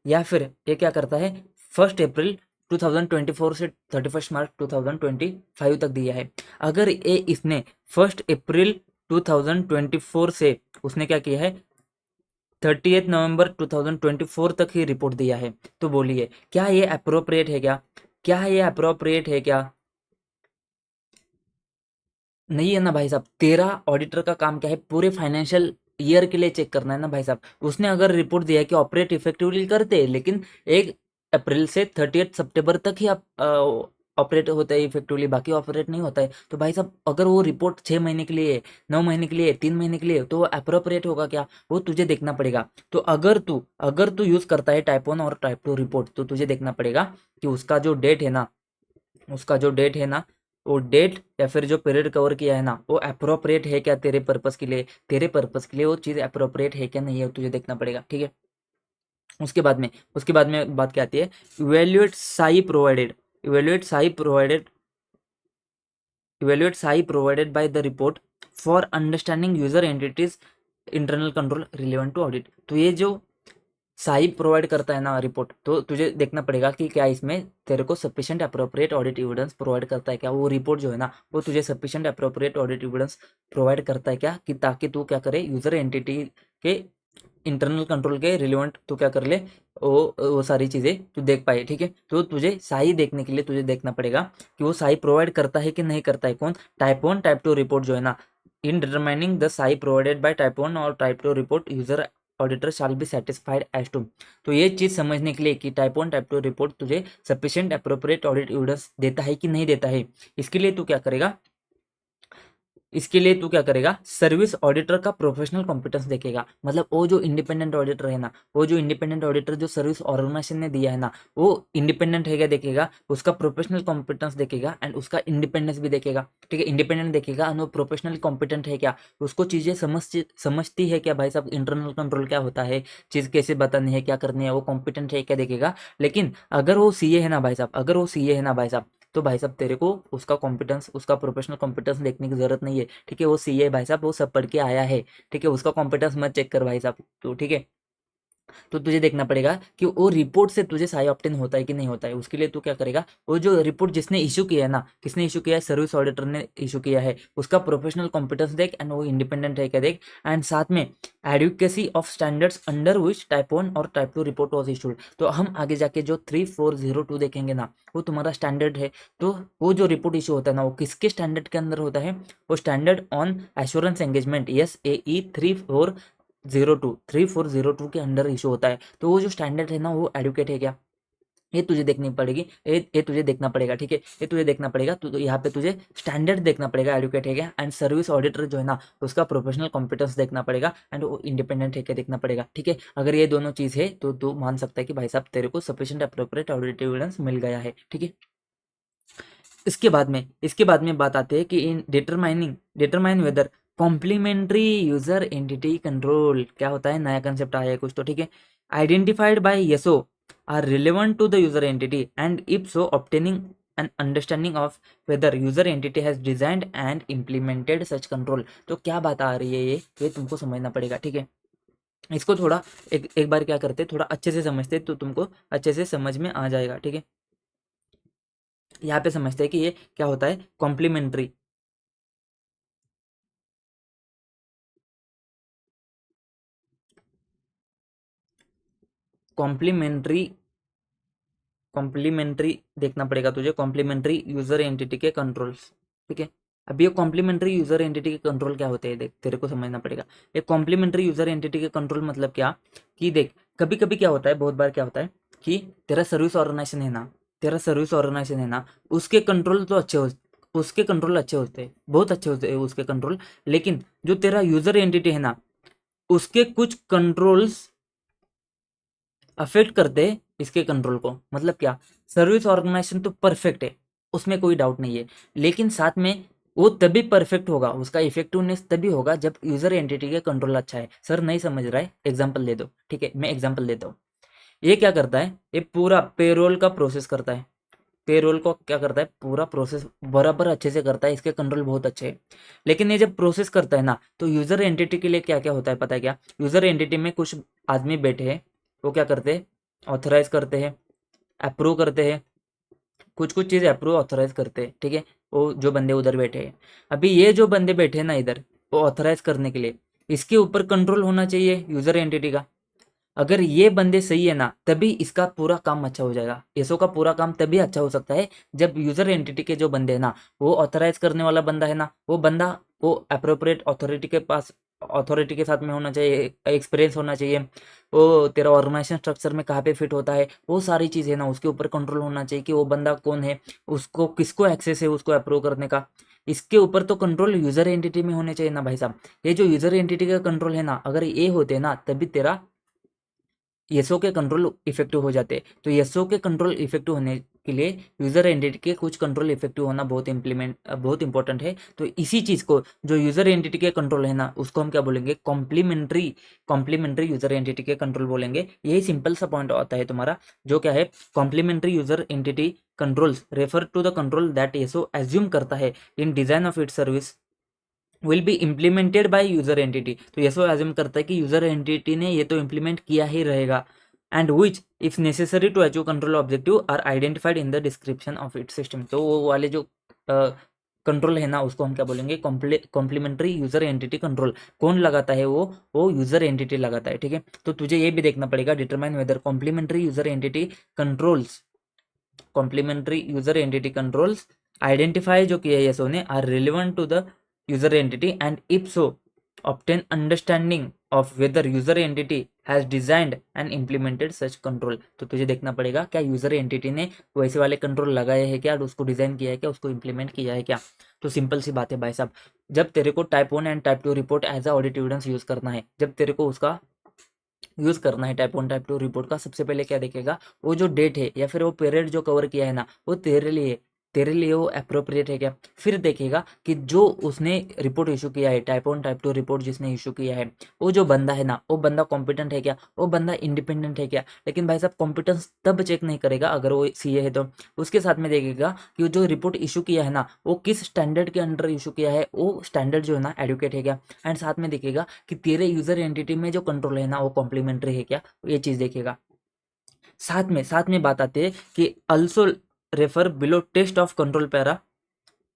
या फिर ये क्या करता है, 1 अप्रैल 2024 से 31 मार्च 2025 तक दिया है। अगर ये इसने 1 अप्रैल 2024 से उसने क्या किया है, 30 नवंबर 2024 तक ही रिपोर्ट दिया है, तो बोलिए क्या ये अप्रोप्रिएट है क्या, क्या ये अप्रोप्रिएट है क्या, नहीं है ना भाई साहब। तेरा ऑडिटर का काम क्या है, पूरे फाइनेंशियल ईयर के लिए चेक करना है ना भाई साहब। उसने अगर रिपोर्ट दिया है कि ऑपरेट इफेक्टिवली करते हैं, लेकिन 1 अप्रैल से 30 सितंबर तक ही आप ऑपरेट होता है इफेक्टिवली, बाकी ऑपरेट नहीं होता है, तो भाई साहब अगर वो रिपोर्ट 6 महीने के लिए, 9 महीने के लिए, 3 महीने के लिए, तो वो अप्रोप्रिएट होगा क्या, वो तुझे देखना पड़ेगा। तो अगर तू यूज करता है टाइप 1 और टाइप 2 रिपोर्ट, तो तुझे देखना पड़ेगा कि उसका जो डेट है ना, उसका जो डेट है ना, वो डेट या फिर जो पीरियड कवर किया है ना, वो अप्रोप्रिएट है क्या तेरे पर्पस के लिए, तेरे पर्पस के लिए वो चीज़ अप्रोप्रिएट है क्या नहीं है, तुझे देखना पड़ेगा। ठीक है, उसके बाद में बात क्या आती है, evaluate SAAE provided, evaluate SAAE provided, evaluate SAAE provided by the report for understanding user entities internal control relevant to audit. तो ये जो साई प्रोवाइड करता है ना रिपोर्ट, तो तुझे देखना पड़ेगा कि क्या इसमें तेरे को sufficient appropriate audit evidence provide करता है क्या, वो रिपोर्ट जो है ना, वो तुझे sufficient appropriate audit evidence provide करता है क्या, कि ताकि तू क्या करे, यूजर एंटिटी के इंटरनल कंट्रोल के रिलेवेंट तू क्या कर ले, वो सारी चीज़ें तू देख पाए। ठीक है, तो तुझे साई देखने के लिए तुझे देखना पड़ेगा कि वो साई प्रोवाइड करता है कि नहीं करता है, कौन, टाइप 1 टाइप 2 रिपोर्ट जो है ना, in determining the SAAE provided by type 1 और type 2 report user auditor shall be satisfied as to. तो ये चीज़ समझने के लिए कि टाइप 1 टाइप 2 रिपोर्ट तुझे सफिशिएंट अप्रोप्रिएट ऑडिट एविडेंस देता है कि नहीं देता है, इसके लिए तू क्या करेगा, इसके लिए तू क्या करेगा, सर्विस ऑडिटर का प्रोफेशनल कॉम्पिटेंस देखेगा। मतलब वो जो इंडिपेंडेंट ऑडिटर है ना, वो जो इंडिपेंडेंट ऑडिटर जो सर्विस ऑर्गेनाइजेशन ने दिया है ना, वो इंडिपेंडेंट है क्या देखेगा, उसका प्रोफेशनल कॉम्पिटेंस देखेगा एंड उसका इंडिपेंडेंस भी देखेगा। ठीक है, इंडिपेंडेंट देखेगा और वो प्रोफेशनल कॉम्पिटेंट है क्या, उसको चीज़ें समझती है क्या भाई साहब, इंटरनल कंट्रोल क्या होता है, चीज़ कैसे बतानी है, क्या करनी है, वो कॉम्पिटेंट है क्या देखेगा। लेकिन अगर वो सीए है ना भाई साहब, अगर वो सीए है ना भाई साहब, तो भाई साहब तेरे को उसका कॉम्पिटेंस, उसका प्रोफेशनल कॉम्पिटेंस देखने की जरूरत नहीं है। ठीक है, वो सीए भाई साहब वो सब पढ़ के आया है। ठीक है, उसका कॉम्पिटेंस मत चेक कर भाई साहब, तो ठीक है। तो तुझे देखना पड़ेगा कि वो रिपोर्ट से तुझे साई ऑप्टेन होता है कि नहीं होता है। उसके लिए तू क्या करेगा, वो जो रिपोर्ट जिसने इशू किया है ना, किसने इशू किया है, सर्विस ऑडिटर ने इशू किया है, उसका प्रोफेशनल कॉम्पिटेंस देख एंड वो इंडिपेंडेंट है क्या देख, एंड साथ में adequacy of standards under which type 1 और टाइप 2 रिपोर्ट वॉज इशूड। तो हम आगे जाके जो 3402 देखेंगे ना, वो तुम्हारा स्टैंडर्ड है। तो वो जो रिपोर्ट इशू होता है ना, वो किसके स्टैंडर्ड के अंदर होता है, वो standard on assurance engagement SAE 3402 के अंडर इशू होता है। तो वो जो स्टैंडर्ड है ना, वो एडुकेट है क्या, ये तुझे देखनी पड़ेगी, ये तुझे देखना पड़ेगा, ठीक है, ये तुझे देखना पड़ेगा। तो यहाँ पे तुझे स्टैंडर्ड देखना पड़ेगा, एडुकेट है क्या, एंड सर्विस ऑडिटर जो है ना, उसका प्रोफेशनल कॉम्पिटेंस देखना पड़ेगा, एंड वो इंडिपेंडेंट है क्या देखना पड़ेगा, ठीक है। अगर ये दोनों चीज़ है तो तू मान सकता है कि भाई साहब तेरे को सफिशिएंट अप्रोप्रिएट ऑडिटिव एविडेंस मिल गया है, ठीक है। इसके बाद में बात आती है कि इन determine whether complementary user entity control क्या होता है, नया कंसेप्ट आया है कुछ तो, ठीक है। Identified by SO are relevant to the user entity and if so obtaining an understanding of whether user entity has designed and implemented such control. तो क्या बात आ रही है ये तुमको समझना पड़ेगा, ठीक है। इसको थोड़ा एक बार क्या करते, थोड़ा अच्छे से समझते तो तुमको अच्छे से समझ में आ जाएगा, ठीक है। यहाँ पे समझते हैं कि ये क्या होता है, कॉम्प्लीमेंट्री कॉम्प्लीमेंट्री कॉम्प्लीमेंट्री देखना पड़ेगा तुझे, कॉम्प्लीमेंट्री यूजर एंटिटी के कंट्रोल्स, ठीक है। अब ये कॉम्प्लीमेंट्री यूजर एंटिटी के कंट्रोल क्या होते हैं, देख तेरे को समझना पड़ेगा। ये कॉम्प्लीमेंट्री यूजर एंटिटी के कंट्रोल मतलब क्या, कि देख कभी कभी क्या होता है, बहुत बार क्या होता है कि तेरा सर्विस ऑर्गेनाइजेशन है ना, उसके कंट्रोल तो अच्छे हो, उसके कंट्रोल अच्छे होते हैं, बहुत अच्छे होते हैं उसके कंट्रोल, लेकिन जो तेरा यूजर एंटिटी है ना, उसके कुछ कंट्रोल्स अफेक्ट करते हैं इसके कंट्रोल को। मतलब क्या, सर्विस ऑर्गेनाइजेशन तो परफेक्ट है, उसमें कोई डाउट नहीं है, लेकिन साथ में वो तभी परफेक्ट होगा, उसका इफेक्टिवनेस तभी होगा जब यूजर एंटिटी का कंट्रोल अच्छा है। सर नहीं समझ रहा है, एग्जांपल दे दो, ठीक है, मैं एग्जांपल देता हूँ। ये क्या करता है, ये पूरा पेरोल का प्रोसेस करता है, पेरोल को क्या करता है, पूरा प्रोसेस बराबर अच्छे से करता है, इसके कंट्रोल बहुत अच्छे हैं। लेकिन ये जब प्रोसेस करता है ना, तो यूजर एंटिटी के लिए क्या क्या होता है पता है क्या, यूजर एंटिटी में कुछ आदमी बैठे हैं, वो क्या करते हैं, ऑथराइज करते हैं, अप्रूव करते हैं, कुछ कुछ चीज़ अप्रूव ऑथराइज करते हैं, ठीक है। वो जो बंदे उधर बैठे हैं, अभी ये जो बंदे बैठे हैं ना इधर, वो ऑथराइज करने के लिए, इसके ऊपर कंट्रोल होना चाहिए यूजर एंटिटी का। अगर ये बंदे सही है ना, तभी इसका पूरा काम अच्छा हो जाएगा। एसओ का पूरा काम तभी अच्छा हो सकता है जब यूजर एंटिटी के जो बंदे हैं ना, वो ऑथराइज करने वाला बंदा है ना, वो अप्रोप्रिएट अथॉरिटी के साथ में होना चाहिए, एक्सपीरियंस होना चाहिए, वो तेरा ऑर्गेनाइजेशन स्ट्रक्चर में कहाँ पे फिट होता है, वो सारी चीज़ें ना उसके ऊपर कंट्रोल होना चाहिए कि वो बंदा कौन है, उसको किसको एक्सेस है उसको अप्रूव करने का। इसके ऊपर तो कंट्रोल यूजर एंटिटी में होने चाहिए ना भाई साहब। ये जो यूजर एंटिटी का कंट्रोल है ना, अगर ये होते ना, तभी तेरा येसो के कंट्रोल इफेक्टिव हो जाते हैं। तो येसो के कंट्रोल इफेक्टिव होने के लिए यूजर एंटिटी के कुछ कंट्रोल इफेक्टिव होना बहुत इंपॉर्टेंट है। तो इसी चीज़ को, जो यूजर एंटिटी के कंट्रोल है ना, उसको हम क्या बोलेंगे, कॉम्प्लीमेंट्री यूजर एंटिटी के कंट्रोल बोलेंगे। यही सिंपल सा पॉइंट आता है तुम्हारा, जो क्या है, complementary user entity controls refer to the control that SO assume करता है in design of its service will be implemented by user entity. तो ये सो एज्यूम करता है कि यूजर एंटिटी ने ये तो इम्प्लीमेंट किया ही रहेगा, and which if necessary to achieve control objective are identified in the description of it system. तो वो वाले जो कंट्रोल है ना, उसको हम क्या बोलेंगे, कॉम्प्लीमेंट्री यूजर एंटिटी कंट्रोल। कौन लगाता है, वो यूजर एंटिटी लगाता है, ठीक है। तो तुझे ये भी देखना पड़ेगा, determine whether complementary user entity controls identify जो किया है येसो ने are relevant to the user entity and if so obtain understanding of whether user entity has designed and implemented such control। तो तुझे देखना पड़ेगा क्या यूजर एंटिटी ने वैसे वाले कंट्रोल लगाए हैं क्या, उसको डिजाइन किया है क्या, उसको इंप्लीमेंट किया है क्या। तो सिंपल सी बात है भाई साहब, जब तेरे को type 1 and type 2 report as a audit evidence use करना है, जब तेरे को उसका यूज करना है टाइप 1 टाइप 2 रिपोर्ट का, सबसे पहले क्या देखेगा, वो जो डेट है या फिर वो पीरियड जो कवर किया है ना, वो तेरे लिए तेरे लिए वो अप्रोप्रिएट है क्या। फिर देखेगा कि जो उसने रिपोर्ट इशू किया है, टाइप 1 टाइप 2 रिपोर्ट जिसने इशू किया है, वो जो बंदा है ना, वो बंदा कॉम्पिटेंट है क्या, वो बंदा इंडिपेंडेंट है क्या। लेकिन भाई साहब कॉम्पिटेंस तब चेक नहीं करेगा अगर वो सीए है तो, उसके साथ में देखेगा कि जो रिपोर्ट इशू किया है ना, वो किस स्टैंडर्ड के अंडर इशू किया है, वो स्टैंडर्ड जो है ना एडुकेट है क्या। एंड साथ में देखेगा कि तेरे यूजर एंटिटी में जो कंट्रोल है ना, वो कॉम्प्लीमेंट्री है क्या, ये चीज़ देखेगा। साथ में बात आती है कि also refer below test of control para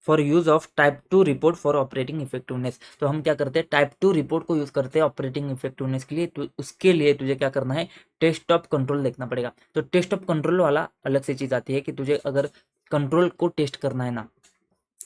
for use of type 2 report for operating effectiveness. तो हम क्या करते हैं, टाइप 2 रिपोर्ट को यूज करते हैं ऑपरेटिंग इफेक्टिवनेस के लिए। तो उसके लिए तुझे क्या करना है, टेस्ट ऑफ कंट्रोल देखना पड़ेगा। तो टेस्ट ऑफ कंट्रोल वाला अलग से चीज आती है कि तुझे अगर कंट्रोल को टेस्ट करना है ना,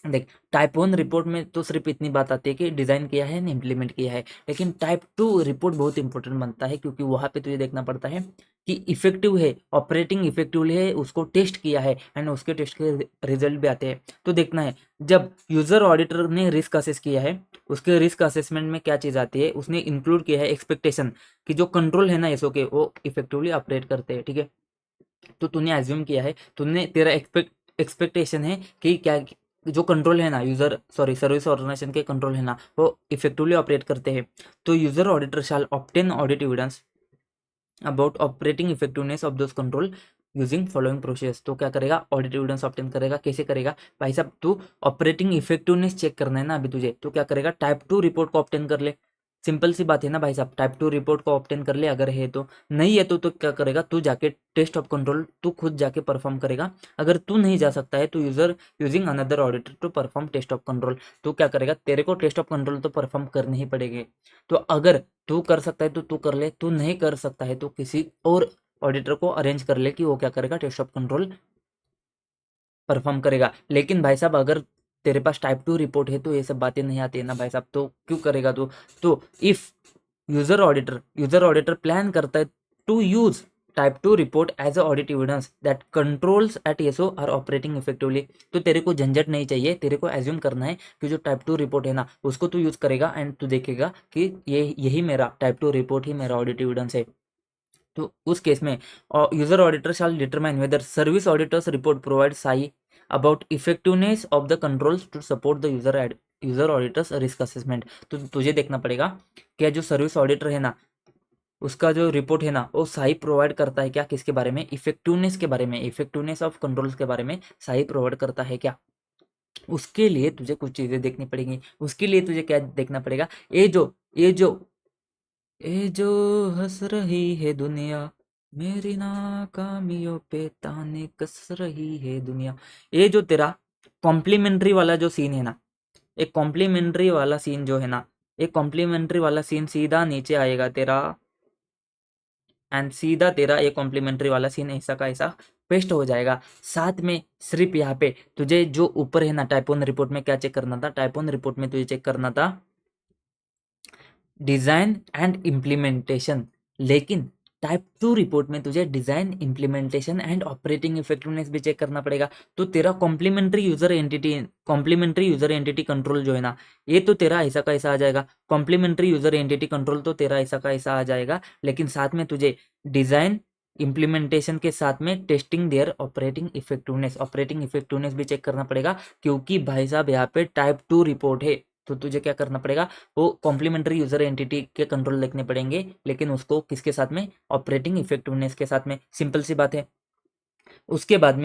देख टाइप 1 रिपोर्ट में तो सिर्फ इतनी बात आती है कि डिजाइन किया है, इम्प्लीमेंट किया है। लेकिन टाइप 2 रिपोर्ट बहुत इंपॉर्टेंट बनता है, क्योंकि वहां पे तुझे देखना पड़ता है कि इफेक्टिव है, ऑपरेटिंग इफेक्टिवली है, उसको टेस्ट किया है, एंड उसके टेस्ट के रिजल्ट भी आते हैं। तो देखना है जब यूजर ऑडिटर ने रिस्क असेस किया है, उसके रिस्क असेसमेंट में क्या चीज आती है, उसने इंक्लूड किया है एक्सपेक्टेशन कि जो कंट्रोल है ना एसओ के, वो इफेक्टिवली ऑपरेट करते हैं। ठीक है, तो तूने एज्यूम किया है, तूने तेरा एक्सपेक्टेशन है कि क्या जो कंट्रोल है ना, यूजर सॉरी सर्विस ऑर्गेनाइजेशन के कंट्रोल है ना, वो इफेक्टिवली ऑपरेट करते हैं। तो user auditor shall obtain audit evidence about operating effectiveness of those control using following process. तो क्या करेगा, ऑडिट एविडेंस ऑब्टेन करेगा। कैसे करेगा भाई साहब, तू ऑपरेटिंग इफेक्टिवनेस चेक करना है ना अभी तुझे, तो क्या करेगा, टाइप 2 रिपोर्ट को ऑब्टेन कर ले। सिंपल सी बात है ना भाई साहब, टाइप 2 रिपोर्ट को ऑब्टेन कर ले, अगर है तो। नहीं है तो क्या करेगा, तू जाके टेस्ट ऑफ कंट्रोल तू खुद जाके परफॉर्म करेगा। अगर तू नहीं जा सकता है तो user using another auditor to perform test of control. तो क्या करेगा, तेरे को टेस्ट ऑफ कंट्रोल तो परफॉर्म करने ही पड़ेंगे। तो अगर तू कर सकता है तो तू कर ले, तू नहीं कर सकता है तो किसी और ऑडिटर को अरेंज कर ले कि वो क्या करेगा, टेस्ट ऑफ कंट्रोल परफॉर्म करेगा। लेकिन भाई साहब अगर तेरे पास टाइप 2 रिपोर्ट है तो ये सब बातें नहीं आती है ना भाई साहब, तो क्यों करेगा तू। तो इफ यूजर ऑडिटर प्लान करता है to use type 2 report as a audit evidence that controls at SO are operating effectively. तो तेरे को झंझट नहीं चाहिए, तेरे को एज्यूम करना है कि जो टाइप 2 रिपोर्ट है ना, उसको तू यूज करेगा, एंड तू देखेगा कि यही मेरा टाइप 2 रिपोर्ट ही मेरा ऑडिट एविडेंस है। तो उस केस में user auditor shall determine whether service auditor's report provide SAAE about effectiveness of the controls to support the user auditor's risk assessment. तो तुझे देखना पड़ेगा क्या जो सर्विस ऑडिटर है ना, उसका जो रिपोर्ट है ना, वो सही प्रोवाइड करता है क्या, किसके बारे में, इफेक्टिवनेस के बारे में, इफेक्टिवनेस ऑफ कंट्रोल्स के बारे में सही प्रोवाइड करता है क्या। उसके लिए तुझे कुछ चीजें देखनी पड़ेंगी। उसके लिए तुझे क्या देखना पड़ेगा, ये जो हंस रही है दुनिया, मेरी नाकामियों पे ताने कस रही है दुनिया। ये जो तेरा कॉम्प्लीमेंट्री वाला जो सीन है ना, एक कॉम्प्लीमेंट्री वाला सीन जो है ना, एक कॉम्प्लीमेंट्री वाला सीन सीधा नीचे आएगा तेरा, एंड सीधा तेरा ये कॉम्प्लीमेंट्री वाला सीन ऐसा का ऐसा पेस्ट हो जाएगा। साथ में सिर्फ यहाँ पे तुझे जो ऊपर है ना, टाइप 1 रिपोर्ट में क्या चेक करना था, टाइप 1 रिपोर्ट में तुझे चेक करना था डिजाइन एंड इम्प्लीमेंटेशन। लेकिन टाइप 2 रिपोर्ट में तुझे design, implementation and operating effectiveness भी चेक करना पड़ेगा। तो तेरा कॉम्प्लीमेंट्री यूजर एंटिटी कंट्रोल जो है ना, ये तो तेरा ऐसा का ऐसा आ जाएगा। कॉम्प्लीमेंट्री यूजर एंटिटी कंट्रोल तो तेरा ऐसा का ऐसा आ जाएगा। लेकिन साथ में तुझे डिजाइन, इम्प्लीमेंटेशन के साथ में टेस्टिंग देयर ऑपरेटिंग इफेक्टिवनेस भी चेक करना पड़ेगा। क्योंकि भाई साहब यहाँ पे टाइप 2 रिपोर्ट है, तो तुझे क्या करना पड़ेगा, वो कॉम्प्लीमेंट्री यूजर एंटिटी के कंट्रोल लिखने पड़ेंगे, लेकिन उसको किसके साथ में, ऑपरेटिंग इफेक्टिवनेस के साथ में। सिंपल सी बात है। उसके बाद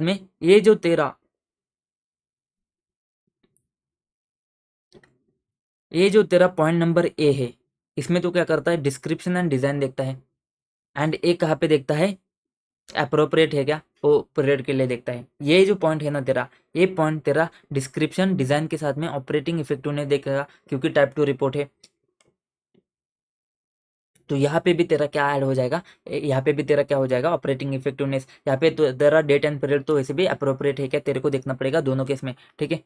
में ये जो तेरा पॉइंट नंबर ए है, इसमें तो क्या करता है, डिस्क्रिप्शन एंड डिजाइन देखता है। एंड ए कहाँ पे देखता है, अप्रोप्रिएट है क्या, वो पीरियड के लिए देखता है। ये जो पॉइंट है ना तेरा, ये पॉइंट तेरा डिस्क्रिप्शन डिजाइन के साथ में ऑपरेटिंग इफेक्टिवनेस देखेगा, क्योंकि टाइप 2 रिपोर्ट है। तो यहाँ पे भी तेरा क्या ऐड हो जाएगा, यहाँ पे भी तेरा क्या हो जाएगा, ऑपरेटिंग इफेक्टिवनेस। यहाँ पे तो तेरा डेट एंड पीरियड तो वैसे भी अप्रोप्रिएट है क्या, तेरे को देखना पड़ेगा दोनों केस में। ठीक है,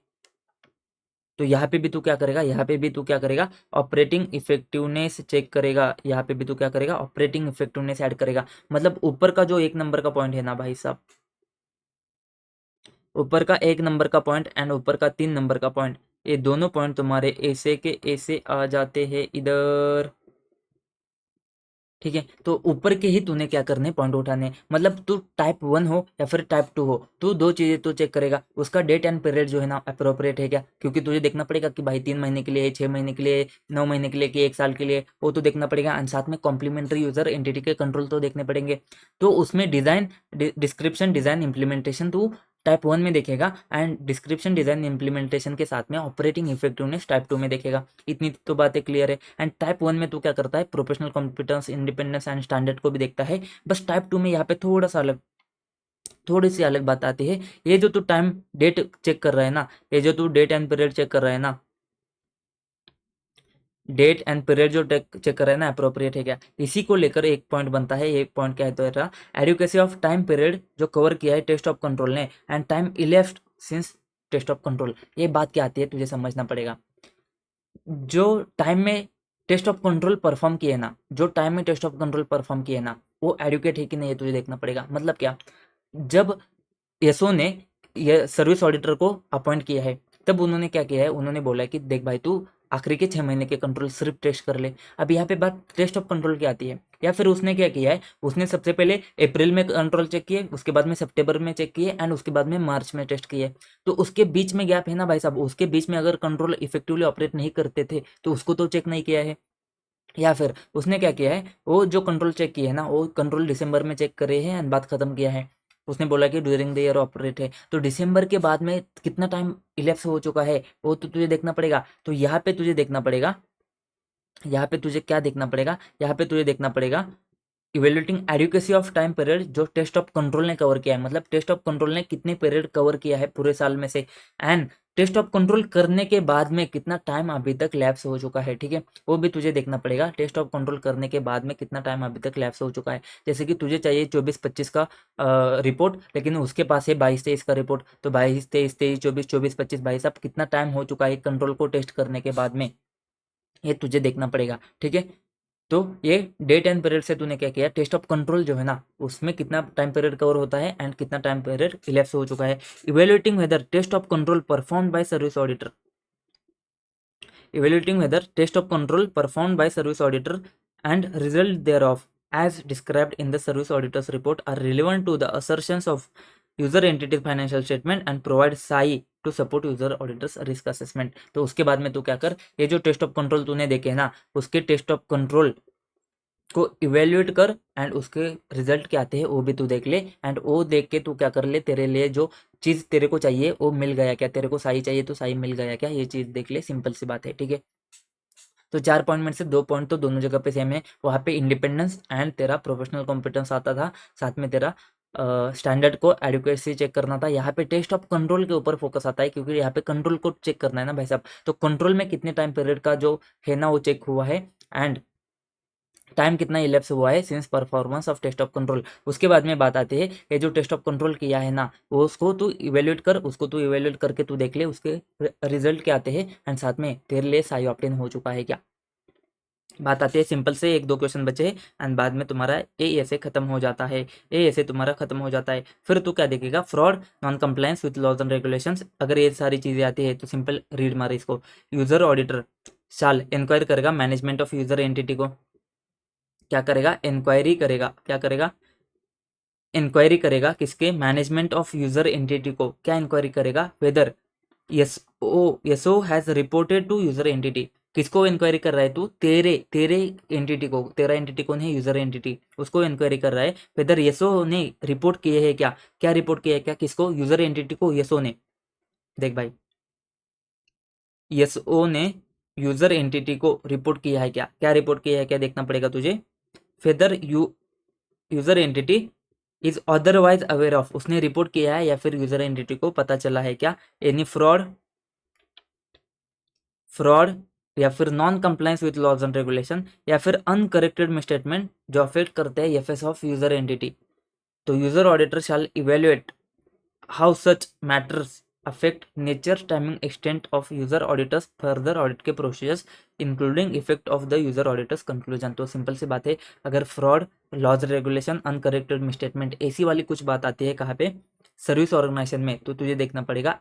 तो यहाँ पे भी तू क्या करेगा, यहाँ पे भी तू क्या करेगा, ऑपरेटिंग इफेक्टिवनेस चेक करेगा। यहाँ पे भी तू क्या करेगा, ऑपरेटिंग इफेक्टिवनेस ऐड करेगा। मतलब ऊपर का जो 1 नंबर का पॉइंट है ना भाई साहब, ऊपर का 1 नंबर का पॉइंट एंड ऊपर का 3 नंबर का पॉइंट, ये दोनों पॉइंट तुम्हारे ऐसे के ऐसे आ जाते हैं इधर। ठीक है। तो ऊपर के ही तूने क्या करने पॉइंट उठाने, मतलब तू टाइप 1 हो या फिर टाइप 2 हो, तू दो चीज़ें तो चेक करेगा, उसका डेट एंड पीरियड जो है ना अप्रोप्रिएट है क्या, क्योंकि तुझे देखना पड़ेगा कि भाई 3 महीने के लिए, 6 महीने के लिए, 9 महीने के लिए, कि 1 साल के लिए, वो तो देखना पड़ेगा। एंड साथ में कॉम्प्लीमेंट्री यूजर एंटिटी के कंट्रोल तो देखने पड़ेंगे। तो उसमें डिज़ाइन, डिस्क्रिप्शन, डिज़ाइन, इम्प्लीमेंटेशन तू टाइप 1 में देखेगा, एंड डिस्क्रिप्शन, डिज़ाइन, इम्प्लीमेंटेशन के साथ में ऑपरेटिंग इफेक्टिवनेस टाइप 2 में देखेगा। इतनी तो बातें क्लियर है। एंड टाइप 1 में तू क्या करता है, professional competence, independence and standard को भी देखता है। बस टाइप 2 में यहाँ पे थोड़ी सी अलग बात आती है। ये जो तू टाइम डेट चेक कर रहा है ना, ये जो तू डेट एंड पीरियड चेक कर रहा है ना, डेट एंड पीरियड जो चेक कर रहा है ना, अप्रोप्रिएट है क्या, इसी को लेकर एक पॉइंट बनता है। एक पॉइंट क्या है तो तेरा एडुकेसी ऑफ टाइम पीरियड जो कवर किया है टेस्ट ऑफ कंट्रोल ने, and time elapsed since test of control. ये बात क्या आती है तुझे समझना पड़ेगा। जो टाइम में टेस्ट ऑफ कंट्रोल परफॉर्म किए ना, जो टाइम में टेस्ट ऑफ कंट्रोल परफॉर्म किए ना, वो एडुकेट है कि नहीं, ये तुझे देखना पड़ेगा। मतलब क्या, जब यसो ने ये सर्विस ऑडिटर को अपॉइंट किया है, तब उन्होंने क्या किया है, उन्होंने बोला है कि देख भाई तू आखिरी के 6 महीने के कंट्रोल सिर्फ टेस्ट कर ले। अब यहाँ पे बात टेस्ट ऑफ कंट्रोल की आती है। या फिर उसने क्या किया है, उसने सबसे पहले अप्रैल में कंट्रोल चेक किए, उसके बाद में सितंबर में चेक किए, एंड उसके बाद में मार्च में टेस्ट किए। तो उसके बीच में गैप है ना भाई साहब, उसके बीच में अगर कंट्रोल इफेक्टिवली ऑपरेट नहीं करते थे तो उसको तो चेक नहीं किया है। या फिर उसने क्या किया है, वो जो कंट्रोल चेक किया है ना, वो कंट्रोल दिसंबर में चेक करे हैं एंड बात खत्म किया है। उसने बोला कि ड्यूरिंग द ईयर ऑपरेट है, तो दिसंबर के बाद में कितना टाइम इलेप्स हो चुका है वो तो तुझे देखना पड़ेगा। तो यहाँ पे तुझे देखना पड़ेगा, यहाँ पे तुझे क्या देखना पड़ेगा, यहाँ पे तुझे देखना पड़ेगा evaluating adequacy of time period जो टेस्ट ऑफ कंट्रोल ने कवर किया है, मतलब टेस्ट ऑफ कंट्रोल ने कितने पीरियड कवर किया है पूरे साल में से, एंड टेस्ट ऑफ कंट्रोल करने के बाद में कितना टाइम अभी तक लैप्स हो चुका है। ठीक है, वो भी तुझे देखना पड़ेगा। टेस्ट ऑफ कंट्रोल करने के बाद में कितना टाइम अभी तक लैप्स हो चुका है। जैसे कि तुझे चाहिए 24-25 का रिपोर्ट, लेकिन उसके पास है 22-23 का रिपोर्ट, तो 22-23-23, 24-24-25, भाई साहब कितना टाइम हो चुका है कंट्रोल को टेस्ट करने के बाद में, ये तुझे देखना पड़ेगा। ठीक है, तो ये डेट एंड पीरियड से तूने क्या किया, टेस्ट ऑफ कंट्रोल जो है ना, उसमें कितना टाइम पीरियड कवर होता है एंड कितना टाइम पीरियड इलेप्स हो चुका है। Evaluating whether test of control performed by service auditor, evaluating whether test of control performed by service auditor and result thereof as described in the service auditor's report are relevant to the assertions of user entities financial statement and provide SAI to support user auditor's risk assessment। तो उसके बाद में तू क्या कर, ये जो test of control तूने देखे ना, उसके टेस्ट ऑफ कंट्रोल को इवेल्युएट कर, एंड उसके रिजल्ट क्या आते हैं वो भी तू देख ले। एंड वो देख के तू क्या कर ले, तेरे लिए जो चीज़ तेरे को चाहिए वो मिल गया क्या, तेरे को सही चाहिए तो सही मिल गया क्या, ये चीज़ देख ले। सिंपल सी बात है। ठीक है, तो 4 पॉइंट में से 2 पॉइंट तो दोनों जगह पे सेम है। वहाँ पे इंडिपेंडेंस एंड तेरा प्रोफेशनल कॉम्पिटेंस आता था, साथ में तेरा स्टैंडर्ड को एडुकेसी चेक करना था। यहाँ पे टेस्ट ऑफ कंट्रोल के ऊपर फोकस आता है, क्योंकि यहाँ पे कंट्रोल को चेक करना है ना भाई साहब। तो कंट्रोल में कितने टाइम पीरियड का जो है ना वो चेक हुआ है, एंड टाइम कितना इलेप्स हुआ है since performance of test of control. उसके बाद में बात आती है ये जो टेस्ट ऑफ कंट्रोल किया है ना, वो उसको तू इवेल्युएट कर, उसको तू इवेल्युएट करके तू देख ले उसके रिजल्ट क्या आते हैं, एंड साथ में तेरे लिए साई ऑप्टेन हो चुका है क्या। बात आती है सिंपल से, 1-2 क्वेश्चन बचे हैं एंड बाद में तुम्हारा ए ऐसे खत्म हो जाता है, ए ऐसे तुम्हारा खत्म हो जाता है। फिर तू क्या देखेगा, fraud, non compliance with laws and regulations. अगर ये सारी चीज़ें आती है तो सिंपल रीड मारे इसको। यूजर ऑडिटर शाल इंक्वायर करेगा मैनेजमेंट ऑफ यूजर एंटिटी को, क्या करेगा, इंक्वायरी करेगा, क्या करेगा, इंक्वायरी करेगा किसके, मैनेजमेंट ऑफ यूजर एंटिटी को। क्या इंक्वायरी करेगा, whether SO has reported to user entity. किसको इंक्वायरी कर रहा है तू, तेरे तेरे एंटिटी को। तेरा एंटिटी कौन है, यूजर एंटिटी, उसको इंक्वायरी कर रहा है वेदर यसओ ने रिपोर्ट किए है क्या। क्या रिपोर्ट किया है, क्या, किसको, यूजर एंटिटी को, यसओ ने। देख भाई, यसओ ने यूजर एंटिटी को रिपोर्ट किया है क्या, क्या रिपोर्ट किया है क्या देखना पड़ेगा तुझे। Feather user entity is otherwise aware of, उसने रिपोर्ट किया है या फिर यूजर एंटिटी को पता चला है क्या, एनी फ्रॉड या फिर non compliance with laws and regulation, या फिर अनकरेक्टेड मिसस्टेटमेंट जो अफेक्ट करते हैं एफएस ऑफ यूजर एंटिटी। तो user auditor shall evaluate how such matters affect nature, timing, extent of user auditors further audit के procedures including effect of the user auditors conclusion. तो simple सी बात है, अगर fraud, laws regulation, uncorrected misstatement ऐसी वाली कुछ बात आती है कहाँ पे, सर्विस ऑर्गेनाइजेशन में, तो तुझे देखना पड़ेगा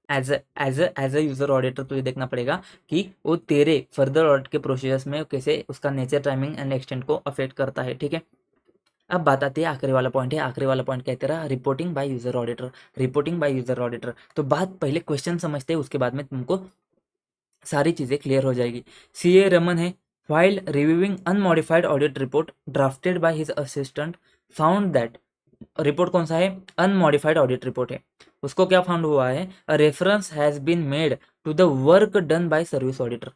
एज अ यूजर ऑडिटर तुझे देखना पड़ेगा कि वो तेरे फर्दर ऑडिट के प्रोसीजर्स में कैसे उसका नेचर, टाइमिंग एंड एक्सटेंट को अफेक्ट करता है, ठीक है। अब बात आती है आखिरी वाला पॉइंट है, आखिरी वाला पॉइंट क्या है तेरा, reporting by user auditor. Reporting by user auditor, तो बात पहले क्वेश्चन समझते हैं, उसके बाद में तुमको सारी चीजें क्लियर हो जाएगी। सीए रमन है, while reviewing unmodified audit report drafted by his assistant found that, report कौन सा है, अनमॉडिफाइड ऑडिट रिपोर्ट है, उसको क्या फाउंड हुआ है, a reference has been made to the work done by service auditor.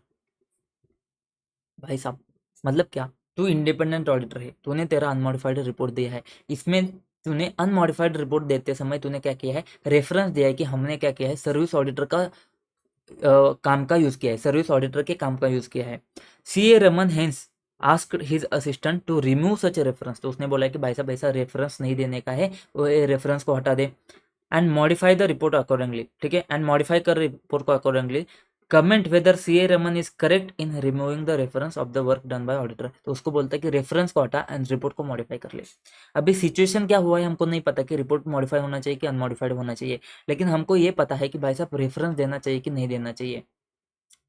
भाई साहब मतलब क्या, तू इंडिपेंडेंट ऑडिटर है, तूने तेरा अनमॉडिफाइड रिपोर्ट दिया है, इसमें तूने अनमॉडिफाइड रिपोर्ट देते समय तूने क्या किया है, रेफरेंस दिया है कि हमने क्या किया है, सर्विस ऑडिटर का काम का यूज किया है, सर्विस ऑडिटर के काम का यूज किया है। CA Raman hence asked his assistant to remove such reference, तो उसने बोला कि भाई साहब ऐसा रेफरेंस नहीं देने का है, वो रेफरेंस को हटा दे। And modify the report accordingly, ठीक है, एंड मॉडिफाई कर रिपोर्ट को accordingly. Comment whether CA Raman is correct in removing the reference of the work done by auditor, तो उसको बोलता है कि रेफरेंस को हटा एंड रिपोर्ट को मॉडिफाई कर ले। अभी सिचुएशन क्या हुआ है हमको नहीं पता कि रिपोर्ट मॉडिफाई होना चाहिए कि अनमॉडिफाइड होना चाहिए, लेकिन हमको ये पता है कि भाई साहब रेफरेंस देना चाहिए कि नहीं देना चाहिए।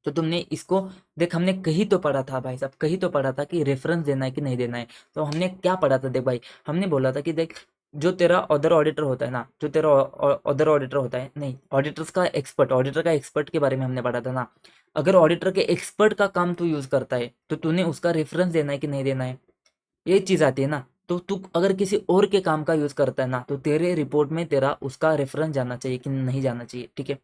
तो तुमने इसको देख, हमने कहीं तो पढ़ा था भाई साहब, कहीं तो पढ़ा था कि रेफरेंस देना है कि नहीं देना है। तो हमने क्या पढ़ा था, देख भाई, हमने बोला था कि देख, जो तेरा अदर ऑडिटर होता है ना, जो तेरा अदर ऑडिटर होता है, नहीं ऑडिटर्स का एक्सपर्ट, ऑडिटर का एक्सपर्ट के बारे में हमने पढ़ा था ना। अगर ऑडिटर के एक्सपर्ट का काम तू यूज करता है तो तूने उसका रेफरेंस देना है कि नहीं देना है, ये चीज आती है ना। तो तू अगर किसी और के काम का यूज करता है ना, तो तेरे रिपोर्ट में तेरा उसका रेफरेंस जाना चाहिए कि नहीं जाना चाहिए, ठीक है।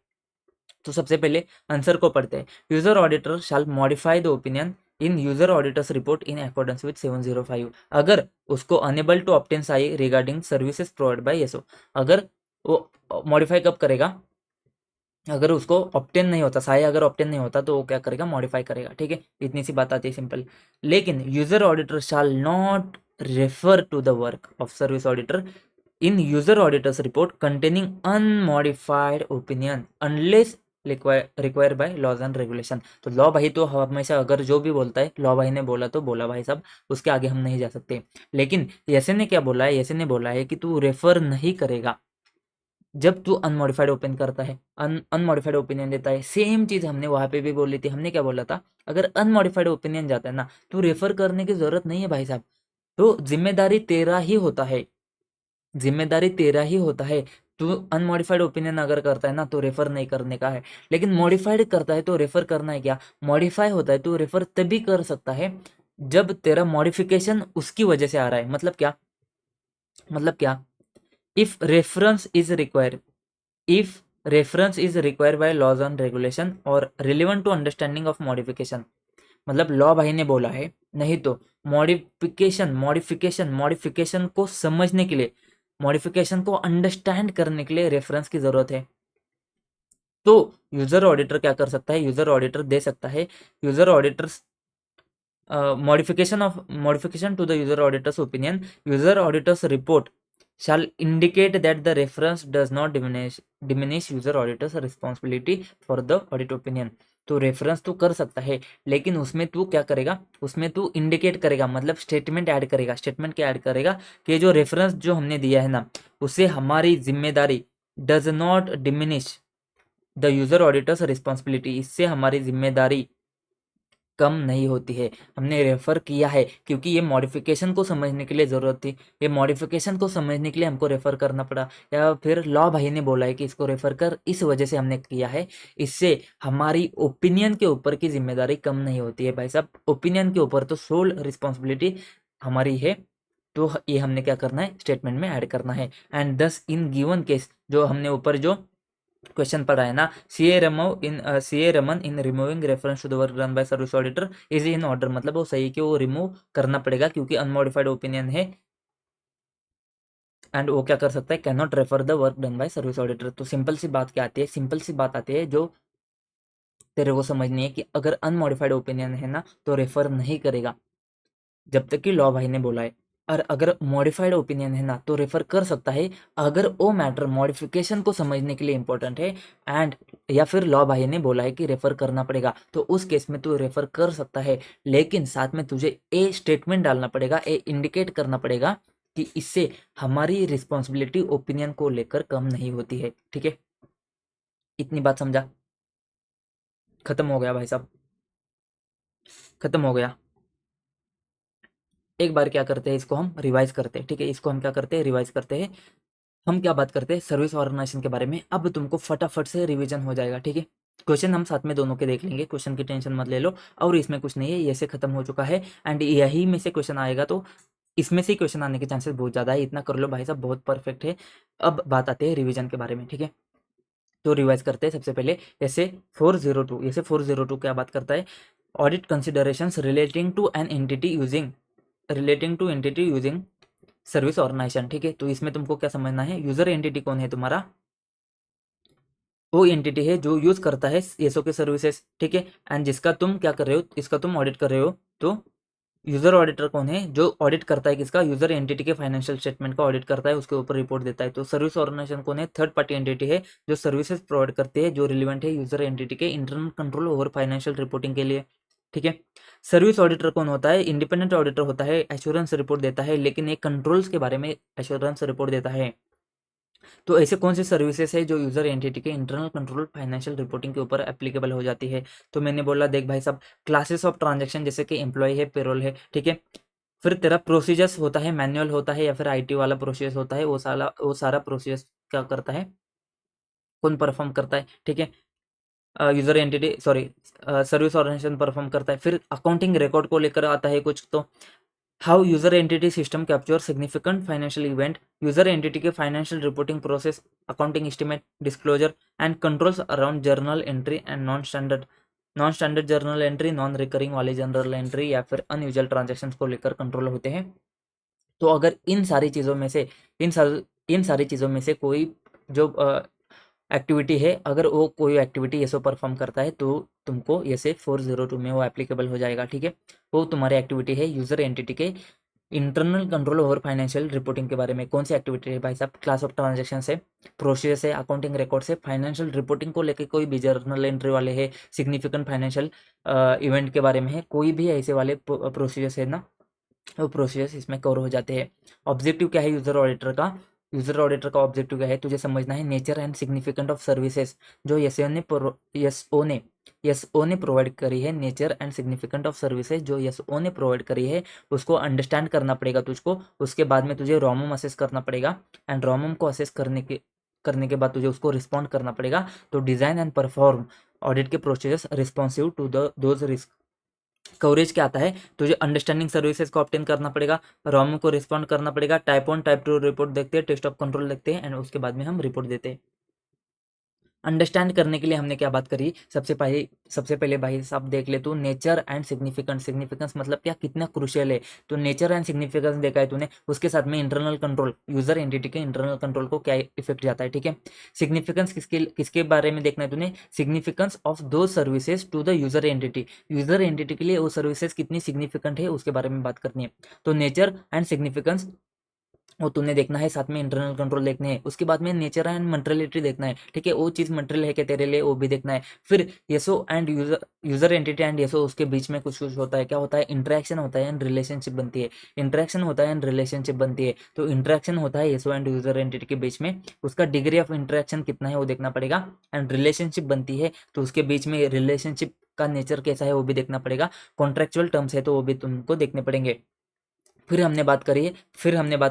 तो सबसे पहले आंसर को पढ़ते हैं। User auditor shall modify the opinion in user auditor's report in accordance with 705, अगर उसको unable to obtain SAAE regarding services provide by SO, अगर वो मॉडिफाई कब करेगा, अगर उसको ऑप्टेन नहीं होता, साई अगर ऑप्टेन नहीं होता तो वो क्या करेगा, मॉडिफाई करेगा, ठीक है, इतनी सी बात आती है सिंपल। लेकिन user auditor shall not refer to the work of service auditor in user auditor's report containing unmodified opinion unless require by laws and regulation. तो लॉ भाई तो हमेशा अगर जो भी बोलता है, लॉ भाई ने बोला तो बोला भाई साहब, उसके आगे हम नहीं जा सकते। लेकिन ऐसे ने क्या बोला है, ऐसे ने बोला है कि तू रेफर नहीं करेगा जब तू अनमॉडिफाइड ओपन करता है, अनमॉडिफाइड ओपिनियन देता है। सेम चीज हमने वहां पे भी बोली थी, हमने क्या बोला था, अगर अनमॉडिफाइड ओपिनियन जाता है ना, तो रेफर करने की जरूरत नहीं है भाई साहब, तो जिम्मेदारी तेरा ही होता है, जिम्मेदारी तेरा ही होता है। तू अनमॉडिफाइड ओपिनियन अगर करता है ना, तो रेफर नहीं करने का है, लेकिन मॉडिफाइड करता है तो रेफर करना है। क्या मॉडिफाई होता है तो रेफर तभी कर सकता है जब तेरा मॉडिफिकेशन उसकी वजह से आ रहा है। मतलब क्या, मतलब क्या, if reference is required, if reference is required by laws and regulation और relevant to understanding of modification, मतलब लॉ भाई ने बोला है, नहीं तो मॉडिफिकेशन मॉडिफिकेशन मॉडिफिकेशन को समझने के लिए, मॉडिफिकेशन को अंडरस्टैंड करने के लिए रेफरेंस की जरूरत है। तो यूजर ऑडिटर क्या कर सकता है, यूजर ऑडिटर दे सकता है, user auditors modification to the user auditor's opinion, user auditor's report shall indicate that the reference does not diminish user auditor's responsibility for the audit opinion। तो रेफरेंस तू कर सकता है, लेकिन उसमें तू क्या करेगा, उसमें तू इंडिकेट करेगा, मतलब स्टेटमेंट ऐड करेगा, स्टेटमेंट क्या ऐड करेगा कि जो रेफरेंस जो हमने दिया है ना, उससे हमारी जिम्मेदारी does not diminish the user auditors responsibility, इससे हमारी जिम्मेदारी कम नहीं होती है। हमने रेफर किया है क्योंकि ये मॉडिफिकेशन को समझने के लिए ज़रूरत थी, ये मॉडिफिकेशन को समझने के लिए हमको रेफर करना पड़ा, या फिर लॉ भाई ने बोला है कि इसको रेफर कर, इस वजह से हमने किया है। इससे हमारी ओपिनियन के ऊपर की जिम्मेदारी कम नहीं होती है भाई साहब, ओपिनियन के ऊपर तो सोल रिस्पॉन्सिबिलिटी हमारी है। तो ये हमने क्या करना है, स्टेटमेंट में ऐड करना है। एंड दस इन गिवन केस, जो हमने ऊपर जो क्वेश्चन पढ़ा है ना, CA Raman in removing reference to the work done by service auditor is in order, मतलब वो सही कि वो रिमूव करना पड़ेगा क्योंकि अनमॉडिफाइड ओपिनियन है, एंड वो क्या कर सकता है, can not refer the work done by service auditor. तो सिंपल सी बात क्या आती है, सिंपल सी बात आती है जो तेरे को समझनी है कि अगर अनमॉडिफाइड ओपिनियन है ना, तो रेफर नहीं करेगा जब तक कि लॉ भाई ने बोला है, और अगर मॉडिफाइड ओपिनियन है ना, तो रेफर कर सकता है अगर वो मैटर मॉडिफिकेशन को समझने के लिए इंपॉर्टेंट है, एंड या फिर लॉ भाई ने बोला है कि रेफर करना पड़ेगा, तो उस केस में तू रेफर कर सकता है। लेकिन साथ में तुझे ए स्टेटमेंट डालना पड़ेगा, ए इंडिकेट करना पड़ेगा कि इससे हमारी रिस्पॉन्सिबिलिटी ओपिनियन को लेकर कम नहीं होती है, ठीक है। इतनी बात समझा? खत्म हो गया भाई साहब, खत्म हो गया। एक बार क्या करते हैं, इसको हम रिवाइज करते हैं, ठीक है, इसको हम क्या करते हैं, रिवाइज करते हैं। हम क्या बात करते हैं, सर्विस ऑर्गेनाइजेशन के बारे में। अब तुमको फटाफट से रिवीजन हो जाएगा, ठीक है। क्वेश्चन हम साथ में दोनों के देख लेंगे, क्वेश्चन की टेंशन मत ले लो, और इसमें कुछ नहीं है, ये से खत्म हो चुका है, एंड यही में से क्वेश्चन आएगा, तो इसमें से क्वेश्चन आने के चांसेस बहुत ज़्यादा है, इतना कर लो भाई साहब, बहुत परफेक्ट है। अब बात आते हैं रिवीजन के बारे में, ठीक है। तो रिवाइज करते हैं सबसे पहले, ऐसे 402, ऐसे 402 क्या बात करता है, audit considerations relating to entity using service organization, ठीक है। तो इसमें तुमको क्या समझना है, यूजर एंटिटी कौन है तुम्हारा, वो एंटिटी है जो यूज करता है एसओ के सर्विसेज, ठीक है, एंड जिसका तुम क्या कर रहे हो, इसका तुम ऑडिट कर रहे हो। तो यूजर ऑडिटर कौन है, जो ऑडिट करता है किसका, यूजर एंटिटी के फाइनेंशियल स्टेटमेंट का ऑडिट करता है, उसके ऊपर रिपोर्ट देता है। तो सर्विस ऑर्गेनाइजेशन कौन है, थर्ड पार्टी एंटिटी है जो सर्विसेज प्रोवाइड करती है, जो रिलेवेंट है यूजर एंटिटी के internal control over financial reporting के लिए, ठीक है। सर्विस ऑडिटर कौन होता है, इंडिपेंडेंट ऑडिटर होता है, एश्योरेंस रिपोर्ट देता है, लेकिन ये कंट्रोल्स के बारे में एश्योरेंस रिपोर्ट देता है। तो ऐसे कौन सी सर्विसेज है जो यूजर एंटिटी के इंटरनल कंट्रोल फाइनेंशियल रिपोर्टिंग के ऊपर एप्लीकेबल हो जाती है। तो मैंने बोला देख भाई साहब, क्लासेस ऑफ ट्रांजैक्शन जैसे कि एम्प्लॉय है, पेरोल है, ठीक है। फिर तेरा प्रोसीजर्स होता है, मैनुअल होता है या फिर आईटी वाला प्रोसेस होता है, वो सारा प्रोसेस क्या करता है, कौन परफॉर्म करता है, ठीक है, user entity sorry service organization perform करता है। फिर अकाउंटिंग रिकॉर्ड को लेकर आता है कुछ, तो how user entity system capture significant financial event, user entity के financial reporting process, accounting estimate, disclosure and controls around journal entry and non standard journal entry, non recurring वाले जर्नल एंट्री या फिर अनयूजुअल ट्रांजेक्शन को लेकर control होते हैं। तो अगर इन सारी चीज़ों में से कोई जो एक्टिविटी है, अगर वो कोई एक्टिविटी ऐसे परफॉर्म करता है, तो तुमको ऐसे 402 में वो एप्लीकेबल हो जाएगा, ठीक है। वो तुम्हारी एक्टिविटी है यूजर एंटिटी के internal control over financial reporting के बारे में। कौन सी एक्टिविटी है भाई साहब, क्लास ऑफ ट्रांजेक्शन है, प्रोसेस है, अकाउंटिंग रिकॉर्ड से, फाइनेंशियल रिपोर्टिंग को लेकर कोई भी जर्नल एंट्री वाले है, सिग्निफिकेंट फाइनेंशियल इवेंट के बारे में है, कोई भी ऐसे वाले प्रोसीजर्स है ना, वो प्रोसेस इसमें कवर हो जाते हैं। ऑब्जेक्टिव क्या है यूजर ऑडिटर का, यूजर ऑडिटर का ऑब्जेक्टिव क्या है, तुझे समझना है, nature and significant of services जो एसओ ने प्रोवाइड करी है, nature and significant of services जो एसओ ने प्रोवाइड करी है, उसको अंडरस्टैंड करना पड़ेगा तुझको। उसके बाद में तुझे रॉमम असेस करना पड़ेगा, एंड रॉमम को असेस करने के बाद तुझे उसको रिस्पॉन्ड करना पड़ेगा। तो डिजाइन एंड परफॉर्म ऑडिट के procedures responsive to those risk. Coverage क्या आता है, तुझे अंडरस्टैंडिंग सर्विसेज को ऑब्टेन करना पड़ेगा, रॉम को रिस्पॉन्ड करना पड़ेगा, टाइप 1 टाइप 2 रिपोर्ट देखते हैं, टेस्ट ऑफ कंट्रोल देखते हैं, एंड उसके बाद में हम रिपोर्ट देते हैं। अंडरस्टैंड करने के लिए हमने क्या बात करी, सबसे पहले भाई साहब देख ले तू, नेचर एंड सिग्निफिकेंस मतलब क्या, कितना क्रूशियल है। तो नेचर एंड सिग्निफिकेंस देखा है तूने, उसके साथ में इंटरनल कंट्रोल, यूजर एंटिटी के इंटरनल कंट्रोल को क्या इफेक्ट जाता है, ठीक है। सिग्निफिकेंस किसके किसके बारे में देखना है तूने, significance of those services to the user entity के लिए वो सर्विसेज कितनी सिग्निफिकेंट है उसके बारे में बात करनी है। तो नेचर एंड सिग्निफिकेंस वो तूने देखना है, साथ में इंटरनल कंट्रोल देखने हैं, उसके बाद में नेचर एंड मटेरियलिटी देखना है, ठीक है, वो चीज़ मटेरियल है क्या तेरे लिए, वो भी देखना है। फिर Yesso and user entity and Yesso, उसके बीच में कुछ कुछ होता है, क्या होता है, इंटरेक्शन होता है एंड रिलेशनशिप बनती है, तो इंटरेक्शन होता है येसो एंड यूजर एंटिटी के बीच में, उसका डिग्री ऑफ इंटरेक्शन कितना है वो देखना पड़ेगा, एंड रिलेशनशिप बनती है तो उसके बीच में रिलेशनशिप का नेचर कैसा है वो भी देखना पड़ेगा, कॉन्ट्रेक्चुअल टर्म्स है तो वो भी तुमको देखने पड़ेंगे। फिर हमने बात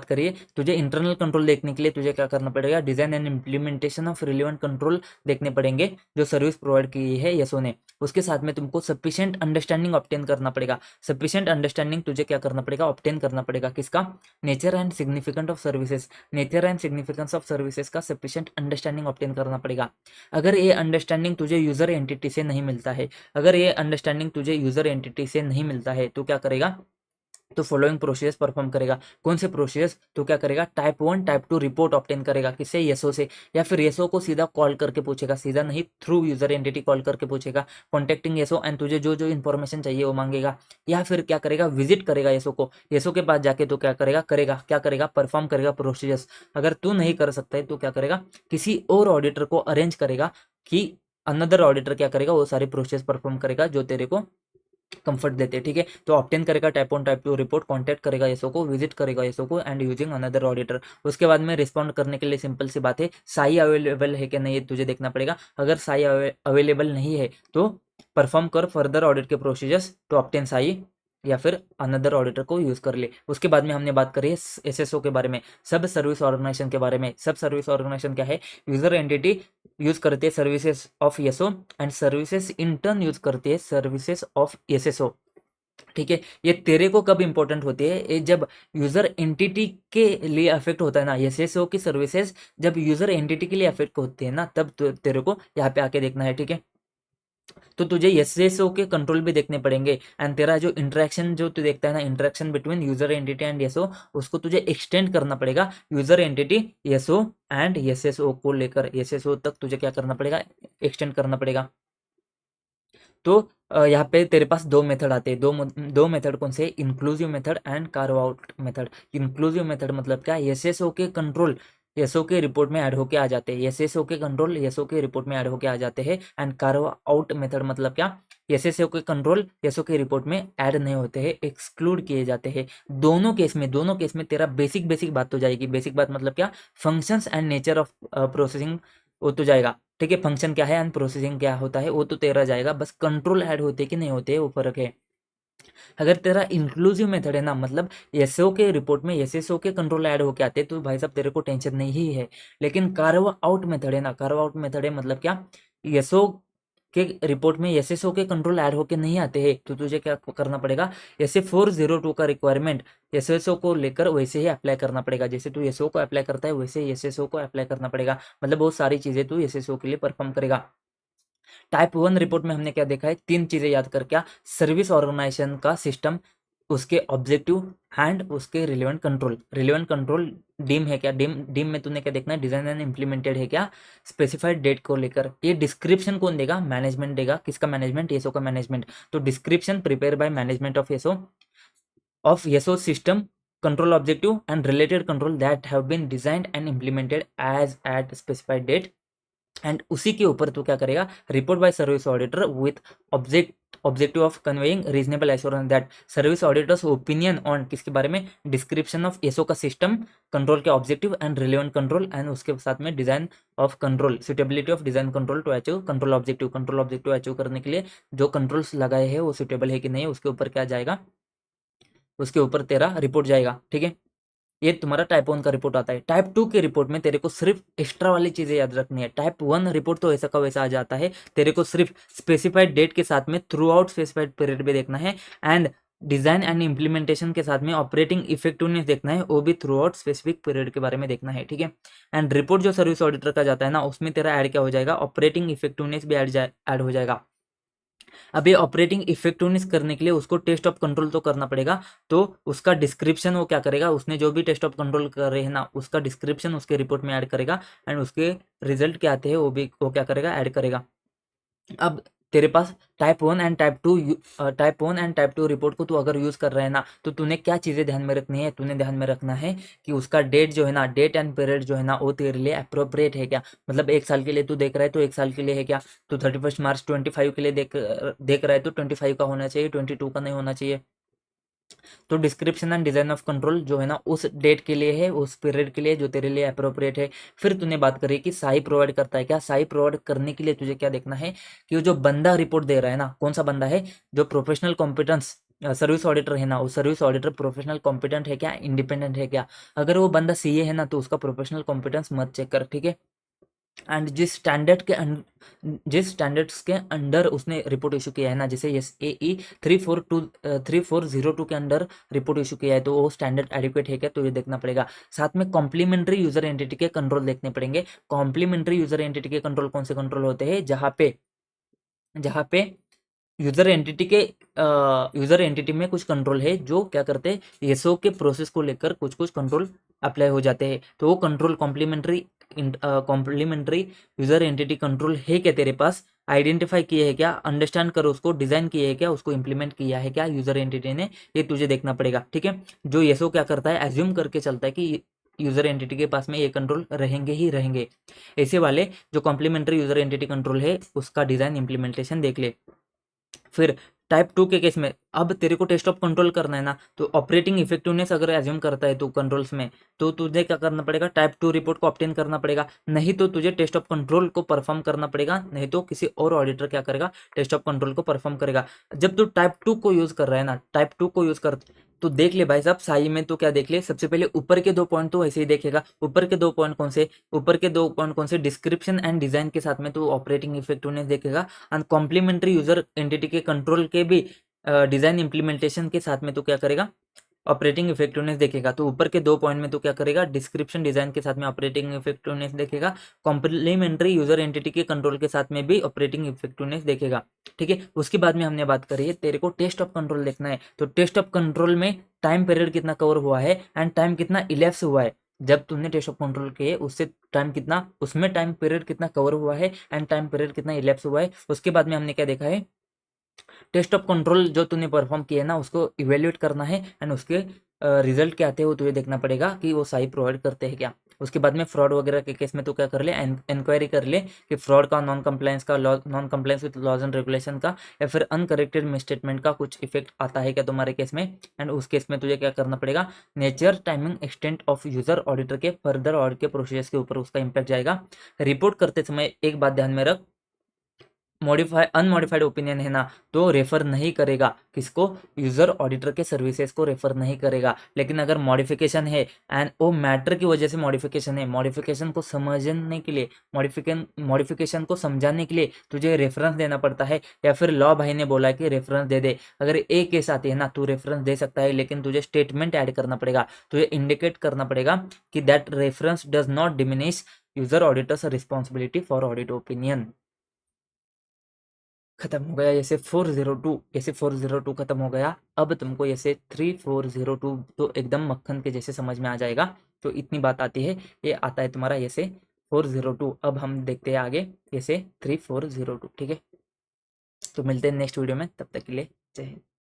करी है तुझे इंटरनल कंट्रोल देखने के लिए तुझे क्या करना पड़ेगा, design and implementation of relevant control देखने पड़ेंगे जो सर्विस प्रोवाइड की है यसो ने। उसके साथ में तुमको सफिशिएंट अंडरस्टैंडिंग ऑब्टेन करना पड़ेगा, सफिशिएंट अंडरस्टैंडिंग तुझे क्या करना पड़ेगा, ऑब्टेन करना पड़ेगा, किसका, nature and significant of services, nature and significance of services का सफिशिएंट अंडरस्टैंडिंग ऑब्टेन करना पड़ेगा। अगर ये अंडरस्टैंडिंग तुझे यूजर एंटिटी से नहीं मिलता है, तो क्या करेगा, तो फॉलोइंग प्रोसेस परफॉर्म करेगा। कौन से प्रोसेस, तो क्या करेगा, टाइप 1 टाइप 2 रिपोर्ट ऑब्टेन करेगा, किससे, येसो से, या फिर येसो को सीधा कॉल करके पूछेगा, सीधा नहीं, थ्रू यूजर एंटिटी कॉल करके पूछेगा, कॉन्टेक्टिंग येसो, एंड तुझे जो जो इन्फॉर्मेशन चाहिए वो मांगेगा। या फिर क्या करेगा, विजिट करेगा येसो को, येसो के पास जाके तो क्या करेगा, परफॉर्म करेगा प्रोसीजर्स। अगर तू नहीं कर सकता है तो क्या करेगा, किसी और ऑडिटर को अरेंज करेगा कि अनदर ऑडिटर क्या करेगा, वो सारी प्रोसेस परफॉर्म करेगा जो तेरे को कंफर्ट देते हैं, ठीक है। तो ऑब्टेन करेगा टाइप 1 टाइप 2 रिपोर्ट, कॉन्टैक्ट करेगा एसओ को, विजिट करेगा एसओ को एंड यूजिंग अनदर ऑडिटर। उसके बाद में रिस्पॉन्ड करने के लिए सिंपल सी बात है, साई अवेलेबल है कि नहीं ये तुझे देखना पड़ेगा। अगर साई अवेलेबल नहीं है तो परफॉर्म कर फर्दर ऑडिट के प्रोसीजर्स टू ऑब्टेन साई, या फिर अनदर ऑडिटर को यूज कर ले। उसके बाद में हमने बात करी है एसएसओ के बारे में, सब सर्विस ऑर्गेनाइजेशन के बारे में। सब सर्विस ऑर्गेनाइजेशन क्या है? यूजर एंटिटी यूज करती है services of SO and services in turn use करती है सर्विसेज ऑफ एसएसओ, ठीक है। ये तेरे को कब इंपॉर्टेंट होती है? ये जब यूजर एंटिटी के लिए अफेक्ट होता है ना, एसएसओ की सर्विसेज जब यूजर एंटिटी के लिए अफेक्ट होती है ना, तब तेरे को यहाँ पे आके देखना है, ठीक है। तो तुझे एसएसओ के कंट्रोल भी देखने पड़ेंगे एंड तेरा जो इंटरेक्शन जो तू देखता है ना, interaction between user entity and SO, उसको तुझे एक्सटेंड करना पड़ेगा user entity SO and SSO को लेकर एसएसओ तक तुझे क्या करना पड़ेगा? एक्सटेंड करना पड़ेगा। तो यहाँ पे तेरे पास दो मेथड आते हैं, दो मेथड कौन से? Inclusive method and carve out method. Inclusive method मतलब क्या? एसएसओ के कंट्रोल एसओ के रिपोर्ट में ऐड होके आ जाते हैं, एसएसओ के कंट्रोल एसओ के रिपोर्ट में ऐड होके आ जाते हैं। एंड कार्व आउट मेथड मतलब क्या? एसएसओ के कंट्रोल एसओ के रिपोर्ट में ऐड नहीं होते हैं, एक्सक्लूड किए जाते हैं। दोनों केस में तेरा बेसिक बात तो जाएगी। बेसिक बात मतलब क्या? Functions and nature of processing वो तो जाएगा, ठीक है। फंक्शन क्या है एंड प्रोसेसिंग क्या होता है वो तो तेरा जाएगा, बस कंट्रोल ऐड होते कि नहीं होते वो फर्क है। अगर तेरा इंक्लूसिव मेथड है ना, मतलब एसओ के रिपोर्ट में एसएसओ के कंट्रोल ऐड होके आते तो भाई साहब तेरे को टेंशन नहीं है। लेकिन कार्व आउट मेथड है ना, कार्व आउट मेथड है मतलब क्या? एसओ के रिपोर्ट में एसएसओ के कंट्रोल ऐड होके नहीं आते हैं, तो तुझे क्या करना पड़ेगा? एसए 402 का रिक्वायरमेंट एसएसओ को लेकर वैसे ही अप्लाई करना पड़ेगा। जैसे तू एसओ को अप्लाई करता है वैसे ही एसएसओ को अप्लाई करना पड़ेगा। मतलब बहुत सारी चीजें तू एसएसओ के लिए परफॉर्म करेगा। टाइप 1 रिपोर्ट में हमने क्या देखा है? 3 चीजें याद कर, क्या? सर्विस ऑर्गेनाइजेशन का सिस्टम, उसके ऑब्जेक्टिव एंड उसके relevant control. Relevant control deem है क्या? डीम में तूने क्या देखना है? डिजाइन एंड इम्प्लीमेंटेड है क्या? स्पेसिफाइड डेट को लेकर। ये डिस्क्रिप्शन कौन देगा? मैनेजमेंट देगा। किसका मैनेजमेंट? एसओ का मैनेजमेंट। तो description prepare by management of SO system, control objective and related control that have been designed and implemented as at specified date। And उसी के ऊपर तू क्या करेगा? Report by service auditor with objective of conveying reasonable assurance that service auditors opinion on किसके बारे में? Description of SO का सिस्टम, कंट्रोल के objective and relevant control and उसके साथ में design of control, suitability of design control to achieve control objective. Control objective achieve करने के लिए जो कंट्रोल्स लगाए हैं वो सुटेबल है कि नहीं, उसके ऊपर क्या जाएगा? उसके ऊपर तेरा रिपोर्ट जाएगा, ठीक है। ये तुम्हारा टाइप 1 का रिपोर्ट आता है। टाइप 2 के रिपोर्ट में तेरे को सिर्फ एक्स्ट्रा वाली चीजें याद रखनी है। टाइप 1 रिपोर्ट तो ऐसा का वैसा आ जाता है, तेरे को सिर्फ स्पेसिफाइड डेट के साथ में थ्रू आउट स्पेसिफाइड पीरियड भी देखना है एंड डिजाइन एंड इम्प्लीमेंटेशन के साथ में ऑपरेटिंग इफेक्टिवनेस देखना है, वो भी थ्रू आउट स्पेसिफिक पीरियड के बारे में देखना है, ठीक है। एंड रिपोर्ट जो सर्विस ऑडिटर का जाता है ना, उसमें तेरा ऐड क्या हो जाएगा? ऑपरेटिंग इफेक्टिवनेस भी ऐड हो जाएगा। अब ये ऑपरेटिंग इफेक्टिवनेस करने के लिए उसको टेस्ट ऑफ कंट्रोल तो करना पड़ेगा, तो उसका डिस्क्रिप्शन वो क्या करेगा? उसने जो भी टेस्ट ऑफ कंट्रोल कर रहे हैं ना, उसका डिस्क्रिप्शन उसके रिपोर्ट में ऐड करेगा एंड उसके रिजल्ट क्या आते हैं वो क्या करेगा? ऐड करेगा। अब तेरे पास टाइप 1 एंड टाइप 2 रिपोर्ट को तू अगर यूज कर रहा है ना, तो तूने क्या चीजें ध्यान में रखनी है? तूने ध्यान में रखना है कि उसका डेट जो है ना, डेट एंड पीरियड जो है ना, वो तेरे लिए अप्रोप्रिएट है क्या? मतलब 1 साल के लिए तू देख रहा है तो 1 साल के लिए है क्या? तो 31 मार्च 25 के लिए देख रहा है तो 25 का होना चाहिए, 22 का नहीं होना चाहिए। तो description and design of control जो है ना, उस डेट के लिए है, उस पीरियड के लिए जो तेरे लिए अप्रोप्रिएट है। फिर तूने बात करी कि साई प्रोवाइड करता है क्या? साई प्रोवाइड करने के लिए तुझे क्या देखना है? कि वो जो बंदा रिपोर्ट दे रहा है ना, कौन सा बंदा है? जो प्रोफेशनल कॉम्पिटेंस सर्विस ऑडिटर है ना, वो सर्विस ऑडिटर प्रोफेशनल कॉम्पिटेंट है क्या? इंडिपेंडेंट है क्या? अगर वो बंदा सीए है ना, तो उसका प्रोफेशनल कॉम्पिटेंस मत चेक कर, ठीक है। एंड जिस स्टैंडर्ड्स के अंडर उसने रिपोर्ट इशू किया है ना, जैसे SAE 3402 के अंडर रिपोर्ट इशू किया है, तो वो स्टैंडर्ड एडिक्वेट है क्या? तो ये देखना पड़ेगा। साथ में कॉम्प्लीमेंट्री यूजर एंटिटी के कंट्रोल देखने पड़ेंगे। कॉम्प्लीमेंट्री यूजर एंटिटी के कंट्रोल कौन से कंट्रोल होते हैं? जहाँ पे यूजर एंटिटी में कुछ कंट्रोल है जो क्या करते हैं? एसओ के प्रोसेस को लेकर कुछ कंट्रोल अप्लाई हो जाते हैं, तो वो control complementary user entity control है क्या तेरे पास? आइडेंटिफाई किए है क्या? अंडरस्टैंड करो उसको, डिजाइन किए है क्या? उसको इंप्लीमेंट किया है क्या यूजर एंटिटी ने? ये तुझे देखना पड़ेगा, ठीक है। जो एसओ क्या करता है? एज्यूम करके चलता है कि यूजर एंटिटी के पास में ये कंट्रोल रहेंगे ही रहेंगे। ऐसे वाले जो कॉम्प्लीमेंट्री यूजर एंटिटी कंट्रोल है, उसका डिजाइन इंप्लीमेंटेशन देख ले। फिर टाइप 2 के केस में अब तेरे को टेस्ट ऑफ कंट्रोल करना है ना, तो ऑपरेटिंग इफेक्टिवनेस अगर एज्यूम करता है तू कंट्रोल्स में, तो तुझे क्या करना पड़ेगा, टाइप 2 रिपोर्ट को ऑब्टेन करना पड़ेगा, नहीं तो तुझे टेस्ट ऑफ कंट्रोल को परफॉर्म करना पड़ेगा, नहीं तो किसी और ऑडिटर क्या करेगा, टेस्ट ऑफ कंट्रोल को परफॉर्म करेगा। जब तू टाइप 2 को यूज कर रहा है ना, टाइप 2 को यूज कर, तो देख ले भाई साहब साई में तो क्या देख ले, सबसे पहले ऊपर के 2 पॉइंट तो ऐसे ही देखेगा। ऊपर के 2 पॉइंट कौन से, ऊपर के 2 पॉइंट कौन से, डिस्क्रिप्शन एंड डिजाइन के साथ में तो ऑपरेटिंग इफेक्टिवनेस देखेगा, एंड कॉम्प्लीमेंट्री यूजर एंटिटी के कंट्रोल के भी डिजाइन इंप्लीमेंटेशन के साथ में तो क्या करेगा, ऑपरेटिंग इफेक्टिवनेस देखेगा। तो ऊपर के 2 पॉइंट में तो क्या करेगा, डिस्क्रिप्शन डिजाइन के साथ में ऑपरेटिंग इफेक्टिवनेस देखेगा, कॉम्प्लीमेंट्री यूजर एंटिटी के कंट्रोल के साथ में भी ऑपरेटिंग इफेक्टिवनेस देखेगा। ठीक है, उसके बाद में हमने बात करी है, तेरे को टेस्ट ऑफ कंट्रोल देखना है, तो टेस्ट ऑफ कंट्रोल में टाइम पीरियड कितना कवर हुआ है एंड टाइम कितना इलेप्स हुआ है, जब तुमने टेस्ट ऑफ कंट्रोल किए उससे टाइम कितना, उसमें टाइम पीरियड कितना कवर हुआ है एंड टाइम पीरियड कितना इलेप्स हुआ है। उसके बाद में हमने क्या देखा है, टेस्ट ऑफ कंट्रोल जो तूने परफॉर्म किया है ना उसको इवेल्युएट करना है, एंड उसके रिजल्ट क्या आते हैं वो तुझे देखना पड़ेगा कि वो सही प्रोवाइड करते हैं क्या। उसके बाद में फ्रॉड वगैरह के केस में तो क्या कर ले, इंक्वायरी कर ले कि फ्रॉड का, नॉन कंप्लायंस का, non compliance with laws and regulation का, या फिर अनकरेक्टेड मिसस्टेटमेंट का कुछ इफेक्ट आता है क्या तुम्हारे केस में। एंड उस केस में तुझे क्या करना पड़ेगा, nature, timing, extent of user auditor के फर्दर ऑडिट के प्रोसेस के ऊपर उसका इम्पैक्ट जाएगा। रिपोर्ट करते समय एक बात ध्यान में रख, मॉडिफाई अनमॉडिफाइड ओपिनियन है ना, तो रेफर नहीं करेगा किसको, यूजर ऑडिटर के सर्विसेज को रेफर नहीं करेगा। लेकिन अगर मॉडिफिकेशन है एंड वो मैटर की वजह से मॉडिफिकेशन है, मॉडिफिकेशन को समझने के लिए, मॉडिफिकेशन को समझाने के लिए तुझे रेफरेंस देना पड़ता है, या फिर लॉ भाई ने बोला है कि रेफरेंस दे दे, अगर एक केस आती है ना तू रेफरेंस दे सकता है, लेकिन तुझे स्टेटमेंट ऐड करना पड़ेगा, तुझे इंडिकेट करना पड़ेगा कि that reference does not diminish user auditors responsibility for audit opinion. खत्म हो गया ऐसे 402, ऐसे 402 खत्म हो गया। अब तुमको ऐसे 3402 तो एकदम मक्खन के जैसे समझ में आ जाएगा। तो इतनी बात आती है, ये आता है तुम्हारा ऐसे 402। अब हम देखते हैं आगे ऐसे 3402। ठीक है, तो मिलते हैं नेक्स्ट वीडियो में, तब तक के लिए जय हिंद।